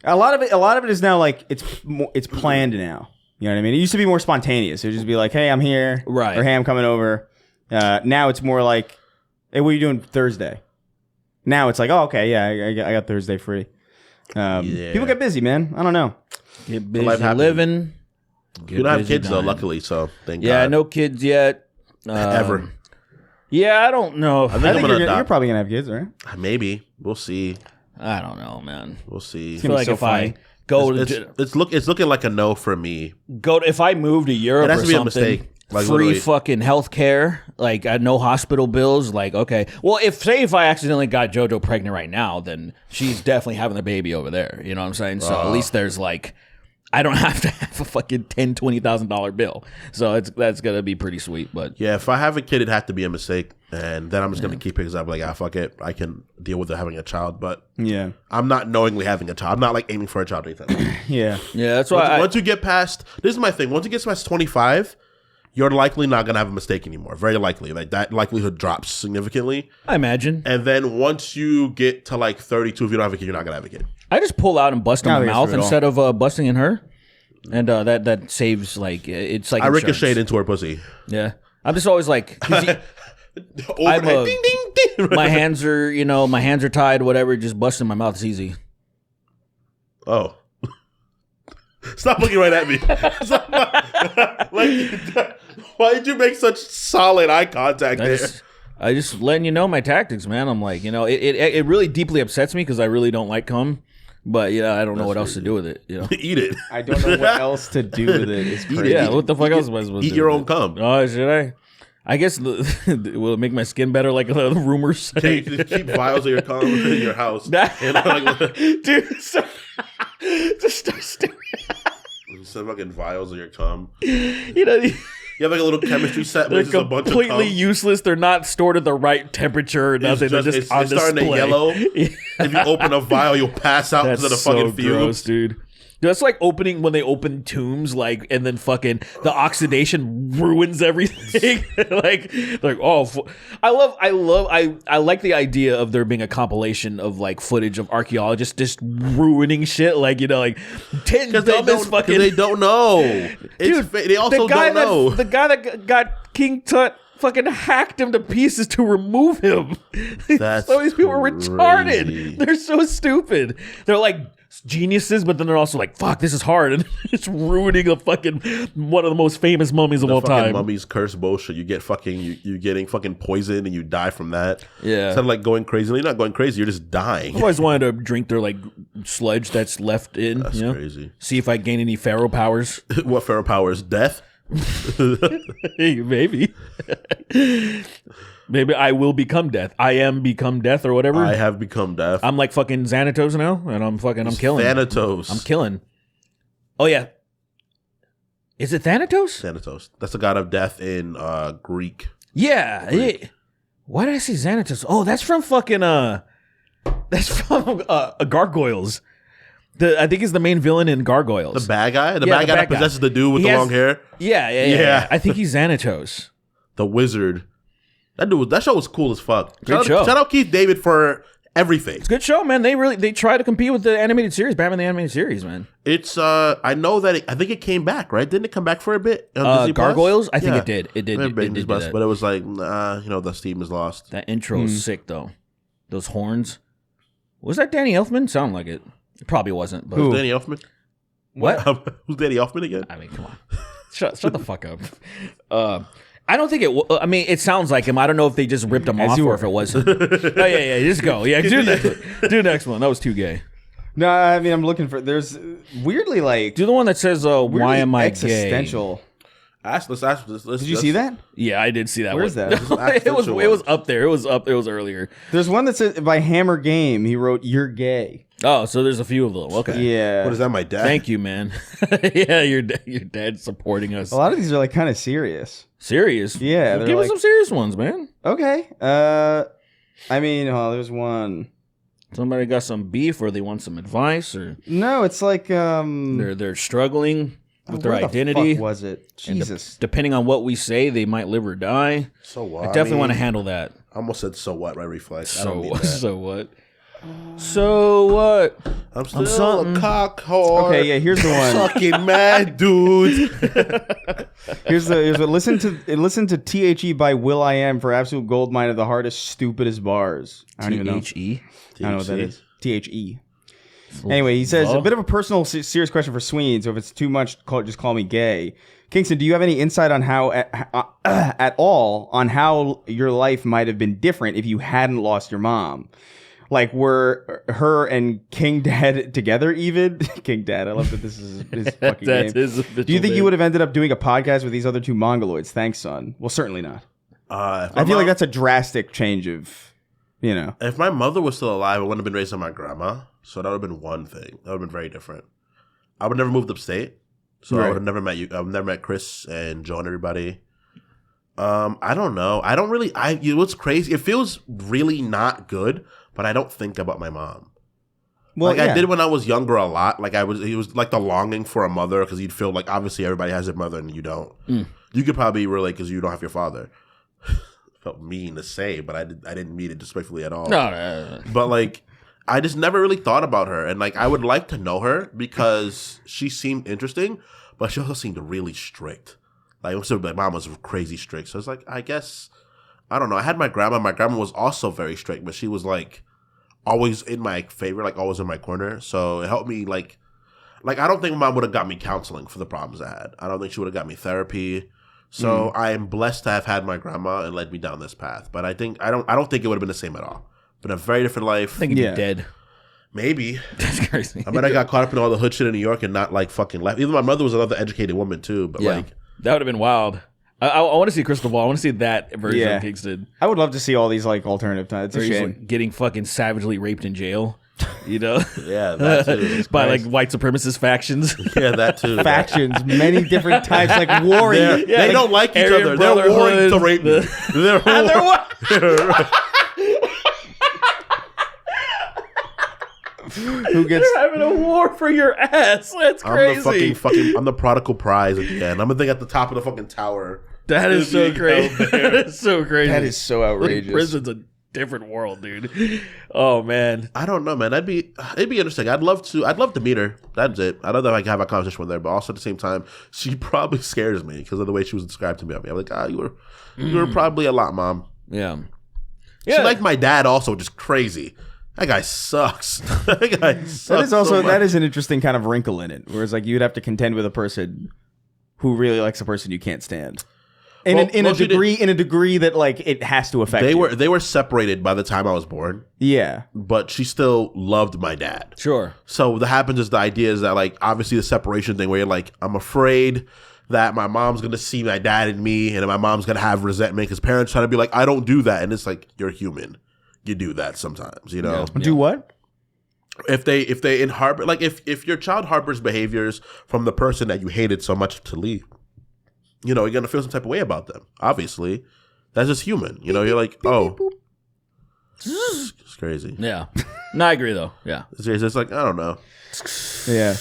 A lot of it is now like it's planned now. You know what I mean? It used to be more spontaneous. It would just be like, hey, I'm here. Right. Or hey, I'm coming over. Now it's more like, hey, what are you doing Thursday? Now it's like, oh, okay, yeah, I got Thursday free. People get busy, man. I don't know. Get busy life happens. living. You don't have kids though, luckily, so thank God. Yeah, no kids yet. Ever. Yeah, I don't know. I think you're probably going to have kids, right? Maybe. We'll see. I don't know, man. We'll see. I feel like so if funny. I go It's looking like a no for me. if I move to Europe It has or to be a something, mistake. Like, free literally. fucking health care, like no hospital bills, like okay. Well, if I accidentally got JoJo pregnant right now, then she's definitely having the baby over there. You know what I'm saying? So at least there's like, I don't have to have a fucking $10,000-$20,000 bill. So that's gonna be pretty sweet. But Yeah, if I have a kid, it'd have to be a mistake, and then I'm just gonna keep it because I'm like, fuck it, I can deal with it having a child, but Yeah. I'm not knowingly having a child. I'm not like aiming for a child or anything. Yeah. yeah, that's why. Once you get past, this is my thing. Once you get past 25, you're likely not gonna have a mistake anymore. Very likely, like that likelihood drops significantly. I imagine. And then once you get to like 32, if you don't have a kid, you're not gonna have a kid. I just pull out and bust in I my think it's mouth brutal. instead of busting in her, and that saves like it's like I insurance. ricocheted into her pussy. Yeah, I'm just always like, 'cause Overhead, ding, ding, ding. my hands are tied, whatever. Just bust in my mouth is easy. Oh. Stop looking right at me. Like, why did you make such solid eye contact there? I just letting you know my tactics, man. I'm like, it really deeply upsets me because I really don't like cum, but I don't know what else to do with it. Eat it. I don't know what else to do with it. It's crazy. Yeah, what the fuck else am I supposed to do? Eat your with own it? cum. Oh, should I? I guess will it make my skin better, like the rumors say? Keep vials of your cum in your house. And Dude, just start staring. some fucking vials of your cum. You You have like a little chemistry set where they're it's just a bunch of completely cum. useless. They're not stored at the right temperature or nothing. They're just on it's display. starting to yellow. If you open a vial, you'll pass out because of the fucking fumes. Gross, dude. That's like when they open tombs, like, and then fucking the oxidation ruins everything. like, I like the idea of there being a compilation of like footage of archaeologists just ruining shit, like 10 dumbest fucking. They don't know. Dude, They also don't know. The guy that got King Tut fucking hacked him to pieces to remove him. That's so these people are crazy. retarded. They're so stupid. They're like geniuses, but then they're also like, fuck, this is hard, and it's ruining a fucking one of the most famous mummies of all time. Mummies curse bullshit. You get fucking you getting fucking poisoned and you die from that. Yeah. Instead of like going crazy, you're not going crazy. You're just dying. I've always wanted to drink their like sludge that's left in. That's crazy. See if I gain any pharaoh powers. What pharaoh powers? Death. Maybe. Maybe I will become death. I am become death or whatever. I have become death. I'm like fucking Xanatos now, and I'm killing. Thanatos. I'm killing. Oh yeah. Is it Thanatos? Thanatos. That's the god of death in Greek. Yeah. Why did I say Xanatos? Oh, that's from fucking that's from Gargoyles. I think he's the main villain in Gargoyles. The bad guy? The Yeah, bad the guy bad that possesses the dude with He the has- long hair? Yeah. I think he's Xanatos. The wizard. That show was cool as fuck. Great show. Shout out Keith David for everything. It's a good show, man. They try to compete with the animated series, Batman the Animated Series, man. It's I know that I think it came back, right? Didn't it come back for a bit? On Disney Gargoyles? Plus? I think it did. It did. It did Plus, but it was like, nah, the steam is lost. That intro is sick though. Those horns. Was that Danny Elfman? Sound like it. It probably wasn't. But Who's Danny Elfman? What? Who's Danny Elfman again? I mean, come on. Shut the fuck up. I don't think it. I mean, it sounds like him. I don't know if they just ripped him off or if it was him. Oh yeah. Just go. Yeah, do next one. That was too gay. No, I mean, I'm looking for. There's weirdly like. Do the one that says, "Why am I existential? gay?" Let's Did you see that? Yeah, I did see that. Where one. is that? It was up there. It was earlier. There's one that says by Hammer Game. He wrote, "You're gay." Oh, so there's a few of them. Okay. Yeah. What is that? My dad. Thank you, man. Yeah, your dad's supporting us. A lot of these are like kind of serious. Serious? Yeah, Well, they're give us like- some serious ones, man. Okay. I mean, there's one. Somebody got some beef, or they want some advice, or No, it's like they're struggling with their where the identity. fuck was it? And Jesus. depending on what we say, they might live or die. So what? I definitely want to handle that. I almost said so what, right? Reflex. I don't need that. So what? So what? I'm still something. a cock whore. Okay, yeah, here's the one. Fucking mad dude. Here's the listen to THE by Will I Am for absolute gold mine of the hardest, stupidest bars. I don't even know. THE? I don't know what that is. THE. Anyway, he says, a bit of a personal, serious question for Sween, so if it's too much, just call me gay. Kingston, do you have any insight on how, at all, on how your life might have been different if you hadn't lost your mom? Like, were her and King Dad together even? King Dad, I love that this is his fucking name. Do you think you would have ended up doing a podcast with these other two Mongoloids? Thanks, son. Well, certainly not. I feel like that's a drastic change of, If my mother was still alive, I wouldn't have been raised by my grandma. So that would have been one thing. That would have been very different. I would have never moved upstate. So I would have never met you. I would have never met Chris and Joe and everybody. I don't know. I don't really. What's crazy? It feels really not good, but I don't think about my mom. Well, I did when I was younger a lot. Like it was like the longing for a mother because you'd feel like obviously everybody has their mother and you don't. You could probably relate because you don't have your father. Felt mean to say, but I didn't mean it disrespectfully at all. No. But like. I just never really thought about her. And like I would like to know her because she seemed interesting, but she also seemed really strict. Like my mom was crazy strict. So it's like, I guess, I don't know. I had my grandma. My grandma was also very strict, but she was like always in my favor, like always in my corner. So it helped me like I don't think my mom would have got me counseling for the problems I had. I don't think she would have got me therapy. So I am blessed to have had my grandma and led me down this path. But I don't think it would have been the same at all. Been a very different life. I think you'd be dead. Maybe. That's crazy. I bet I got caught up in all the hood shit in New York and not like fucking left. Even my mother was another educated woman too, but like that would have been wild. I want to see Crystal Ball. I want to see that version of Kingston. I would love to see all these like alternative times. It's a shame. Like, getting fucking savagely raped in jail. Yeah, that too. By like white supremacist factions. Yeah, that too. Factions, many different types, like warring. They don't like each Aryan other. They're warring to rape me. Who gets They're having a war for your ass. That's crazy. I'm the prodigal prize at the end. I'm the thing at the top of the fucking tower. That is so crazy. That is so crazy. That is so outrageous. Prison's a different world, dude. Oh man. I don't know, man. It'd be interesting. I'd love to meet her. That's it. I don't know if I can have a conversation with her, but also at the same time, she probably scares me because of the way she was described to me. I'm like, you were probably a lot, Mom. Yeah. She liked my dad also, which is crazy. That guy sucks. That guy sucks. That is also so much. that is an interesting kind of wrinkle in it, whereas like you'd have to contend with a person who really likes a person you can't stand. In a degree that like it has to affect you. They were separated by the time I was born. Yeah. But she still loved my dad. Sure. So what happens is the idea is that like obviously the separation thing where you're like, I'm afraid that my mom's gonna see my dad in me and my mom's gonna have resentment because parents try to be like, I don't do that, and it's like you're human. You do that sometimes, you know. Yeah. Do what? If they harbor like if your child harbors behaviors from the person that you hated so much to leave, you know, you're gonna feel some type of way about them. Obviously, that's just human. You know, you're like, it's crazy. Yeah. No, I agree though. Yeah. It's like I don't know. Yeah.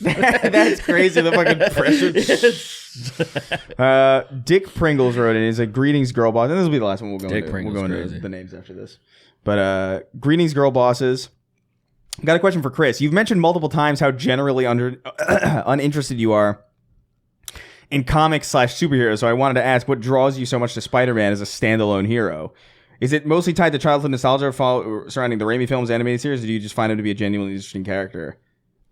That's crazy. The fucking pressure. Dick Pringles wrote in. He's like, greetings, girl boss. And this will be the last one we'll go Dick into. Pringles, We'll go into crazy. the names after this. But greetings, girl bosses. Got a question for Chris. You've mentioned multiple times how generally uninterested you are in comics / superheroes. So I wanted to ask, what draws you so much to Spider-Man as a standalone hero? Is it mostly tied to childhood nostalgia surrounding the Raimi films, animated series, or do you just find him to be a genuinely interesting character?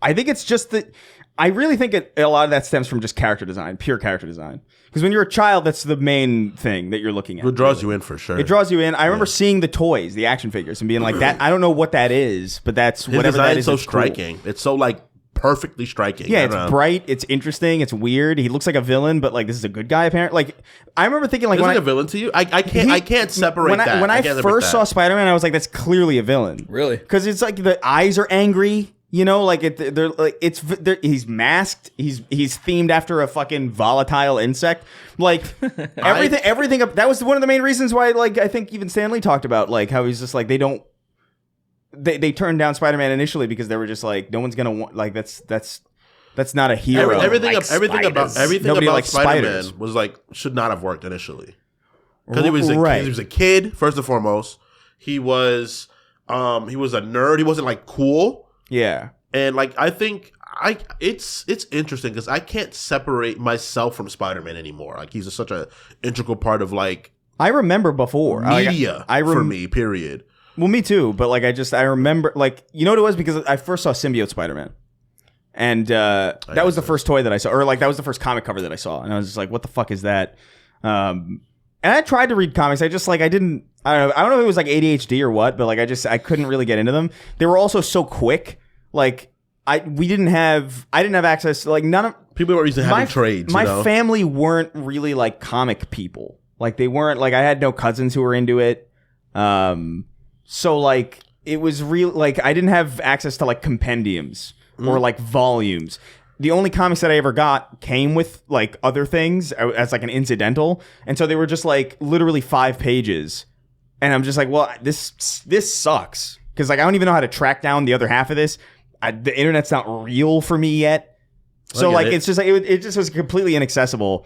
I think it's just that I really think a lot of that stems from just character design, pure character design. Because when you're a child, that's the main thing that you're looking at. It draws you in for sure. It draws you in. I remember seeing the toys, the action figures, and being like, "That I don't know what that is, but that's His whatever that design is." is so it's cool." striking. It's so like perfectly striking. Yeah, I it's don't know. bright. It's interesting. It's weird. He looks like a villain, but like this is a good guy. Apparently, like I remember thinking, like Is when he a villain to you? I can't separate when that. When I can't separate first saw that. Spider-Man, I was like, "That's clearly a villain." Really? Because it's like the eyes are angry. You know, like they're like he's masked. He's themed after a fucking volatile insect. Like everything. That was one of the main reasons why, like, I think even Stan Lee talked about like how he's just like they turned down Spider-Man initially because they were just like, no one's gonna want, like that's not a hero. Everything Nobody about likes Spider-Man spiders. was like should not have worked initially because he was Right. he was a kid first and foremost. He was a nerd. He wasn't like cool. Yeah. And like I think it's interesting because I can't separate myself from Spider-Man anymore. Like he's such a integral part of like I remember before media for me. Period. Well, me too. But like I remember, like, you know what it was, because I first saw Symbiote Spider-Man, and that was the first toy that I saw, or like that was the first comic cover that I saw, and I was just like, what the fuck is that? And I tried to read comics. I just like I don't know if it was like ADHD or what, but like I couldn't really get into them. They were also so quick. Like I didn't have access to, like, none of People were used to having trades. My you know? family weren't really like comic people. Like they weren't, like, I had no cousins who were into it. So like it was real, like I didn't have access to like compendiums or like volumes. The only comics that I ever got came with like other things as like an incidental, and so they were just like literally 5 pages, and I'm just like, well, this sucks, because like I don't even know how to track down the other half of this. The internet's not real for me yet, so like it's just like it just was completely inaccessible.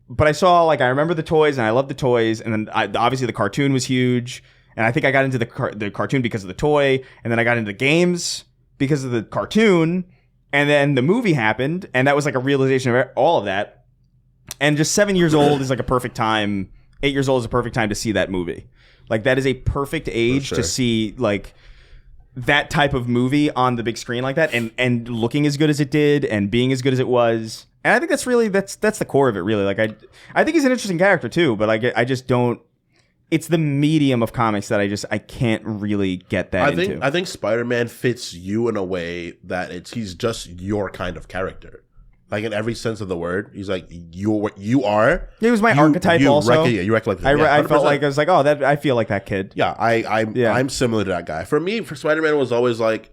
But I remember the toys, and I loved the toys, and then obviously the cartoon was huge, and I think I got into the cartoon because of the toy, and then I got into the games because of the cartoon. And then the movie happened, and that was like a realization of all of that. And just 7 years old is like a perfect time. 8 years old is a perfect time to see that movie. Like that is a perfect age to see like that type of movie on the big screen like that, and looking as good as it did, and being as good as it was. And I think that's really that's the core of it, really. Like I think he's an interesting character too, but I just don't. It's the medium of comics that I can't really get that into. I think Spider-Man fits you in a way that he's just your kind of character. Like in every sense of the word, he's like you are. He was my archetype also. You recollect. I felt like I was like, oh, that I feel like that kid. Yeah, I'm similar to that guy. For me, Spider-Man was always like,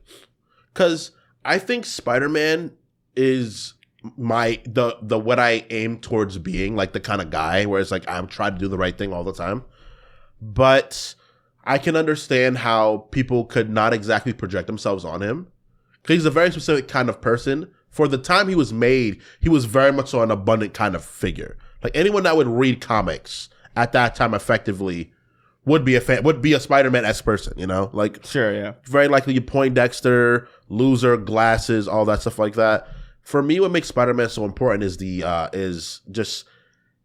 because I think Spider-Man is the what I aim towards being, like the kind of guy where it's like I'm trying to do the right thing all the time. But I can understand how people could not exactly project themselves on him, because he's a very specific kind of person. For the time he was made, he was very much so an abundant kind of figure. Like anyone that would read comics at that time effectively would be a Spider-Man-esque person, you know? Like, sure, yeah. Very likely Poindexter, loser, glasses, all that stuff like that. For me, what makes Spider-Man so important is just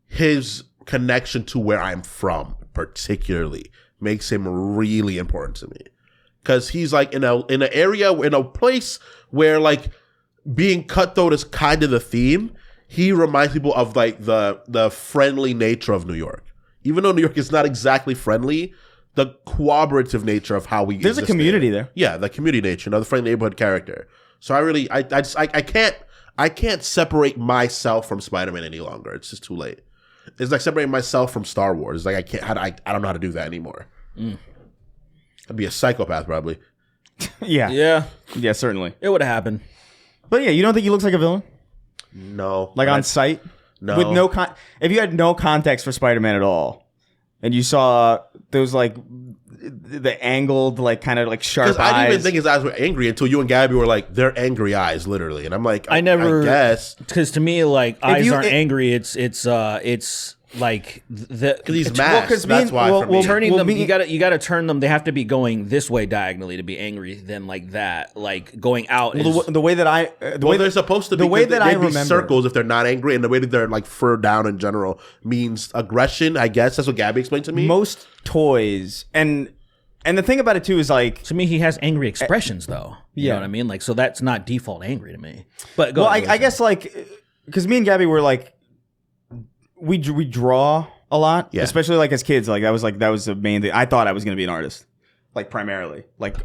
his connection to where I'm from, particularly makes him really important to me, because he's like in a place where like being cutthroat is kind of the theme. He reminds people of like the friendly nature of New York, even though New York is not exactly friendly. The cooperative nature of how we there's a community there. Yeah, the community nature, the friendly neighborhood character. So I can't separate myself from Spider-Man any longer. It's just too late. It's like separating myself from Star Wars. Like I don't know how to do that anymore. I'd be a psychopath probably. Yeah, certainly. It would have happened. But yeah, you don't think he looks like a villain? No. Like on sight? No. With if you had no context for Spider-Man at all, and you saw those like the angled like kind of like sharp eyes. Because I didn't even think his eyes were angry until you and Gabby were like, they're angry eyes, literally. And I'm like, I guess. Because to me, like, eyes aren't angry. It's like because he's masked. That's why. For me. Turning them, you gotta turn them. They have to be going this way diagonally to be angry. Then like that, like going out. The way that they're supposed to be. The way that I remember circles if they're not angry, and the way that they're like fur down in general means aggression. I guess that's what Gabby explained to me. Most toys and the thing about it too is like to me he has angry expressions though. You know what I mean? Like so that's not default angry to me. But go ahead, I guess like because me and Gabby were like. We draw a lot, especially like as kids. Like that was the main thing. I thought I was going to be an artist, like primarily, like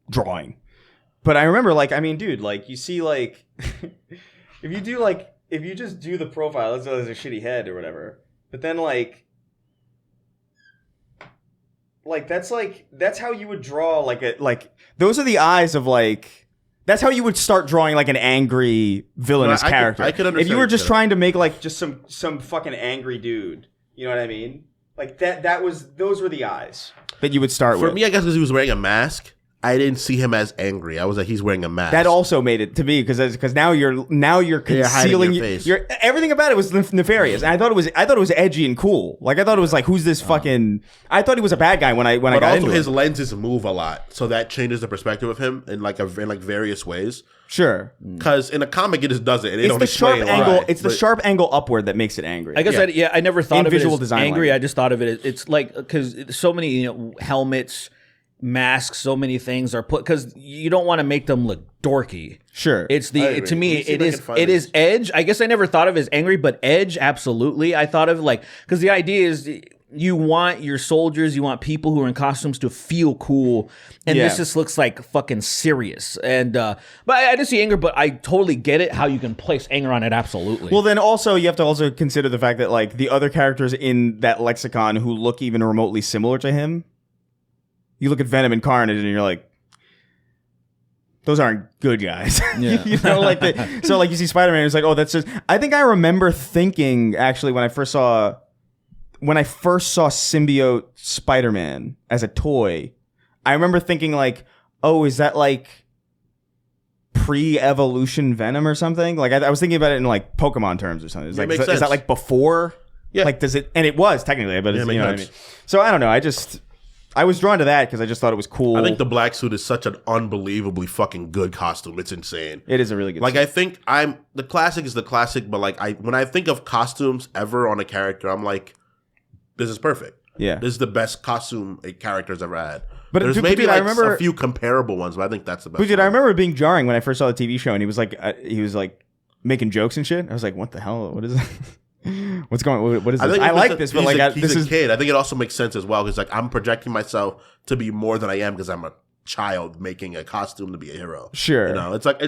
drawing. But I remember, like, I mean, dude, like you see, like if you just do the profile, let's say there's a shitty head or whatever. But then like that's how you would draw like those are the eyes of like. That's how you would start drawing like an angry villainous character. I could understand. If you were just trying to make like just some fucking angry dude, you know what I mean? Like those were the eyes that you would start with. For me, I guess because he was wearing a mask, I didn't see him as angry. I was like, he's wearing a mask. That also made it to me because now you're concealing your face. Everything about it was nefarious. And I thought it was edgy and cool. Like I thought it was like who's this fucking? I thought he was a bad guy when I got also into his it. lenses move a lot, so that changes the perspective of him in various ways. Sure, because in a comic it just does it. It's the sharp angle. It's the sharp angle upward that makes it angry. I guess I never thought of visual it as design angry. language. I just thought of it as it's like because so many helmets. Masks, so many things are put because you don't want to make them look dorky. Sure, it's to me it is edge. I guess I never thought of it as angry, but edge absolutely. I thought of like because the idea is you want your soldiers, you want people who are in costumes to feel cool, and this just looks like fucking serious. And but I didn't see anger, but I totally get it how you can place anger on it. Absolutely. Well, then also you have to also consider the fact that like the other characters in that lexicon who look even remotely similar to him. You look at Venom and Carnage, and you're like, those aren't good guys. Yeah. You know, like so like you see Spider-Man, it's like, oh, that's just. I think I remember thinking actually when I first saw symbiote Spider-Man as a toy, I remember thinking like, oh, is that like pre-evolution Venom or something? Like I was thinking about it in like Pokemon terms or something. It's like, is that like before? Yeah. Like does it? And it was technically, but it's, you know what I mean. So I don't know. I was drawn to that because I just thought it was cool. I think the black suit is such an unbelievably fucking good costume. It's insane. It is a really good suit. I think the classic is the classic, but like when I think of costumes ever on a character, I'm like, this is perfect. Yeah. This is the best costume a character's ever had. But there's maybe like a few comparable ones, but I think that's the best. Dude, I remember it being jarring when I first saw the TV show and he was like making jokes and shit. I was like, what the hell? What is it? What's going on? What is this? I like this, but like he's a kid. I think it also makes sense as well because like I'm projecting myself to be more than I am because I'm a child making a costume to be a hero. Sure, you know, it's like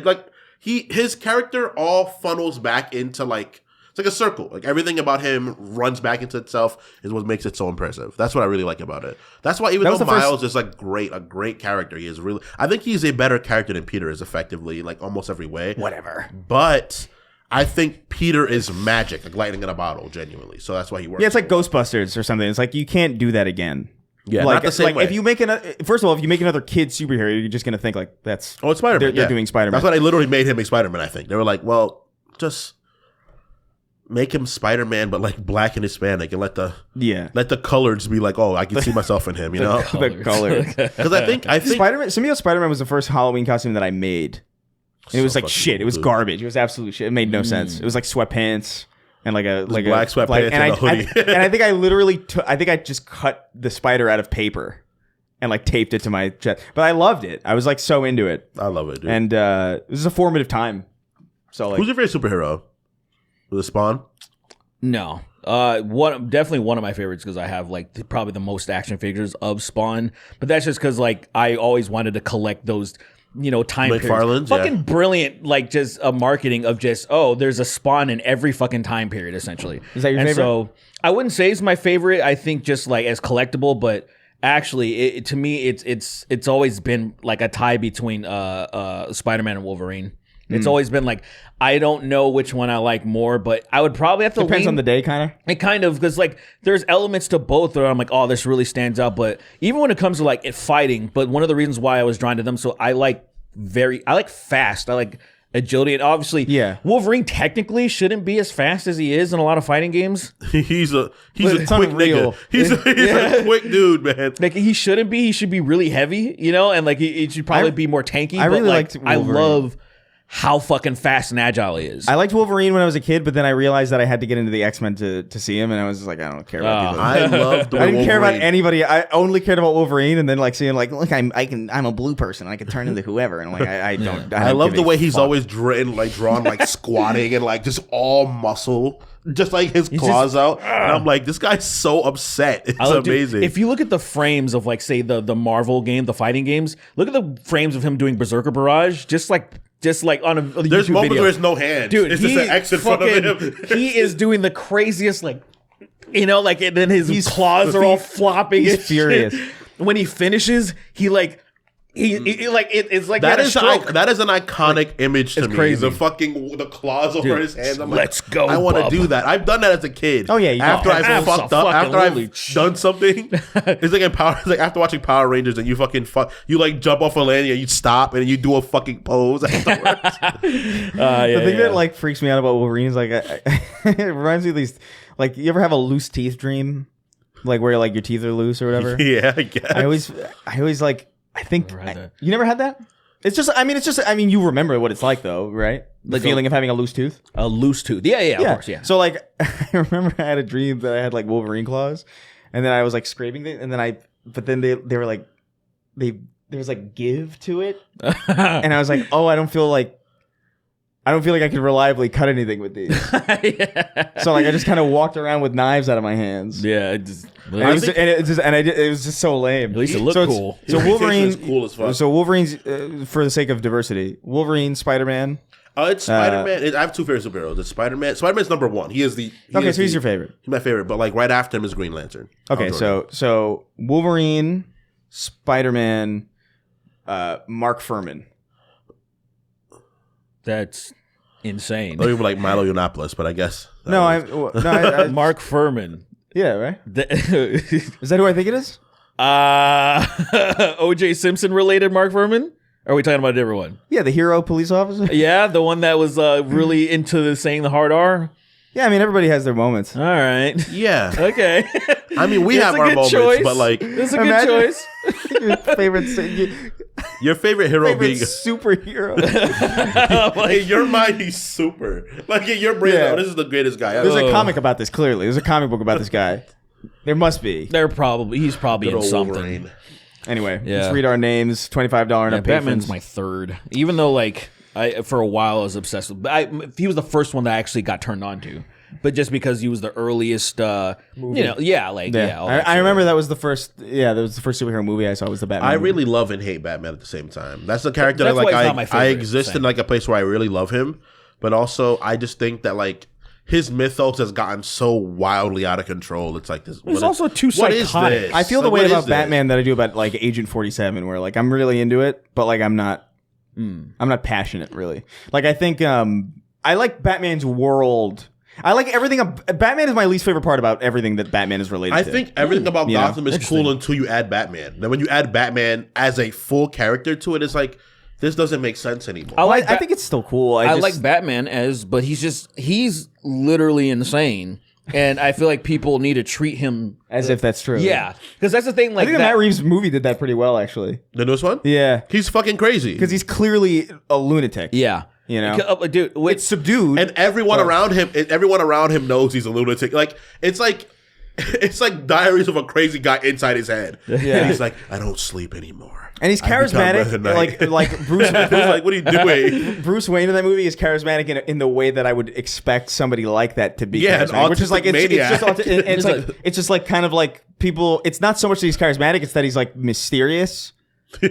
his character all funnels back into like it's like a circle. Like everything about him runs back into itself is what makes it so impressive. That's what I really like about it. That's why even though Miles is like a great character, he is really. I think he's a better character than Peter is effectively like almost every way. Whatever, but. I think Peter is magic, like lightning in a bottle, genuinely. So that's why he works. Yeah, it's like Ghostbusters or something. It's like you can't do that again. Yeah, like, not the same way. If you make first of all, if you make another kid superhero, you're just gonna think like that's it's Spider-Man. They're doing Spider-Man. That's why they literally made him a Spider-Man. I think they were like, well, just make him Spider-Man, but like black and Hispanic, and let the colors be like, oh, I can see myself in him. You know, the colors. Because I think Spider-Man. Symbiote Spider-Man was the first Halloween costume that I made. And it was like shit. It was garbage. It was absolute shit. It made no sense. It was like sweatpants and like a black sweatpants and a hoodie. And I think I literally I think I just cut the spider out of paper and like taped it to my chest. But I loved it. I was like so into it. I love it, dude. And this is a formative time. So like, who's your favorite superhero? Was it Spawn? No. Definitely one of my favorites because I have like probably the most action figures of Spawn. But that's just because like I always wanted to collect those. Time periods. Fucking brilliant, like just a marketing of just, there's a Spawn in every fucking time period, essentially. Is that your favorite? So I wouldn't say it's my favorite. I think just like as collectible, but actually, to me, it's always been like a tie between Spider-Man and Wolverine. It's always been like, I don't know which one I like more, but I would probably have to Depends on the day, kind of. It kind of, because like there's elements to both where I'm like, oh, this really stands out. But even when it comes to like it fighting, but one of the reasons why I was drawn to them, so I like fast. I like agility, and obviously, Wolverine technically shouldn't be as fast as he is in a lot of fighting games. He's a quick unreal. nigga. He's a quick dude, man. Like he shouldn't be. He should be really heavy, you know, and like he should probably be more tanky. I but really like, liked I Wolverine. love how fucking fast and agile he is. I liked Wolverine when I was a kid, but then I realized that I had to get into the X-Men to see him, and I was just like, I don't care about these. I love the I didn't care about Wolverine. anybody. I only cared about Wolverine, and then like seeing like, look, I'm a blue person. I can turn into whoever, and I'm like, I don't. I love give the a way he's fuck. always drawn like squatting and like just all muscle, just like his claws out. And I'm like, this guy's so upset. It's amazing. If you look at the frames of like say the Marvel game, the fighting games, look at the frames of him doing Berserker Barrage, just like on a There's YouTube moments video. where there's no hands. Dude, it's just an X in front of him. He is doing the craziest, like, you know, like, and then his claws are all flopping. He's and shit. furious. When he finishes, he like, he like it's like That he had a is stroke. that is an iconic image to me. crazy. The claws over his hands. I'm like, let's go, I want to bub. do that. I've done that as a kid. Oh, yeah, you after know. I've fucked up, after Absolutely. I've done something, it's like in Power. It's like after watching Power Rangers and you fucking you like jump off a landing and you stop and you do a fucking pose afterwards. The thing that like freaks me out about Wolverine is like, it reminds me of these. Like, you ever have a loose teeth dream, like where like your teeth are loose or whatever? Yeah, I guess. I always like. I think that. you never had that. It's just. I mean, you remember what it's like though, right? The Like feeling of having a loose tooth. A loose tooth. Yeah, of course, yeah. So like, I remember I had a dream that I had like Wolverine claws, and then I was like scraping it, and then but then they were like, there was like give to it, and I was like, oh, I don't feel like I could reliably cut anything with these. So like, I just kind of walked around with knives out of my hands. Yeah, it just, And it was just so lame. At least it looked cool. So His Wolverine, is cool as fuck. So Wolverine's for the sake of diversity. Wolverine, Spider-Man. It's Spider-Man. I have two favorite superheroes. It's Spider-Man. Spider-Man's number one. He's Your favorite. He's my favorite, but like right after him is Green Lantern. Okay, so Wolverine, Spider-Man, Mark Furman. that's insane. Or even like Milo Yiannopoulos, but I guess Mark Furman. Yeah, right. The- Is that who I think it is? O.J. Simpson related Mark Furman? Or are we talking about a different one? Yeah, the hero police officer. Yeah, the one that was really into saying the hard R. Yeah, I mean everybody has their moments. All right. yeah. Okay. I mean, we It's have a our good moments, choice. but like It's a good Imagine- choice. Your favorite your favorite hero being superhero. like in your mind, he's super. Like in your brain, Yeah. oh, this is the greatest guy ever. There's a comic about this. Clearly, there's a comic book about this guy. There must be. He's probably Good in old something. Wolverine. Anyway, Yeah. let's read our names. $25 and Yeah, up Batman's patrons. my third. Even though like for a while I was obsessed with he was the first one that I actually got turned on to. But just because he was the earliest all Yeah, that I remember that was the first. Yeah, that was the first superhero movie I saw. Was the Batman? I movie. really love and hate Batman at the same time. That's the character That's that why like he's not my I favorite, exist same. in like a place where I really love him, but also I just think that like his mythos has gotten so wildly out of control. It's like this. It's what also too what is psychotic. this? I feel the Like, way what about is this? Batman that I do about like Agent 47, where like I'm really into it, but like I'm not passionate really. Like I think I like Batman's world. I like everything. Batman is my least favorite part about everything that Batman is related I to. think everything about Yeah. Gotham is cool until you add Batman. Then when you add Batman as a full character to it, it's like this doesn't make sense anymore. I think it's still cool. I like Batman but he's literally insane. And I feel like people need to treat him as if that's true. Yeah. Because that's the thing, I like think the Matt Reeves movie did that pretty well, actually. The newest one? Yeah, He's fucking crazy. because he's clearly a lunatic. Yeah. You know? Dude, It's subdued. And everyone around him knows he's a lunatic. Like it's like Diaries of a Crazy Guy inside his head. Yeah. And he's like, I don't sleep anymore. And he's I become charismatic, red at night. like Bruce. Who's like, what are you doing? Bruce Wayne in that movie is charismatic in the way that I would expect somebody like that to be. Yeah, an charismatic, which is like autistic it's just like kind of like people. It's not so much that he's charismatic; it's that he's like mysterious,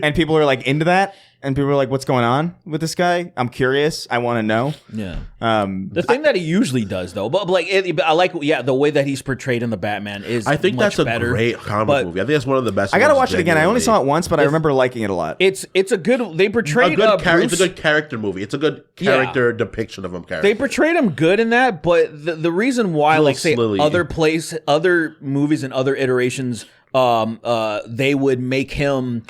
and people are like into that. and people are like, "What's going on with this guy? I'm curious. I want to know." Yeah. The thing that he usually does, though, but like I like, the way that he's portrayed in the Batman is. I think much that's a better, great comic movie. I think that's one of the best. I gotta ones, watch it again. I only saw it once, but I remember liking it a lot. It's a good. They portrayed It's Bruce. a good character movie. It's a good character depiction of him. Character. They portrayed him good in that, but the reason why, like, say other movies and other iterations, they would make him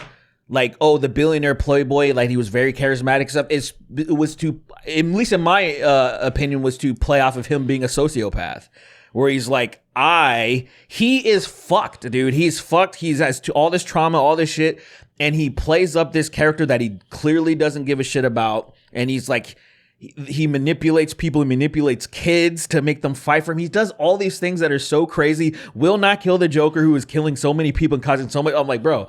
like, oh, the billionaire playboy, like he was very charismatic stuff. It was to, at least in my opinion, was to play off of him being a sociopath, where he's like, he is fucked, dude. He's fucked. He has all this trauma, all this shit, and he plays up this character that he clearly doesn't give a shit about, and he's like. He manipulates people. He manipulates kids to make them fight for him. He does all these things that are so crazy. Will not kill the Joker, who is killing so many people and causing so much. I'm like, bro,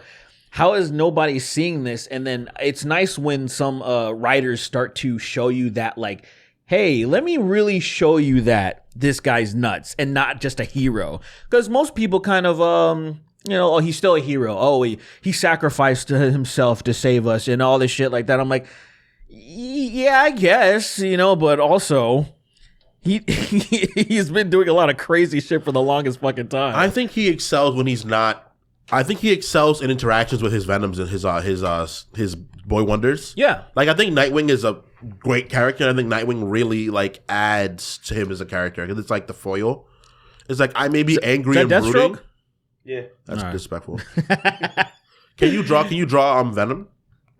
how is nobody seeing this? And then it's nice when some writers start to show you that, like, hey, let me really show you that this guy's nuts and not just a hero. Because most people kind of, oh, he's still a hero. Oh, he sacrificed himself to save us and all this shit like that. I'm like, yeah, I guess, but also he's been doing a lot of crazy shit for the longest fucking time. I think he excels when he's not. I think he excels in interactions with his Venoms and his Boy Wonders. Yeah, like I think Nightwing is a great character. And I think Nightwing really like adds to him as a character because it's like the foil. It's like I may be angry and brooding. Yeah, that's disrespectful. Can you draw Venom?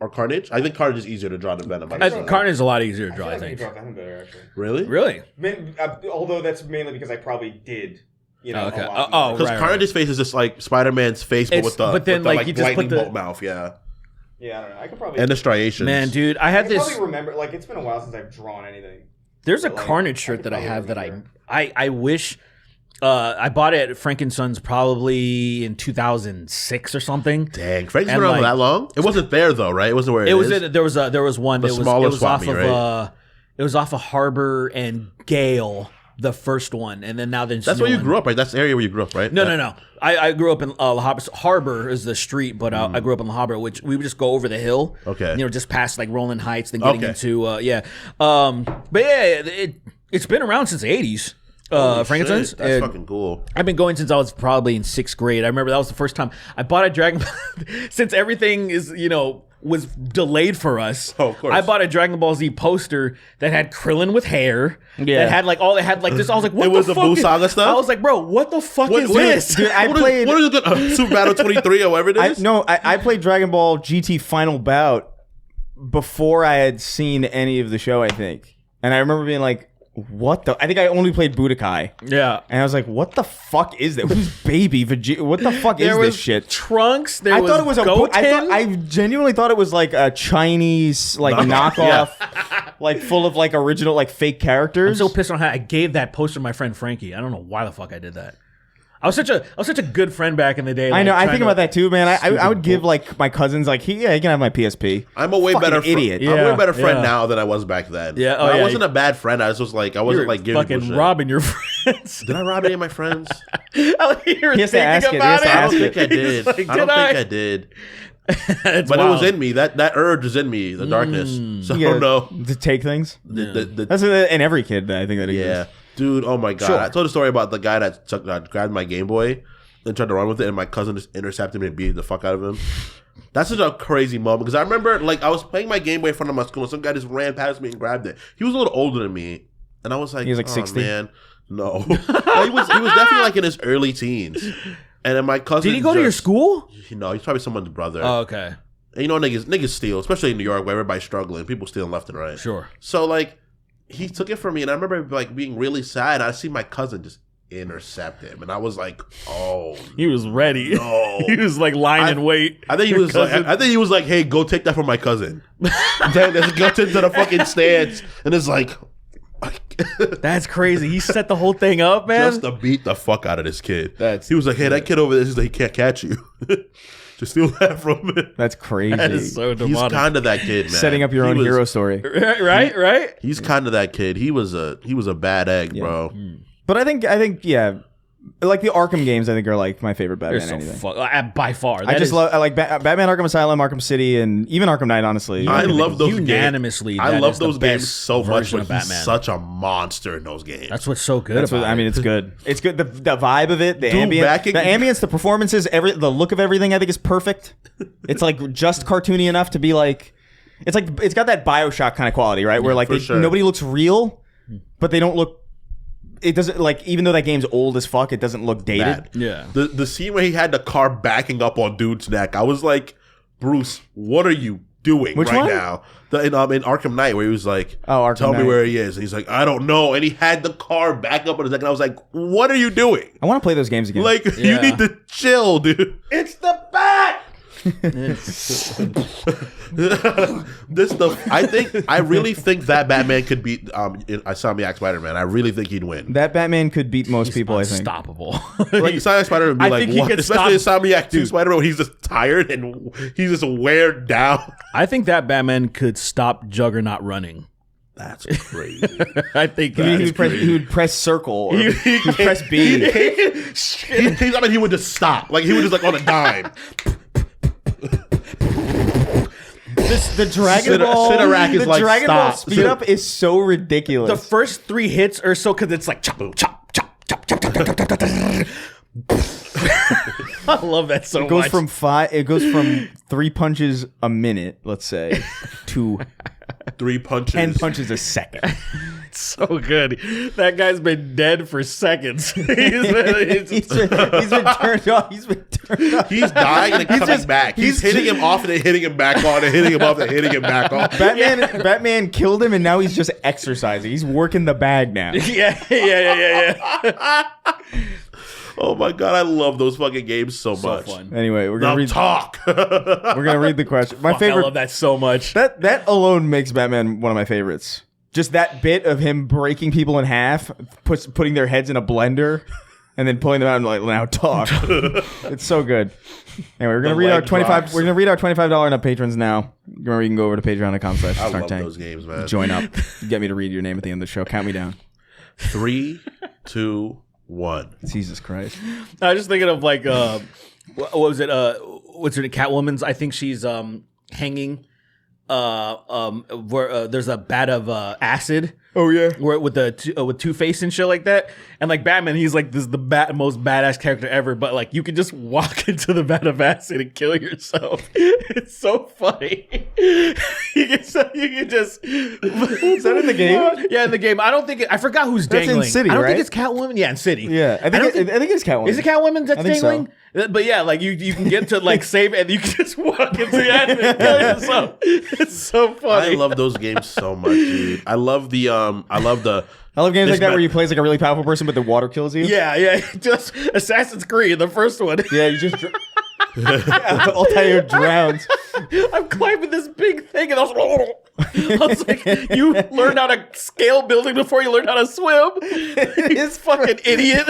Or Carnage? I think Carnage is easier to draw than Venom. Carnage is a lot easier to draw, I think. I draw Venom better, actually. Really? Although that's mainly because I probably did. Okay. Because Carnage's face is just like Spider-Man's face, but with the you just put the bolt mouth. Yeah. Yeah, I don't know. I could probably. And the striations. Man, dude, I probably remember. Like, it's been a while since I've drawn anything. There's a Carnage shirt that I have that I wish. I bought it at Frankenson's probably in 2006 or something. Dang, Frankenson's been around that long? It wasn't there though, right? It wasn't where it is. There was one. The smaller swap meet, right? It was off of Harbor and Gale, the first one, and then now there's. That's where you grew up, right? That's the area where you grew up, right? No. I grew up in La Habra. Harbor is the street, but I grew up in La Habra, which we would just go over the hill. Okay. Just past like Rolling Heights, then getting into But yeah, it's been around since the 80s. Frankenson's. That's fucking cool. I've been going since I was probably in 6th grade. I remember that was the first time I bought a Dragon Ball. Since everything is, was delayed for us. Oh, of course. I bought a Dragon Ball Z poster that had Krillin with hair. Yeah. That had this. I was like, what the fuck? It was the Buu Saga stuff? I was like, bro, what the fuck is this? Dude, what is it? Super Battle 23 or whatever it is? I played Dragon Ball GT Final Bout before I had seen any of the show, I think. And I remember being like, what the? I think I only played Budokai. Yeah. And I was like, what the fuck is that? Who's Baby Vegeta? What the fuck is this shit? Trunks. I thought it was I genuinely thought it was like a Chinese knockoff, like full of like original like fake characters. I'm so pissed on how I gave that poster to my friend Frankie. I don't know why the fuck I did that. I was such a good friend back in the day. I know. I think about that too, man. I would give like my cousins like, he can have my PSP. I'm a way better idiot. I'm a way better friend now than I was back then. Yeah. I wasn't a bad friend. I was just like I wasn't like giving fucking robbing your friends. Did I rob any of my friends? He has to ask it. I don't think I did. I don't think I did. But wild. It was in me. That urge is in me. The darkness. So no. To take things. That's in every kid. I think that exists. Yeah. Dude, oh my god! Sure. I told a story about the guy that grabbed my Game Boy and tried to run with it, and my cousin just intercepted me and beat the fuck out of him. That's such a crazy moment because I remember like I was playing my Game Boy in front of my school, and some guy just ran past me and grabbed it. He was a little older than me, and I was like, he was like 60. Man, no, he was definitely like in his early teens. And then my cousin did he go to your school? No, he's probably someone's brother. Oh, okay. And niggas steal, especially in New York where everybody's struggling. People stealing left and right. Sure. So like. He took it from me, and I remember like being really sad. I see my cousin just intercept him, and I was like, "Oh, he was ready. No. He was like lying in wait." I think he was like, "Hey, go take that from my cousin." Then let's go to the fucking stands, and it's like, that's crazy. He set the whole thing up, man, just to beat the fuck out of this kid. He was like, "Hey, that kid over there, he can't catch you." Just steal that from him. That's crazy. That is so demonic. He's kind of that kid, man. Setting up your own hero story. Right? He's kind of that kid. He was a bad egg, bro. But I think, yeah, Like the Arkham games, I think are like my favorite They're Batman. so Anything. by far. I just love. I like Batman: Arkham Asylum, Arkham City, and even Arkham Knight. Honestly, I love those unanimously. games. I that love is the those games best so much. version But of Batman. he's such a monster in those games. That's what's so good That's about what, I mean, it's good. It's good. The vibe of it, the ambience, the performances, the look of everything. I think is perfect. It's like just cartoony enough to be like. It's like it's got that BioShock kind of quality, right? Where like nobody looks real, but they don't look. It doesn't like even though that game's old as fuck, it doesn't look dated. Bad. Yeah. The scene where he had the car backing up on dude's neck, I was like, Bruce, what are you doing Which right one? now? In Arkham Knight, where he was like, Arkham tell me Knight. where he is. And he's like, I don't know. And he had the car back up on his neck, and I was like, what are you doing? I want to play those games again. Like, you need to chill, dude. It's the bat. I really think that Batman could beat Insomniac Spider-Man. I really think he'd win. That Batman could beat most people. I think. Unstoppable. Like Insomniac Spider-Man would be I like, think he what? could Especially stop- Insomniac 2 Spider-Man when he's just tired and he's just wear down. I think that Batman could stop Juggernaut running. That's crazy. I think He would press circle. Or he would press B. I mean, he would just stop. Like, he would just like on a dime. The Dragon Ball. Sidorak is the like, Dragon Ball stop. speed up is so ridiculous. the first 3 hits or so because it's like chop, chop, chop, chop, chop, chop, chop, chop, chop, chop. I love that so It goes much. from 5. It goes from 3 punches a minute, let's say, to 3 punches. 10 punches a second. so good. That guy's been dead for seconds. he's been turned off. He's been turned off. He's dying and then coming back. He's hitting him off and then hitting him back on and hitting him off and hitting him back on. Batman killed him, and now he's just exercising. He's working the bag now. yeah. Oh my god, I love those fucking games so So much. fun. Anyway, we're Now gonna read. talk. We're gonna read the question. My I favorite. love that so much. That alone makes Batman one of my favorites. Just that bit of him breaking people in half, putting their heads in a blender, and then pulling them out and like, now talk. It's so good. Anyway, we're gonna read our leg 25. drops. We're gonna read our $25 and up patrons now. Remember, you can go over to I patreon.com/Snark love Tank. those games, man. Join up. Get me to read your name at the end of the show. Count me down. 3, 2, 1. Jesus Christ. I was just thinking of like, what was it? What's her name? Catwoman's. I think she's hanging. Where there's a bat of acid. Oh yeah. Where with Two-Face and shit like that, and like Batman, he's like this is the most badass character ever. But like you can just walk into the vat of acid and kill yourself. It's so funny. you can just. Is that in the game? Yeah, in the game. I don't think I forgot who's That's in dangling. City, I don't right? think it's Catwoman. Yeah, in City. Yeah, I think it's Catwoman. Is it Catwoman that's I think so. dangling? But yeah, like you can get to like save and you can just walk into the acid and kill yourself. It's so funny. I love those games so much, dude. I love games like that where you play as like a really powerful person, but the water kills you. Yeah. Just Assassin's Creed, the first one. Yeah, you just. Altair drowns. I'm climbing this big thing, and I was like, you learned how to scale building before you learned how to swim. This fucking idiot.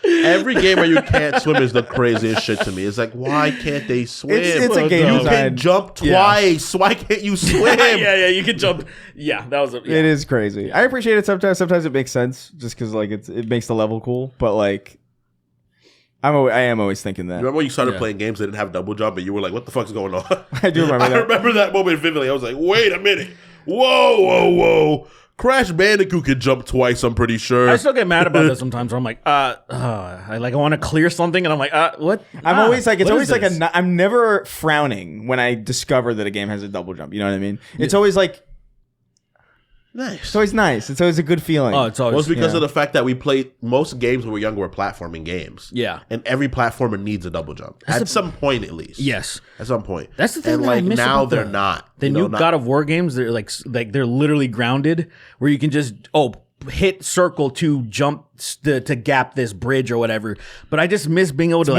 Every game where you can't swim is the craziest shit to me. It's like, why can't they swim? It's a game You design. can jump twice. Why can't you swim? yeah, you can jump. Yeah, that was It is crazy. I appreciate it sometimes. Sometimes it makes sense just because like it makes the level cool. But like, I am always thinking that. Remember when you started playing games that didn't have double jump and you were like, what the fuck's going on? I do remember I that. remember that moment vividly. I was like, wait a minute. Whoa. Crash Bandicoot can jump twice, I'm pretty sure. I still get mad about that sometimes. Where I'm like, I want to clear something, and I'm like, what? I'm always like, it's what always is like this? I'm never frowning when I discover that a game has a double jump. You know what I mean? It's always like, Nice. it's always nice. It's always a good feeling. Oh, it's always Well, it's because Yeah. of the fact that we played most games when we were younger were platforming games. Yeah. And every platformer needs a double jump. At some point, at least. yes. At some point. That's the thing And that I like miss now about they're not. The You know, new not- God of War games, they're like they're literally grounded, where you can just hit circle to jump to gap this bridge or whatever. But I just miss being able to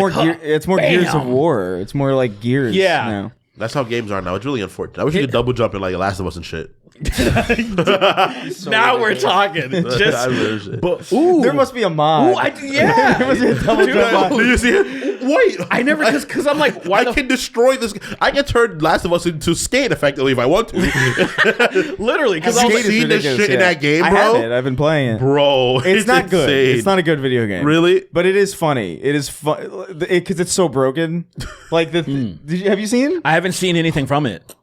it's more bam. Gears of War. It's more like Gears. Yeah. now. That's how games are now. It's really unfortunate. I wish you could double jump in like Last of Us and shit. Now we're talking. I Just, lose it. but, ooh, There must be a mod. ooh, yeah. There must be a double jump mod. Did you see it? Wait, I never because I'm like, why I can destroy this. I can turn Last of Us into Skate effectively if I want to. literally because Have I you was like, seen this shit in that game, I bro? have it. I've been playing it. Bro, It's not good. insane. It's not a good video game. Really? But it is funny. It is fun because it's so broken. Like have you seen? I haven't seen anything from it.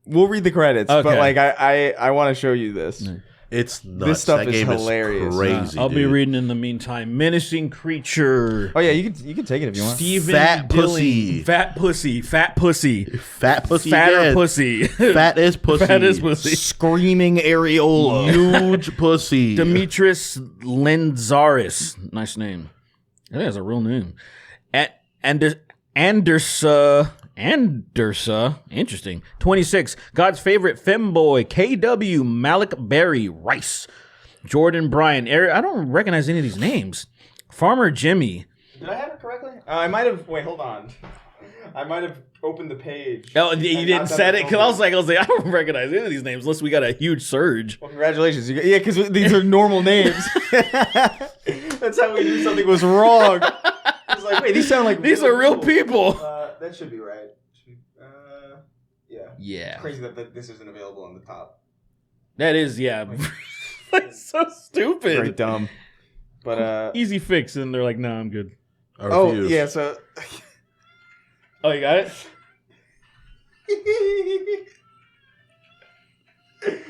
We'll read the credits, but Okay. like I want to show you this. It's nuts. This stuff that is game hilarious. crazy. I'll be dude. reading in the meantime. Menacing creature. Oh yeah, you can take it if you want. Steven Fat Dilling. pussy. Fat pussy. Fat pussy. Fat pussy. Fatter again. pussy. Fat is pussy. Fat is pussy. Screaming areola. Huge pussy. Demetrius Lenzaris. Nice name. That is a real name. Andersa. Interesting. 26. God's favorite femboy. KW. Malik Berry. Rice. Jordan Bryan. I don't recognize any of these names. Farmer Jimmy. Did I have it correctly? I might have. Wait, hold on. I might have opened the page. Oh, you and didn't not set done it? Because I was like, I don't recognize any of these names unless we got a huge surge. Well, congratulations. Yeah, because these are normal names. That's how we knew something was wrong. It's like, wait, these sound like These are real people. That should be right. Yeah. Yeah. Crazy that this isn't available on the top. That is, yeah. That's so stupid. Very dumb. But Easy fix, and they're like, no, I'm good. I refuse. yeah. So Oh, you got it?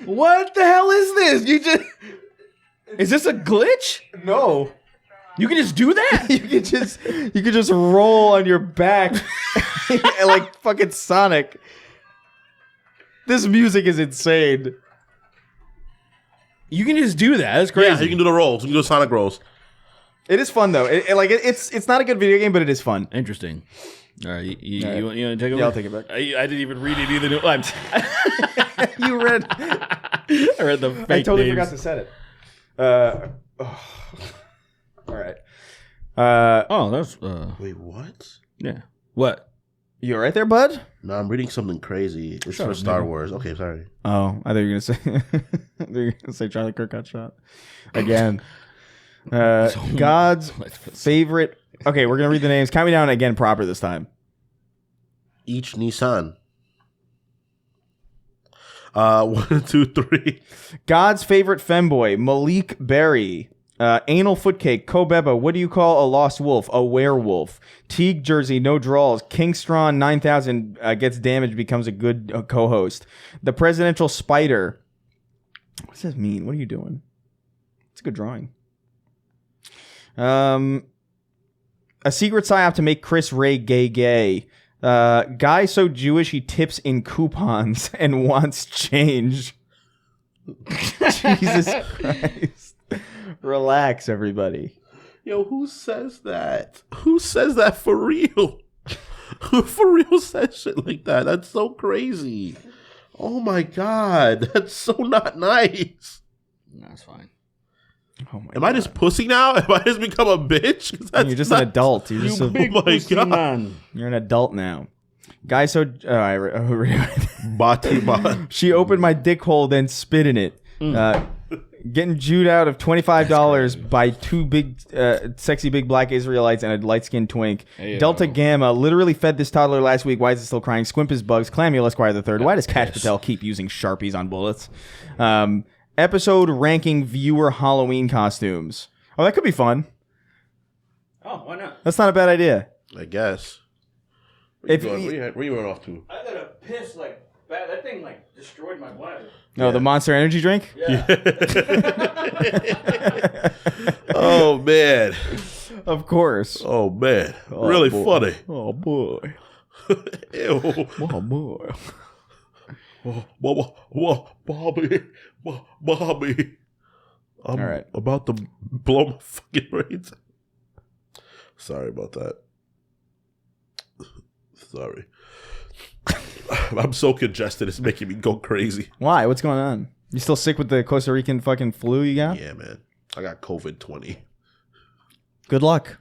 What the hell is this? Is this a glitch? no. You can just do that? You could just roll on your back like fucking Sonic. This music is insane. You can just do that. That's crazy. Yeah, you can do the rolls. You can do the Sonic rolls. It is fun though. It's not a good video game, but it is fun. Interesting. All right, you All right. want to take it? Yeah, I'll take it back. I didn't even read it either. You read. I read the fake I totally names. forgot to set it. All right. Oh, that's Wait, what? yeah. What? You all right there, bud? No, I'm reading something crazy. It's for Star Wars. Okay, sorry. Oh, I thought you were gonna say Charlie Kirk got shot again. God's favorite. Okay, we're gonna read the names. Count me down again proper this time. Each Nissan. 1, 2, 3. God's favorite femboy, Malik Berry. Anal Footcake, Kobeba, what do you call a lost wolf? A werewolf. Teague Jersey, no draws. Kingstron 9000 gets damaged, becomes a good co-host. The Presidential Spider. What does this mean? What are you doing? It's a good drawing. A secret psyop to make Chris Ray gay. Guy so Jewish he tips in coupons and wants change. Jesus Christ. Relax, everybody. Yo, who says that? Who says that for real? Who for real says shit like that? That's so crazy. Oh my God. That's so not nice. That's fine. Oh my Am I just pussy now? Am I just become a bitch? 'Cause that's You're just not- an adult. You're just Oh my God. Man. you're an adult now. Guy so Bati bot. she opened my dick hole, then spit in it. Getting Jewed out of $25 by two big, sexy big black Israelites and a light-skinned twink. Hey, Delta Gamma literally fed this toddler last week. Why is it still crying? Squimp is bugs. Clamule Esquire the Third. Why does Cash Patel keep using Sharpies on bullets? Episode ranking viewer Halloween costumes. Oh, that could be fun. Oh, why not? That's not a bad idea. I guess. Where If you going? you- Where you going off to? I got a piss like bad. That thing like destroyed my bladder. No, the Monster Energy drink? Yeah. Oh man. Of course. Oh man. Really boy. funny. Oh, boy. Ew. Oh, boy. Bobby. Bobby. I'm All right. about to blow my fucking brains. Sorry about that. Sorry. I'm so congested. It's making me go crazy. Why? What's going on? You still sick with the Costa Rican fucking flu you got? Yeah, man. I got COVID-20. Good luck.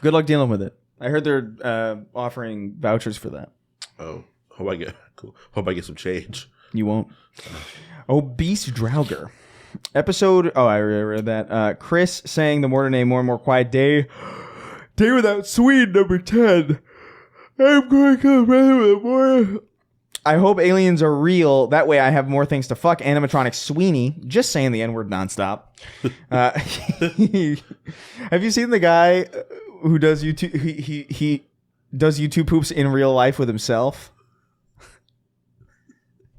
Good luck dealing with it. I heard they're offering vouchers for that. Oh, hope I get some change. You won't. Obese Drauger. Episode. Oh, I read that. Chris saying the mortar name more and more quiet day. Day Without Swede, number 10. I'm going to come back with more. I hope aliens are real. That way I have more things to fuck. Animatronic Sweeney. Just saying the N-word nonstop. Have you seen the guy who does YouTube? He does YouTube poops in real life with himself.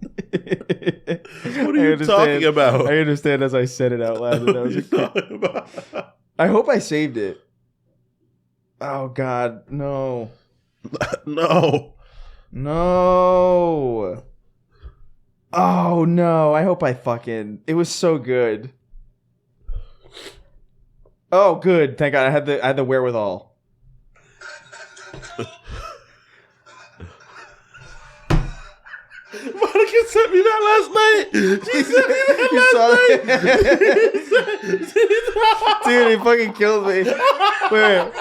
What are you talking about? I understand as I said it out loud. That was talking about? I hope I saved it. Oh God, no. No. No. Oh no. I hope I fucking. It was so good. Oh, good. Thank God. I had the wherewithal. Monica sent me that last night. She sent me that last night. Dude, he fucking killed me. Where?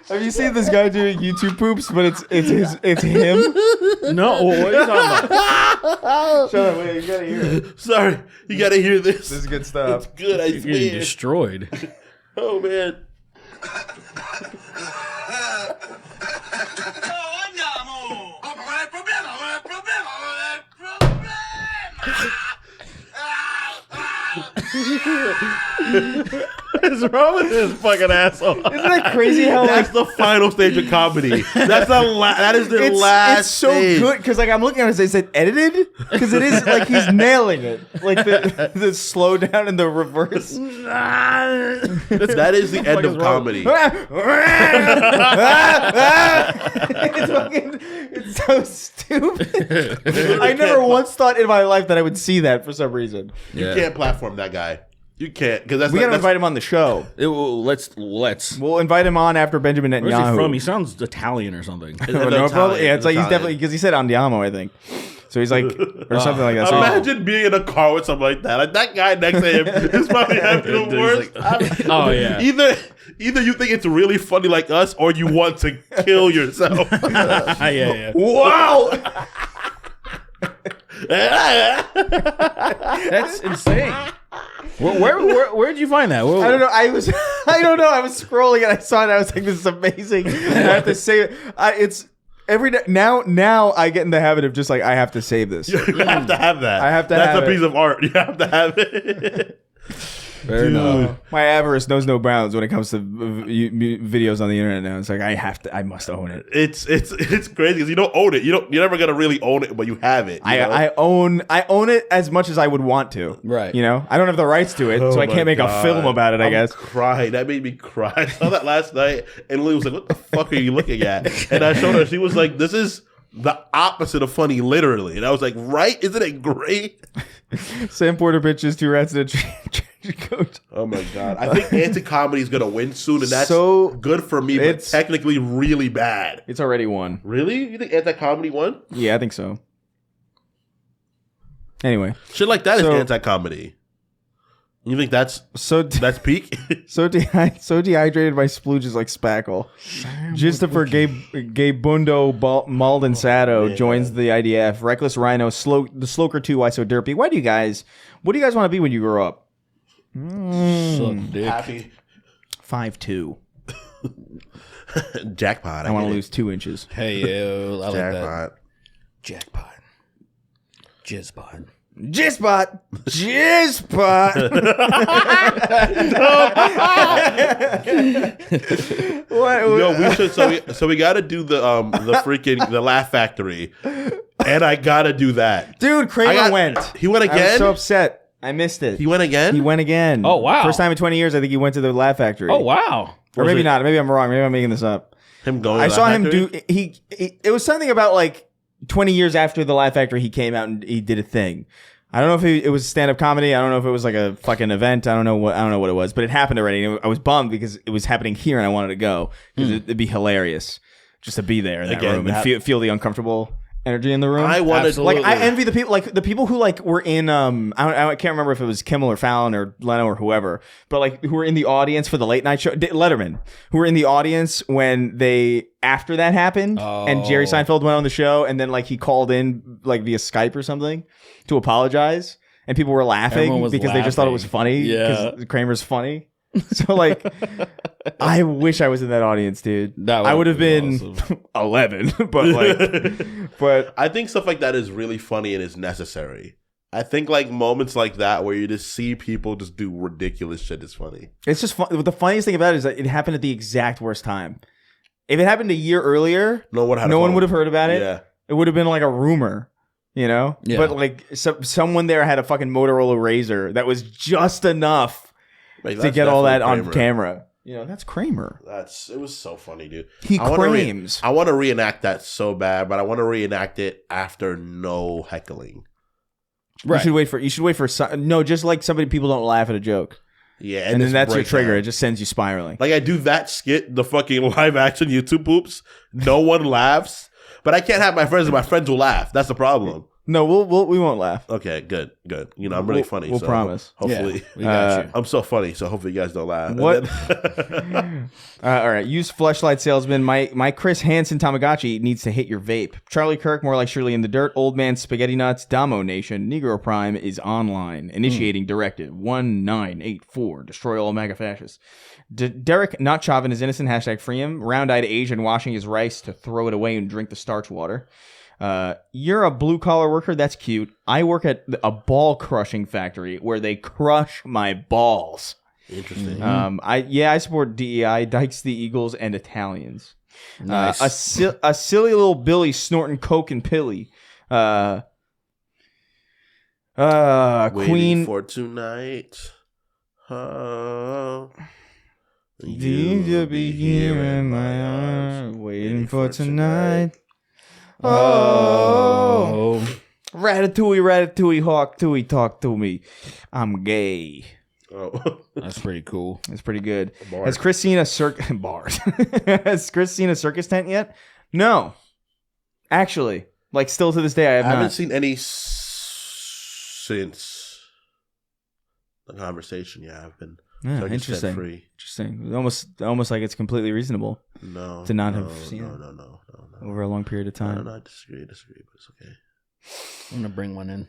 Have you seen this guy doing YouTube poops? But it's him. No, what are you talking about? Shut up! Wait, you gotta hear it. Sorry, you gotta hear this. This is good stuff. It's good. I You're getting swear. destroyed. Oh man. What's wrong with this fucking asshole? Isn't that crazy how That's the final stage of comedy. That's that is the last. It's so stage. good because like I'm looking at it, is it edited? Because it is like he's nailing it. Like the slow down and the reverse. That is the end of comedy. It's so stupid. I never once thought in my life that I would see that for some reason. You can't platform that guy. You can't because that's We gotta that's invite him on the show. Let's. We'll invite him on after Benjamin Netanyahu. Where's he from? He sounds Italian or something. No, probably, yeah, it's like he's definitely because he said Andiamo, I think. So he's like or something like that. So Imagine being in a car with something like that. Like that guy next to him is probably having the worst. Oh yeah. Either you think it's really funny like us, or you want to kill yourself. Yeah. wow. That's insane. Where'd you find that? I don't know. I don't know. I was scrolling and I saw it. I was like, "This is amazing." I have to save it. It's every day now. I get in the habit of just like I have to save this. You have to have that. I have to. That's have a it. piece of art. You have to have it. Dude, my avarice knows no bounds when it comes to videos on the internet. Now it's like I must own it. It's crazy because you don't own it. You're never gonna really own it, but you have it. I own it as much as I would want to. Right. You know, I don't have the rights to it, so I can't make a film about it. I guess. Crying. That made me cry. I saw that last night, and Lily was like, "What the fuck are you looking at?" And I showed her. She was like, "This is the opposite of funny, literally." And I was like, "Right? Isn't it great?" Sam Porter pitches 2 rats in a trench coat. Oh my god! I think anti-comedy is gonna win soon, and that's So, good for me. But it's- technically, really bad. It's already won. Really? You think anti-comedy won? Yeah, I think so. Anyway, Shit like that is So- anti-comedy. You think that's peak? so dehydrated by splooges like spackle. Christopher Gabundo Maldonado joins the IDF. Reckless Rhino, the Sloker 2. Why so derpy? What do you guys want to be when you grow up? Suck dick. Happy 5'2". jackpot. I want to lose 2 inches. Hey, yo, I like that. Jackpot. Jackpot. Jizzbot. Jizzbot. What? Yo, we should. So we got to do the freaking the Laugh Factory, and I gotta do that. Dude, Kramer went. He went I was again. so upset. I missed it. He went again. He went again. Oh, wow. First time in 20 years, I think he went to the Laugh Factory. Oh wow. Or Was maybe it- not. Maybe I'm wrong. Maybe I'm making this up. Him going. I to saw Laugh him Factory? do. He. It was something about like 20 years after the Laugh Factory, he came out and he did a thing. I don't know if it was stand-up comedy. I don't know if it was like a fucking event. I don't know what it was, but it happened already. And I was bummed because it was happening here and I wanted to go because it'd be hilarious just to be there in that Again, room and feel the uncomfortable energy in the room. I wanted Absolutely. like I envy the people who like were in I can't remember if it was Kimmel or Fallon or Leno or whoever, but like who were in the audience for the late night show, Letterman, who were in the audience when they after that happened and Jerry Seinfeld went on the show and then like he called in like via Skype or something to apologize and people were laughing because they just thought it was funny because Kramer's funny. So like I wish I was in that audience, dude. I would have been awesome. 11, but I think stuff like that is really funny and is necessary. I think like moments like that where you just see people just do ridiculous shit is funny. It's just fun. The funniest thing about it is that it happened at the exact worst time. If it happened a year earlier, no one would have heard about it. Yeah. It would have been like a rumor, you know? Yeah. But like someone there had a fucking Motorola Razr that was just enough to get all that Kramer on camera. You know, that's Kramer. It was so funny, dude. He claims. I want to reenact that so bad, but I want to reenact it after no heckling. Right. You should wait for just like people don't laugh at a joke. Yeah, and then that's your trigger. It just sends you spiraling. Like I do that skit, the fucking live action YouTube poops. No one laughs, but I can't have my friends, and my friends will laugh. That's the problem. No, we won't laugh. Okay, good. You know, I'm really funny. We'll promise. Hopefully, we got you. I'm so funny, so hopefully you guys don't laugh. What? All right, used fleshlight salesman. My Chris Hansen Tamagotchi needs to hit your vape. Charlie Kirk, more like Shirley in the Dirt. Old Man Spaghetti Nuts. Damo Nation. Negro Prime is online. Initiating directive 1984. Destroy all MAGA fascists. Derek, not Chauvin, is innocent. # free him. Round-eyed Asian washing his rice to throw it away and drink the starch water. You're a blue collar worker. That's cute. I work at a ball crushing factory where they crush my balls. Interesting. I support DEI, Dykes the Eagles, and Italians. Nice. A silly little Billy snorting coke and pilly. Waiting for tonight. You'll be here in my arms, waiting for tonight. Oh, ratatouille, ratatouille, hawk tooie, talk to me. I'm gay. Oh, that's pretty cool. That's pretty good. Has Chris seen a Has Chris seen a circus tent yet? No, actually, like still to this day, I haven't seen any since the conversation. Yeah, I've been. Yeah, interesting. Free. Interesting. Almost like it's completely reasonable. To not have seen it. No. Over a long period of time. No, I disagree, but it's okay. I'm gonna bring one in.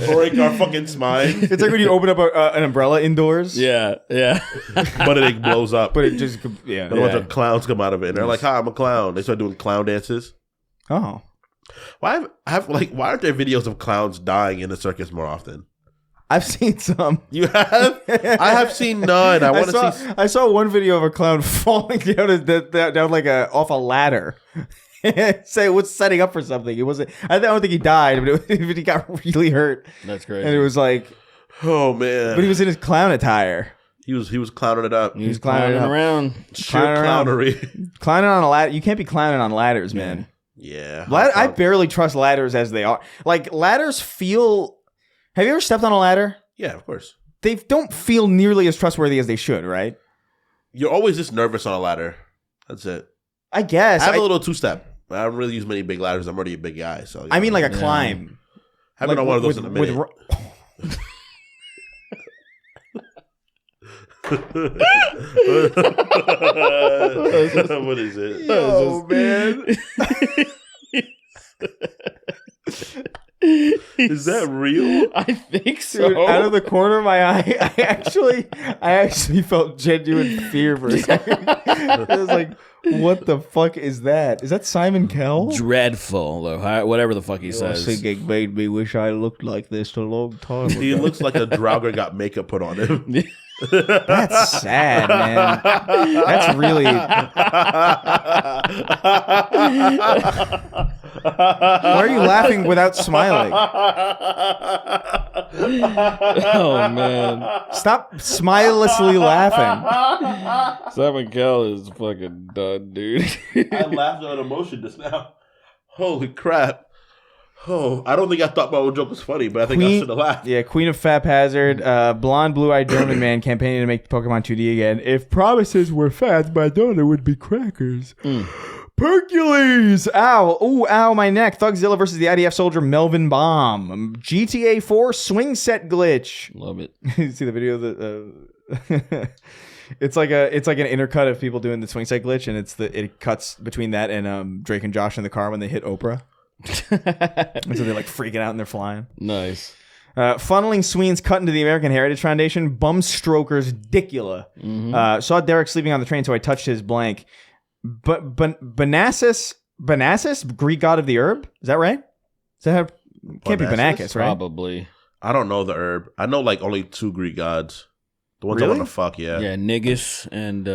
Break our fucking spine. It's like when you open up an umbrella indoors. Yeah. But it blows up. But it just But a bunch of clowns come out of it, and they're like, "Hi, I'm a clown." They start doing clown dances. Oh. Why aren't there videos of clowns dying in the circus more often? I've seen some. You have? I have seen none. I saw one video of a clown falling down like off a ladder. Say it was setting up for something. It wasn't. I don't think he died, but he got really hurt. That's great. And it was like, oh man! But he was in his clown attire. He was clowning it up. He was clowning around. Sheer clownery. Clowning on a ladder. You can't be clowning on ladders, man. Yeah. I barely trust ladders as they are. Like ladders feel. Have you ever stepped on a ladder? Yeah, of course. They don't feel nearly as trustworthy as they should, right? You're always just nervous on a ladder. That's it. I guess. I have a little two-step. I don't really use many big ladders. I'm already a big guy. So I mean like a climb. I haven't done one of those in a minute. What is it? Yo, man. Is that real? I think so. Dude, out of the corner of my eye, I actually felt genuine fear for a second. I was like, what the fuck is that? Is that Simon Cowell? Dreadful, or whatever the fuck he says. Singing made me wish I looked like this a long time ago. He looks like a Draugr got makeup put on him. That's sad, man. That's really. Why are you laughing without smiling? Oh man! Stop smilelessly laughing. Simon Cowell is fucking done, dude. I laughed on emotion just now. Holy crap! Oh, I don't think I thought my own joke was funny, but I think I should have laughed. Yeah, Queen of Fap Hazard, blonde, blue-eyed German man campaigning to make Pokemon 2D again. If promises were fads, my daughter would be crackers. Percules! Ow. Ooh, ow, my neck. Thugzilla versus the IDF soldier Melvin Bomb. GTA 4 swing set glitch. Love it. You see the video of the... It's like an intercut of people doing the swing set glitch, and it cuts between that and Drake and Josh in the car when they hit Oprah. And so they're like freaking out and they're flying. Nice. Funneling Sweens cut into the American Heritage Foundation. Bum strokers Dicula. Saw Derek sleeping on the train, so I touched his blank. But Banassus, Greek god of the herb? Is that right? Is that how? Can't be Banakis, right? Probably. I don't know the herb. I know like only 2 Greek gods. The ones I want to fuck, yeah. Yeah, Niggus and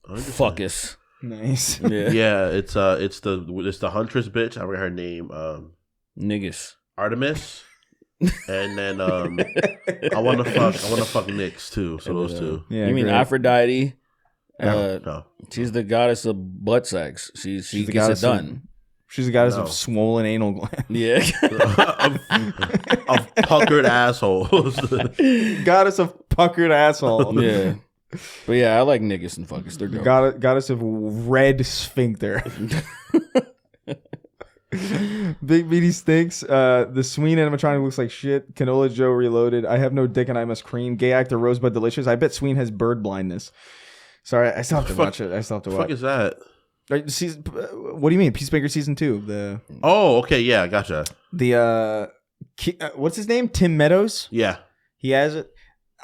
Fuckus. Nice. Yeah. Yeah, it's the huntress bitch. I forgot her name. Niggus. Artemis. And then I want to fuck Nyx too. So those two. Yeah, you mean great. Aphrodite? No. She's the goddess of butt sex. She the gets it goddess done. She's the goddess of swollen anal gland. Yeah. of puckered assholes. Goddess of puckered asshole. Yeah. But yeah, I like niggas and fuckers. They're dope. Goddess of red sphincter. Big Meaty Stinks. The Sween animatronic looks like shit. Canola Joe reloaded. I have no dick and I must cream. Gay actor Rosebud Delicious. I bet Sween has bird blindness. Sorry, I still have to watch it. I still have to watch. What the fuck is that? What do you mean? Peacemaker season 2. Oh, okay, yeah, gotcha. What's his name? Tim Meadows. Yeah, he has it.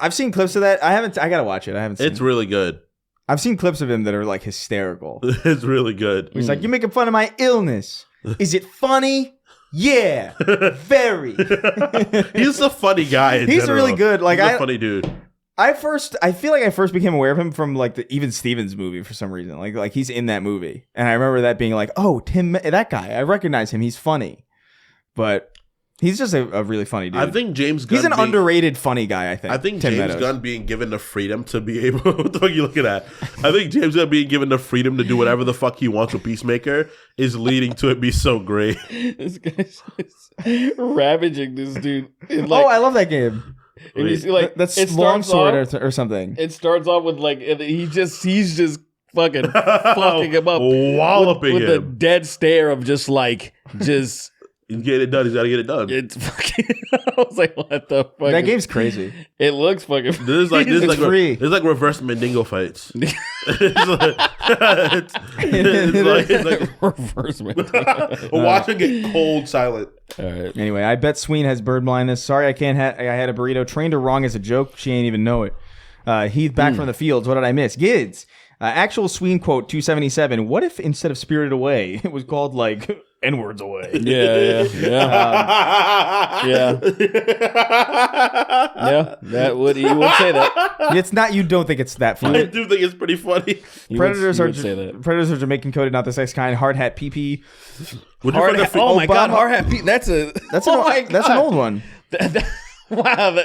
I've seen clips of that. I gotta watch it. I haven't seen it's really good. I've seen clips of him that are like hysterical. It's really good. He's like, "You're making fun of my illness. Is it funny? Yeah, very." He's a funny guy. He's really good. Like, he's a funny dude. I feel like I first became aware of him from like the Even Stevens movie for some reason. Like he's in that movie, and I remember that being like, "Oh, that guy. I recognize him. He's funny," but he's just a really funny dude. I think James Gunn. He's an underrated funny guy. I think James Meadows. Gunn being given the freedom to be able. What the fuck are you looking at? I think James Gunn being given the freedom to do whatever the fuck he wants with Peacemaker is leading to it be so great. This guy's just ravaging this dude. I love that game. And you see, like, That's it Longsword or something. It starts off with like he's just fucking fucking him up, walloping with him. a dead stare of just. He's getting it done. He's got to get it done. It's fucking. I was like, what the fuck? That game's crazy. It looks fucking. This is like free. This is like reverse Mandingo fights. it's like reverse Mandingo. watching it cold silent. All right. Anyway, I bet Sween has bird blindness. Sorry, I can't. I had a burrito. Trained her wrong as a joke. She ain't even know it. Heath back from the fields. What did I miss? Gids. Actual Sween quote 277. What if instead of Spirited Away, it was called like N-words away? Yeah. Yeah. That would you would say that. It's not. You don't think it's that I funny? do think it's pretty funny. Predators would say that. Predators are Jamaican coded, not the sex kind. Hard hat PP. Oh my god, hard hat. That's an old one. Wow.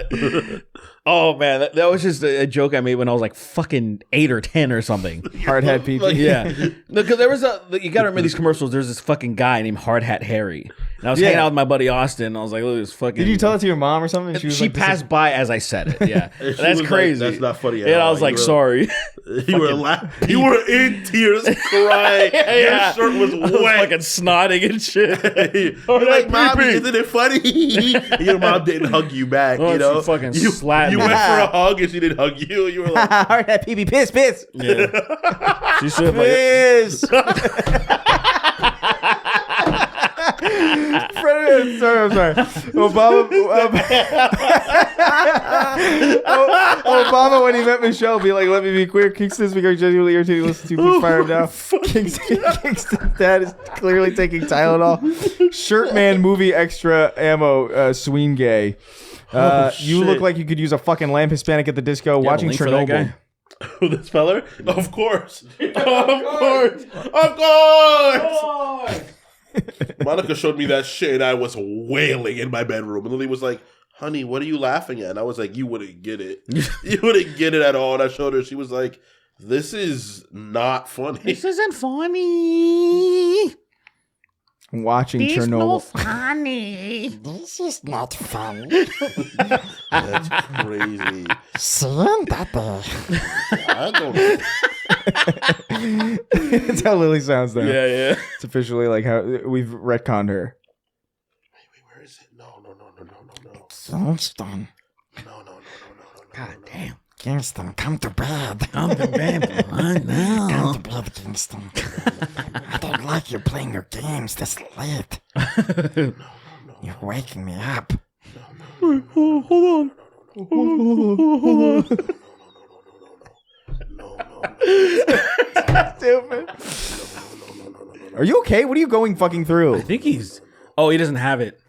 Oh man, that was just a joke I made when I was like fucking 8 or 10 or something. Hard hat PP. Yeah, because there was you gotta remember these commercials. There's this fucking guy named Hard Hat Harry, and I was hanging out with my buddy Austin. And I was like, look, this fucking. Did you tell it to your mom or something? She passed by as I said it. Yeah, that's crazy. That's not funny. And I was like, sorry. You were laughing. You were in tears, crying. Yeah. Your shirt was I was wet. fucking snotting and shit. You're like, Mom, isn't it funny? Your mom didn't hug you back. Oh, you know, she fucking slapped You me. went for a hug and she didn't hug you. You were like, Hard hat PP. Piss. Yeah. She should Piss. I'm sorry. Obama, when he met Michelle, be like, "Let me be queer." Kingston's becoming genuinely irritating. Listen to, please fire him now. Kingston's dad is clearly taking Tylenol. Shirtman movie extra ammo. Sween gay. You look like you could use a fucking lamp Hispanic at the disco watching Chernobyl. This fella? Of course. Of course. Monica showed me that shit and I was wailing in my bedroom. And Lily was like, honey, what are you laughing at? And I was like, you wouldn't get it. You wouldn't get it at all. And I showed her. She was like, this is not funny. This isn't funny. watching Chernobyl. funny. This is not fun. That's crazy. Seeing that I don't. That's how Lily sounds now. Yeah. It's officially like how we've retconned her. Wait, where is it? No. Kingston. No. God damn. Kingston, come to bed. Come to bed. I know. Come to bed, Kingston. I don't like you playing your games this late. You're waking me up. Hold on. Stupid. Are you okay? What are you going fucking through? I think he's. Oh, he doesn't have it.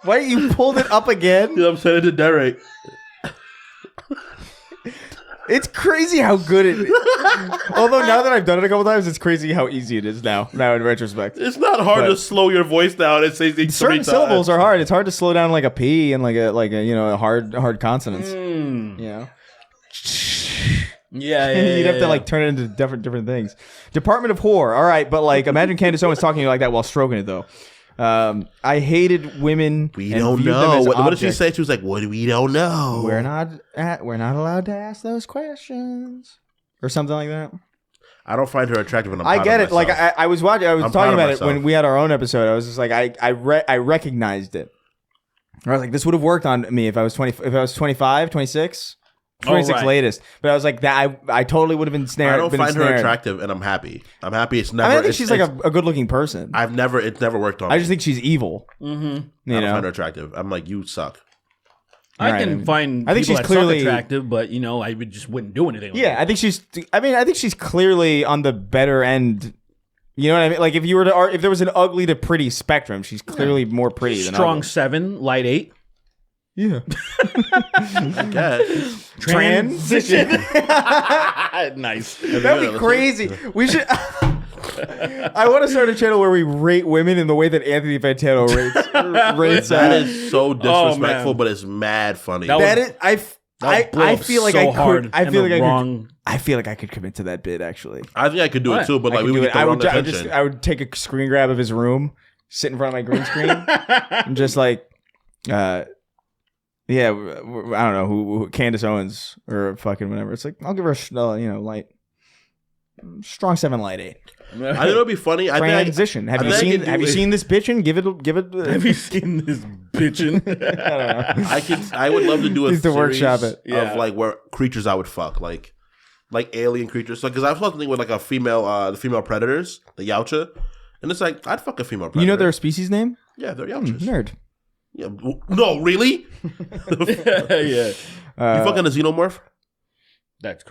Why you pulled it up again? Yeah, I'm sending it to Derek. It's crazy how good it is. Although now that I've done it a couple times, it's crazy how easy it is now in retrospect. It's not hard to slow your voice down and say things Certain 3 syllables times. are hard. It's hard to slow down like a P and like a a hard consonants. You know? Yeah. You'd have to like turn it into different things. Department of Whore. All right, but like imagine Candace Owens talking to you like that while stroking it though. I hated women. We and don't viewed them know. as What did she objects. say? She was like, "What do we don't know?" We're not allowed to ask those questions or something like that. I don't find her attractive, and I'm I proud get of it. Like myself. I was watching. I was I'm talking proud of about it when myself. we had our own episode. I was just like I recognized it. I was like, this would have worked on me if I was 20. If I was 25, 26. 26 right. latest, but I was like that. I totally would have been snared. I don't been find her ensnared. attractive, and I'm happy. I'm happy. It's I never. mean, I think it's, she's like it's- a good looking person. It's never worked on. I me. just think she's evil. Mm-hmm. You I don't know, find her attractive. I'm like, you suck. I Right. can find. I think people she's that suck clearly- attractive, but I would just wouldn't do anything. With yeah. her. I think she's. I mean, I think she's clearly on the better end. You know what I mean? Like if you were to, if there was an ugly to pretty spectrum, she's clearly more pretty than Strong ugly. 7, light 8. Yeah. I guess. Transition. Nice. That'd be crazy. We should. I want to start a channel where we rate women in the way that Anthony Fantano rates. That is so disrespectful, man. but it's mad funny. That That is. I feel like I could. I feel like I could. I feel like I could commit to that bid. Actually, I think I could do it too, but like we would get the I wrong would. attention. I would take a screen grab of his room, sit in front of my green screen, and just like, yeah, I don't know who Candace Owens or fucking whatever. It's like I'll give her a light, strong 7, light 8. I think it would be funny. I think Transition. Have I you think I seen? could Have do you it. seen this bitchin'? Give it. Have you seen this bitchin'? I don't know. I would love to do a Needs to series workshop it. Yeah. of like where creatures I would fuck, like alien creatures. So because I've fucked something with like a female, the female predators, the Yautja, and it's like I'd fuck a female predator. You know their species name? yeah, they're Yautjas. Nerd. Yeah, no, really? Yeah. You fucking a xenomorph? That's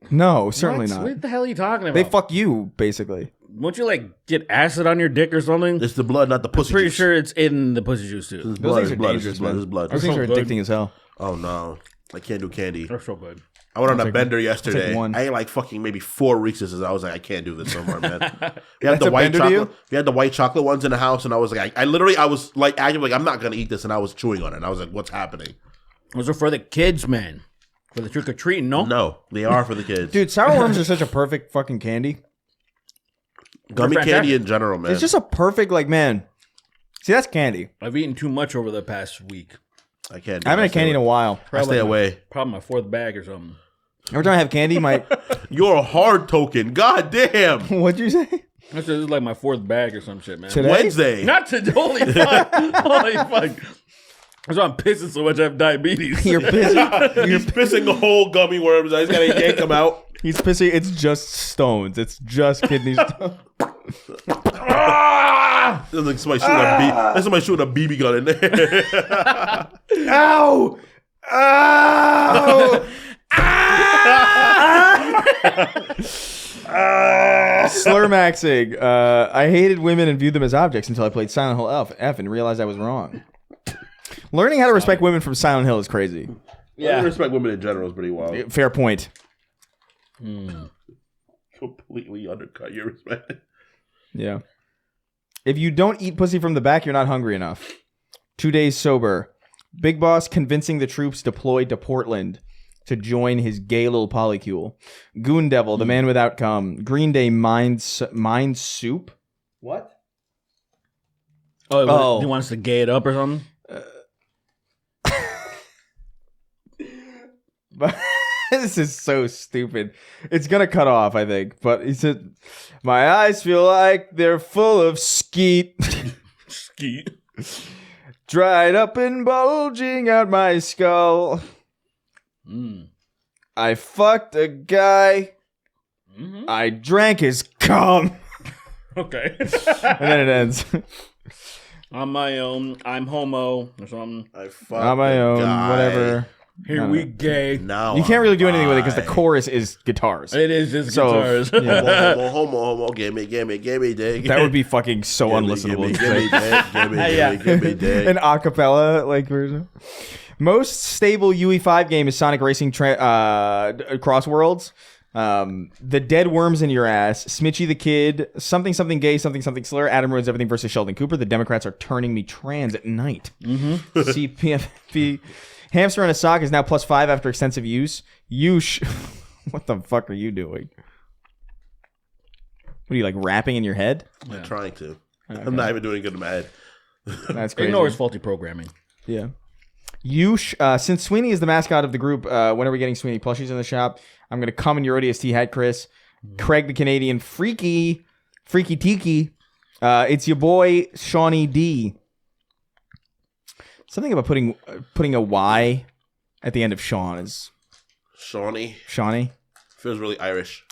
No, certainly What? not. What the hell are you talking about? They fuck you, basically. Won't you get acid on your dick or something? It's the blood, not the pussy. Pretty juice. sure it's in the pussy juice too. It's Those blood. things It's are blood. dangerous, It's blood. man. It's blood. Those things are so good. addicting as hell. Oh no, I can't do candy. They're so good. I went on I'll a take bender one. yesterday. one. I ate like fucking maybe 4 Reese's. I was like, I can't do this no more, man. We had That's the a white bender to you? chocolate. We had the white chocolate ones in the house, and I was like, I was like, acting like I'm not gonna eat this, and I was chewing on it. And I was like, what's happening? Those are for the kids, man. For the trick or treating, no? No, they are for the kids. Dude, sour worms are such a perfect fucking candy. Gummy They're candy fantastic. in general, man. It's just a perfect, man. See, that's candy. I've eaten too much over the past week. I can't. Do I haven't it. had candy in a while. I stay away. Probably my 4th bag or something. Every time I have candy, You're a hard token. God damn. what'd you say? This is like my 4th bag or some shit, man. Today? Wednesday. Not today. Holy fuck. Holy fuck. That's why I'm pissing so much I have diabetes. You're busy. He's pissing the whole gummy worms. I just gotta yank them out. He's pissing. It's just stones. It's just kidney stones. That's like somebody shooting a that's somebody shooting a BB gun in there. Ow! Ow! Slurmaxing. I hated women and viewed them as objects until I played Silent Hill F and realized I was wrong. Learning how to respect women from Silent Hill is crazy. I respect women in general is pretty wild. Fair point. Completely undercut your respect. Yeah. If you don't eat pussy from the back, you're not hungry enough. 2 days sober. Big Boss convincing the troops deployed to Portland. to join his gay little polycule. Goon Devil, the man without cum. Green Day, Mind Soup. What? Oh, he wants to gay it up or something? But this is so stupid. It's gonna cut off, I think. But he said, "My eyes feel like they're full of skeet, Skeet. dried up and bulging out my skull. I fucked a guy. I drank his cum." Okay. And then it ends. On my own, I'm homo or something. I fucked On my a own, guy. whatever. Here we gay. Now You can't really do anything with it because the bi. chorus is guitars. It is just So, guitars. Homo, gimme dick. That would be fucking so unlistenable. Gimme dick. An acapella like version. Most stable UE5 game is Sonic Racing Cross Worlds. The Dead Worms in Your Ass, Smitchy the Kid, Something Gay, Something Slur, Adam Ruins Everything versus Sheldon Cooper. The Democrats are turning me trans at night. CPFP. Hamster in a Sock is now +5 after extensive use. What the fuck are you doing? What are you, like, rapping in your head? I'm trying to. I'm not even doing good in my head. That's crazy. Ignore his faulty programming. Yeah. Since Sweeney is the mascot of the group, when are we getting Sweeney plushies in the shop? I'm going to come in your ODST hat, Chris. Craig the Canadian, Freaky Tiki. It's your boy, Shawnee D. Something about putting a Y at the end of Sean is... Shawnee. Feels really Irish.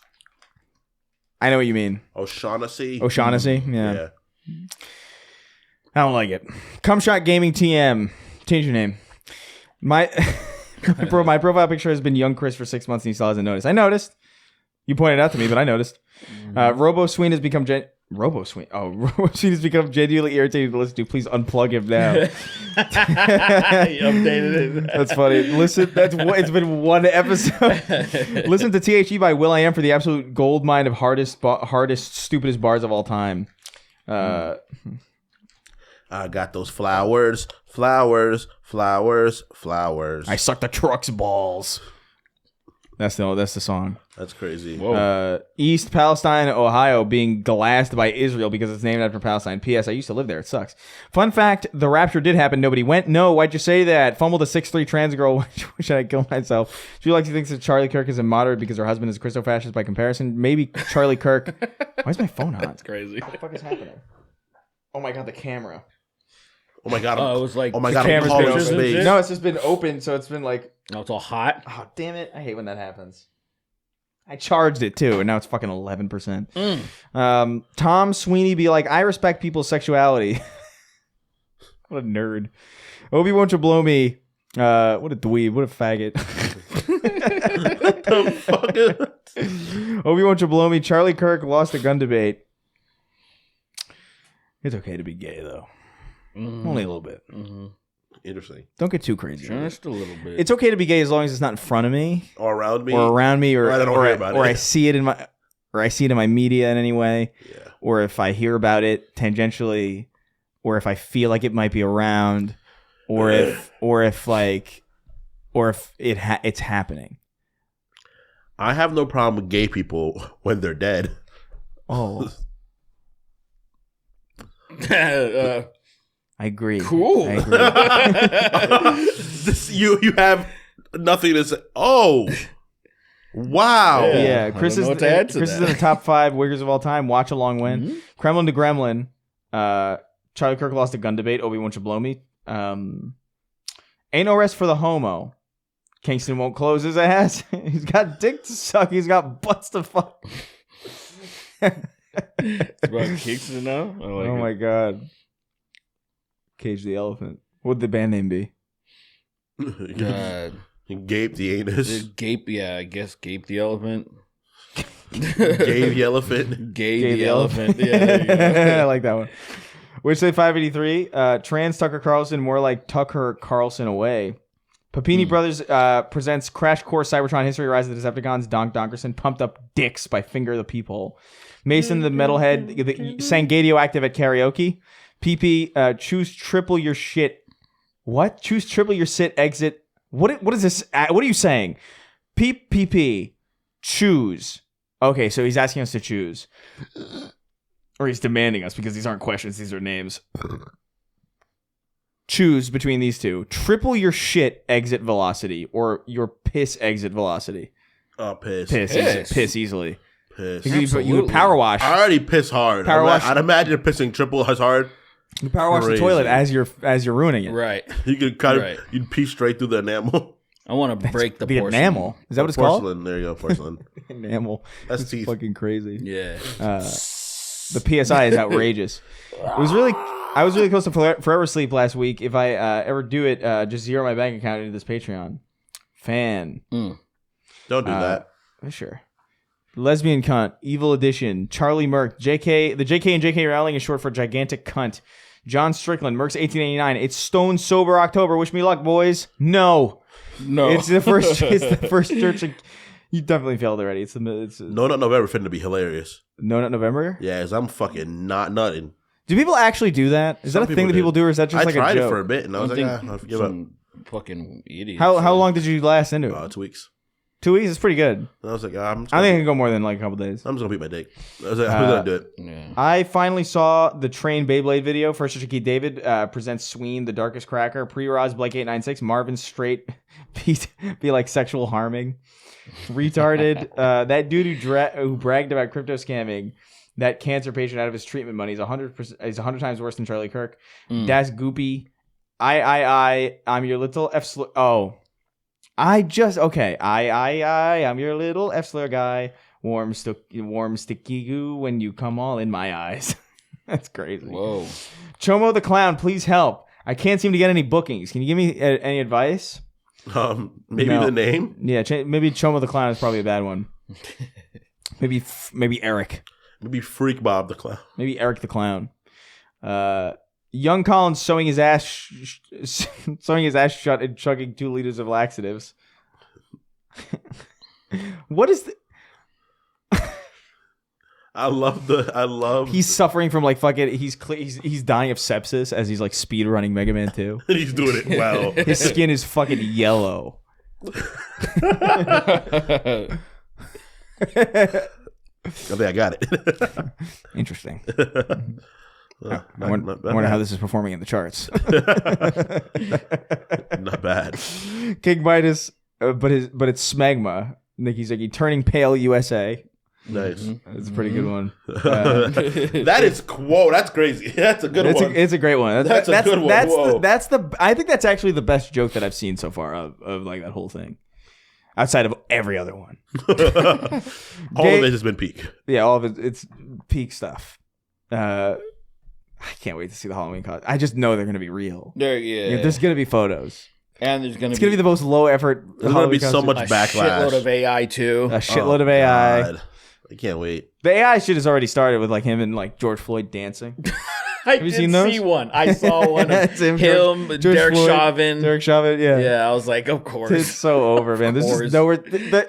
I know what you mean. O'Shaughnessy. Yeah. I don't like it. Cumshot Gaming TM. Change your name. My profile picture has been young Chris for 6 months and he still hasn't noticed. I noticed. You pointed it out to me, but I noticed. Robo Sween has become Robo Sween has become genuinely irritating to listen to. Please unplug him now. You updated it. That's funny. Listen, it's been one episode. Listen to THE by Will I Am for the absolute gold mine of hardest, stupidest bars of all time. I got those flowers. I suck the truck's balls. That's the song. That's crazy. East Palestine, Ohio, being glassed by Israel because it's named after Palestine. P.S. I used to live there. It sucks. Fun fact: the rapture did happen. Nobody went. No, why'd you say that? Fumbled a 6'3" trans girl. Why should I kill myself? She likes to think that Charlie Kirk is a moderate because her husband is a Christo-fascist by comparison. Maybe Charlie Kirk. Why is my phone on? That's crazy. What the fuck is happening? Oh my god, the camera. Oh my god! It was like oh my the god! camera's I'm been calling open. space. No, it's just been open, so it's been like, no, it's all hot. oh damn it! I hate when that happens. I charged it too, and now it's fucking 11%. Tom Sweeney be like, I respect people's sexuality. What a nerd. Obi won't you blow me? What a dweeb. What a faggot. What the fuck? Obi won't you blow me? Charlie Kirk lost a gun debate. It's okay to be gay though. Only a little bit. Interesting. Don't get too crazy. Just a little bit. It's okay to be gay as long as it's not in front of me. Or around me. Or I don't hear about it. I see it in my media in any way. Yeah. Or if I hear about it tangentially, or if I feel like it might be around, or if it's happening. I have no problem with gay people when they're dead. Oh. I agree. Cool. I agree. You have nothing to say. Oh. Wow. Yeah, I Chris don't is know what to add to Chris is that. in the top 5 wiggers of all time. Watch along win. Kremlin to Gremlin. Charlie Kirk lost a gun debate. Obi won't you blow me? Ain't no rest for the homo. Kingston won't close his ass. He's got dick to suck. He's got butts to fuck. It's about Kingston now. I like Oh it. my god. Cage the Elephant. What would the band name be? Gape the anus. Gape, yeah, I guess Gape the Elephant. Gabe the elephant. Gay the Elephant. Yeah, there you go. I like that one. Which say 583. Trans Tucker Carlson, more like Tucker Carlson away. Papini Brothers presents Crash Course Cybertron History, Rise of the Decepticons, Donk Donkerson, Pumped Up Dicks by Finger the Peephole. Mason the Metalhead sang Radioactive at karaoke. PP, choose triple your shit. What? Choose triple your sit exit. What is this? What are you saying? PPP. Choose. Okay, so he's asking us to choose. Or he's demanding us because these aren't questions, these are names. Choose between these two. Triple your shit exit velocity or your piss exit velocity. Oh, piss. Piss easily. Piss. You would power wash. I already piss hard. I'd imagine pissing triple as hard. You power wash the toilet as you're ruining it. Right. You could you'd pee straight through the enamel. I want to break the porcelain. enamel. Is that what it's porcelain. called? There you go, porcelain. Enamel. That's teeth. Fucking crazy. Yeah. The PSI is outrageous. I was really close to forever sleep last week. If I ever do it, just zero my bank account into this Patreon. Fan. Don't do that. Sure. Lesbian cunt. Evil edition. Charlie Merck. JK. The JK and JK Rowling is short for gigantic cunt. John Strickland. Merck's 1889. It's Stone Sober October. Wish me luck, boys. No. It's the first. It's the first church. You definitely failed already. It's No Nut November finna be hilarious. No Nut November. Yeah, cause I'm fucking not nutting. Do people actually do that? Is that a thing that people do, or is that just like a joke? I tried it for a bit, and I was like, I'll give up. Fucking idiot. How long did you last into it? 2 weeks. 2 weeks is pretty good. And I was like, I think I can go more than like a couple days. I'm just gonna beat my dick. I was like, I'm gonna do it. Yeah. I finally saw the Train Beyblade video. First, Keith David presents Sween, the Darkest Cracker. Pre-Roz Blake 896. Marvin Straight be like sexual harming. Retarded. That dude who bragged about crypto scamming that cancer patient out of his treatment money is 100%. Is 100 times worse than Charlie Kirk. Das Goopy. I'm your little F. I'm your little F-slur guy. Warm sticky goo when you come all in my eyes. That's crazy. Whoa. Chomo the Clown, please help. I can't seem to get any bookings. Can you give me any advice? Maybe No. the name. Yeah, maybe Chomo the Clown is probably a bad one. maybe Eric. Maybe Freak Bob the Clown. Maybe Eric the Clown. Young Collins sewing his ass shut and chugging 2 liters of laxatives. What is the... I love. He's suffering from like fucking. He's dying of sepsis as he's like speed running Mega Man 2. And he's doing it well. His skin is fucking yellow. I think I got it. Interesting. I wonder how this is performing in the charts. Not bad. King Midas, but it's Smegma. Nikki's like turning pale USA. Nice. That's a pretty good one. That is quote. That's crazy. That's a good one. It's a great one. That's a good one. I think that's actually the best joke that I've seen so far of like that whole thing. Outside of every other one. All of it has been peak. Yeah, all of it. It's peak stuff. I can't wait to see the Halloween costume. I just know they're going to be real. There's going to be photos. And there's it's going to be the most low effort. There's going to be so much backlash. A shitload of AI too. A shitload of AI. God. I can't wait. The AI shit has already started with like him and like George Floyd dancing. I did see one. I saw one of him, George Derek Floyd, Chauvin. Derek Chauvin, yeah. Yeah, I was like, of course. It's so over, man. There's just no.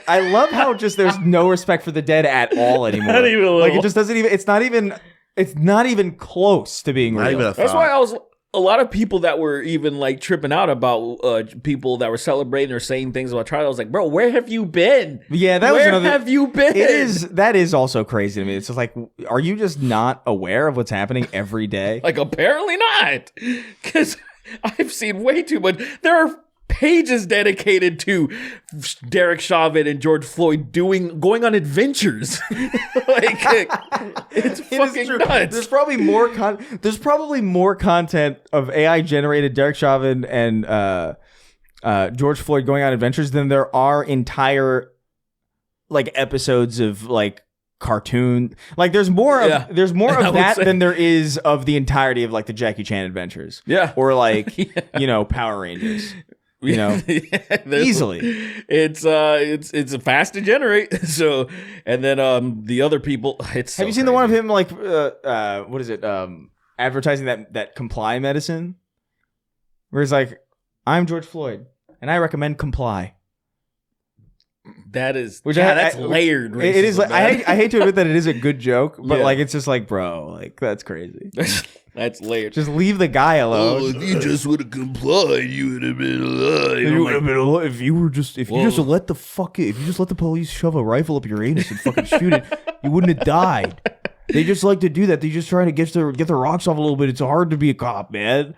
I love how just there's no respect for the dead at all anymore. Not even a little. Like it just doesn't even. It's not even close to being real. That's why I was. A lot of people that were even like tripping out about people that were celebrating or saying things about trial. I was like, bro, where have you been? Yeah, where have you been? That is also crazy to me. It's just like, are you just not aware of what's happening every day? Like, apparently not, because I've seen way too much. There are pages dedicated to Derek Chauvin and George Floyd going on adventures. It's fucking nuts. There's probably more content of AI generated Derek Chauvin and George Floyd going on adventures than there are entire like episodes of like cartoon. Like there's more of that than there is of the entirety of like the Jackie Chan adventures. Yeah. Or like Power Rangers. Easily. It's fast to generate. So, and then the other people. Have you seen the one of him like what is it? Advertising that Comply medicine, where he's like, "I'm George Floyd, and I recommend Comply." That is, Which that's layered. It is. racism, Like, I hate to admit that it is a good joke, but Yeah. like it's just like, bro, like that's crazy. That's layered. Just leave the guy alone. if you just would have complied, you would have been alive. You would have been alive if you just let the police shove a rifle up your anus and fucking shoot it, you wouldn't have died. They just like to do that. They just try to get the rocks off a little bit. It's hard to be a cop, man.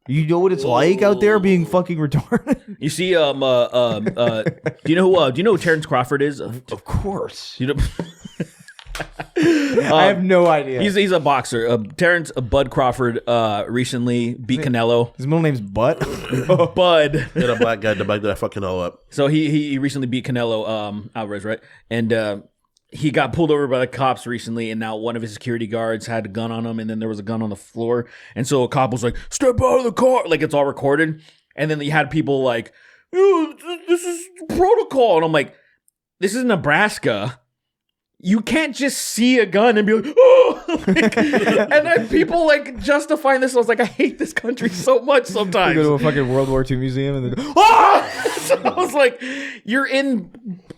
You know what it's like out there being fucking retarded. You see, do you know who Terrence Crawford is? Of course. You know, I have no idea. he's a boxer. Terrence Bud Crawford recently beat Canelo. His middle name's Butt. Bud. Yeah, the black guy that fucking all up. So he recently beat Canelo Alvarez, right? And he got pulled over by the cops recently, and now one of his security guards had a gun on him, and then there was a gun on the floor. And so a cop was like, "Step out of the car!" Like, it's all recorded. And then you had people like, "This is protocol," and I'm like, "This is Nebraska. You can't just see a gun and be like, oh!" Like, and then people like justifying this. I was like, I hate this country so much sometimes. You go to a fucking World War II museum and then, So I was like, you're in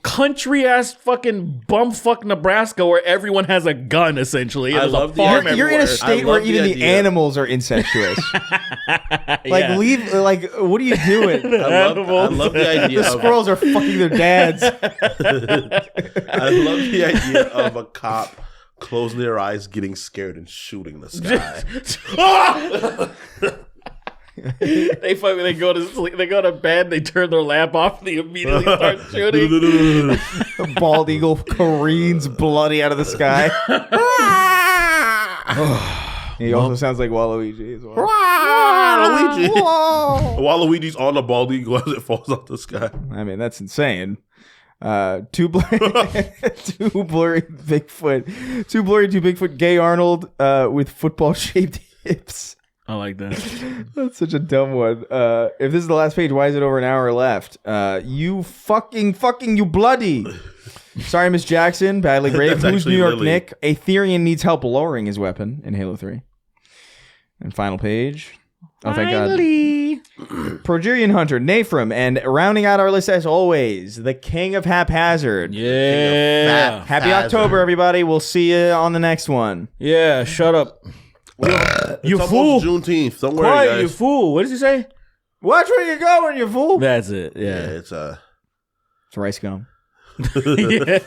country ass fucking bumfuck Nebraska where everyone has a gun essentially. I There's a love the- farm you're in a everywhere. state I where love the even the idea. animals are incestuous. Like Yeah. leave. Like what are you doing? I love the idea The of squirrels are fucking their dads. I love the idea of a cop closing their eyes, getting scared, and shooting the sky. They go to sleep, they go to bed, they turn their lamp off, and they immediately start shooting. A bald eagle careens bloody out of the sky. He also sounds like Waluigi as well. Waluigi. Waluigi's on the bald eagle as it falls off the sky. I mean, that's insane. Too blurry, too blurry Bigfoot, too Bigfoot. Gay Arnold with football-shaped hips. I like that. That's such a dumb one. If this is the last page, why is it over an hour left? You fucking you bloody. Sorry, Miss Jackson. Badly grave. That's Who's New actually York Lily. Nick? Aetherian needs help lowering his weapon in Halo 3. And final page. Oh, thank God. Progerian Hunter, Nafram, and rounding out our list as always, the King of Haphazard. Yeah. Happy October, everybody. We'll see you on the next one. Yeah, shut up. You It's fool. almost Juneteenth. Don't worry, Quiet, guys. you fool. What does he say? Watch where you're going, you fool. That's it. Yeah, Yeah. it's It's rice gum. Yeah.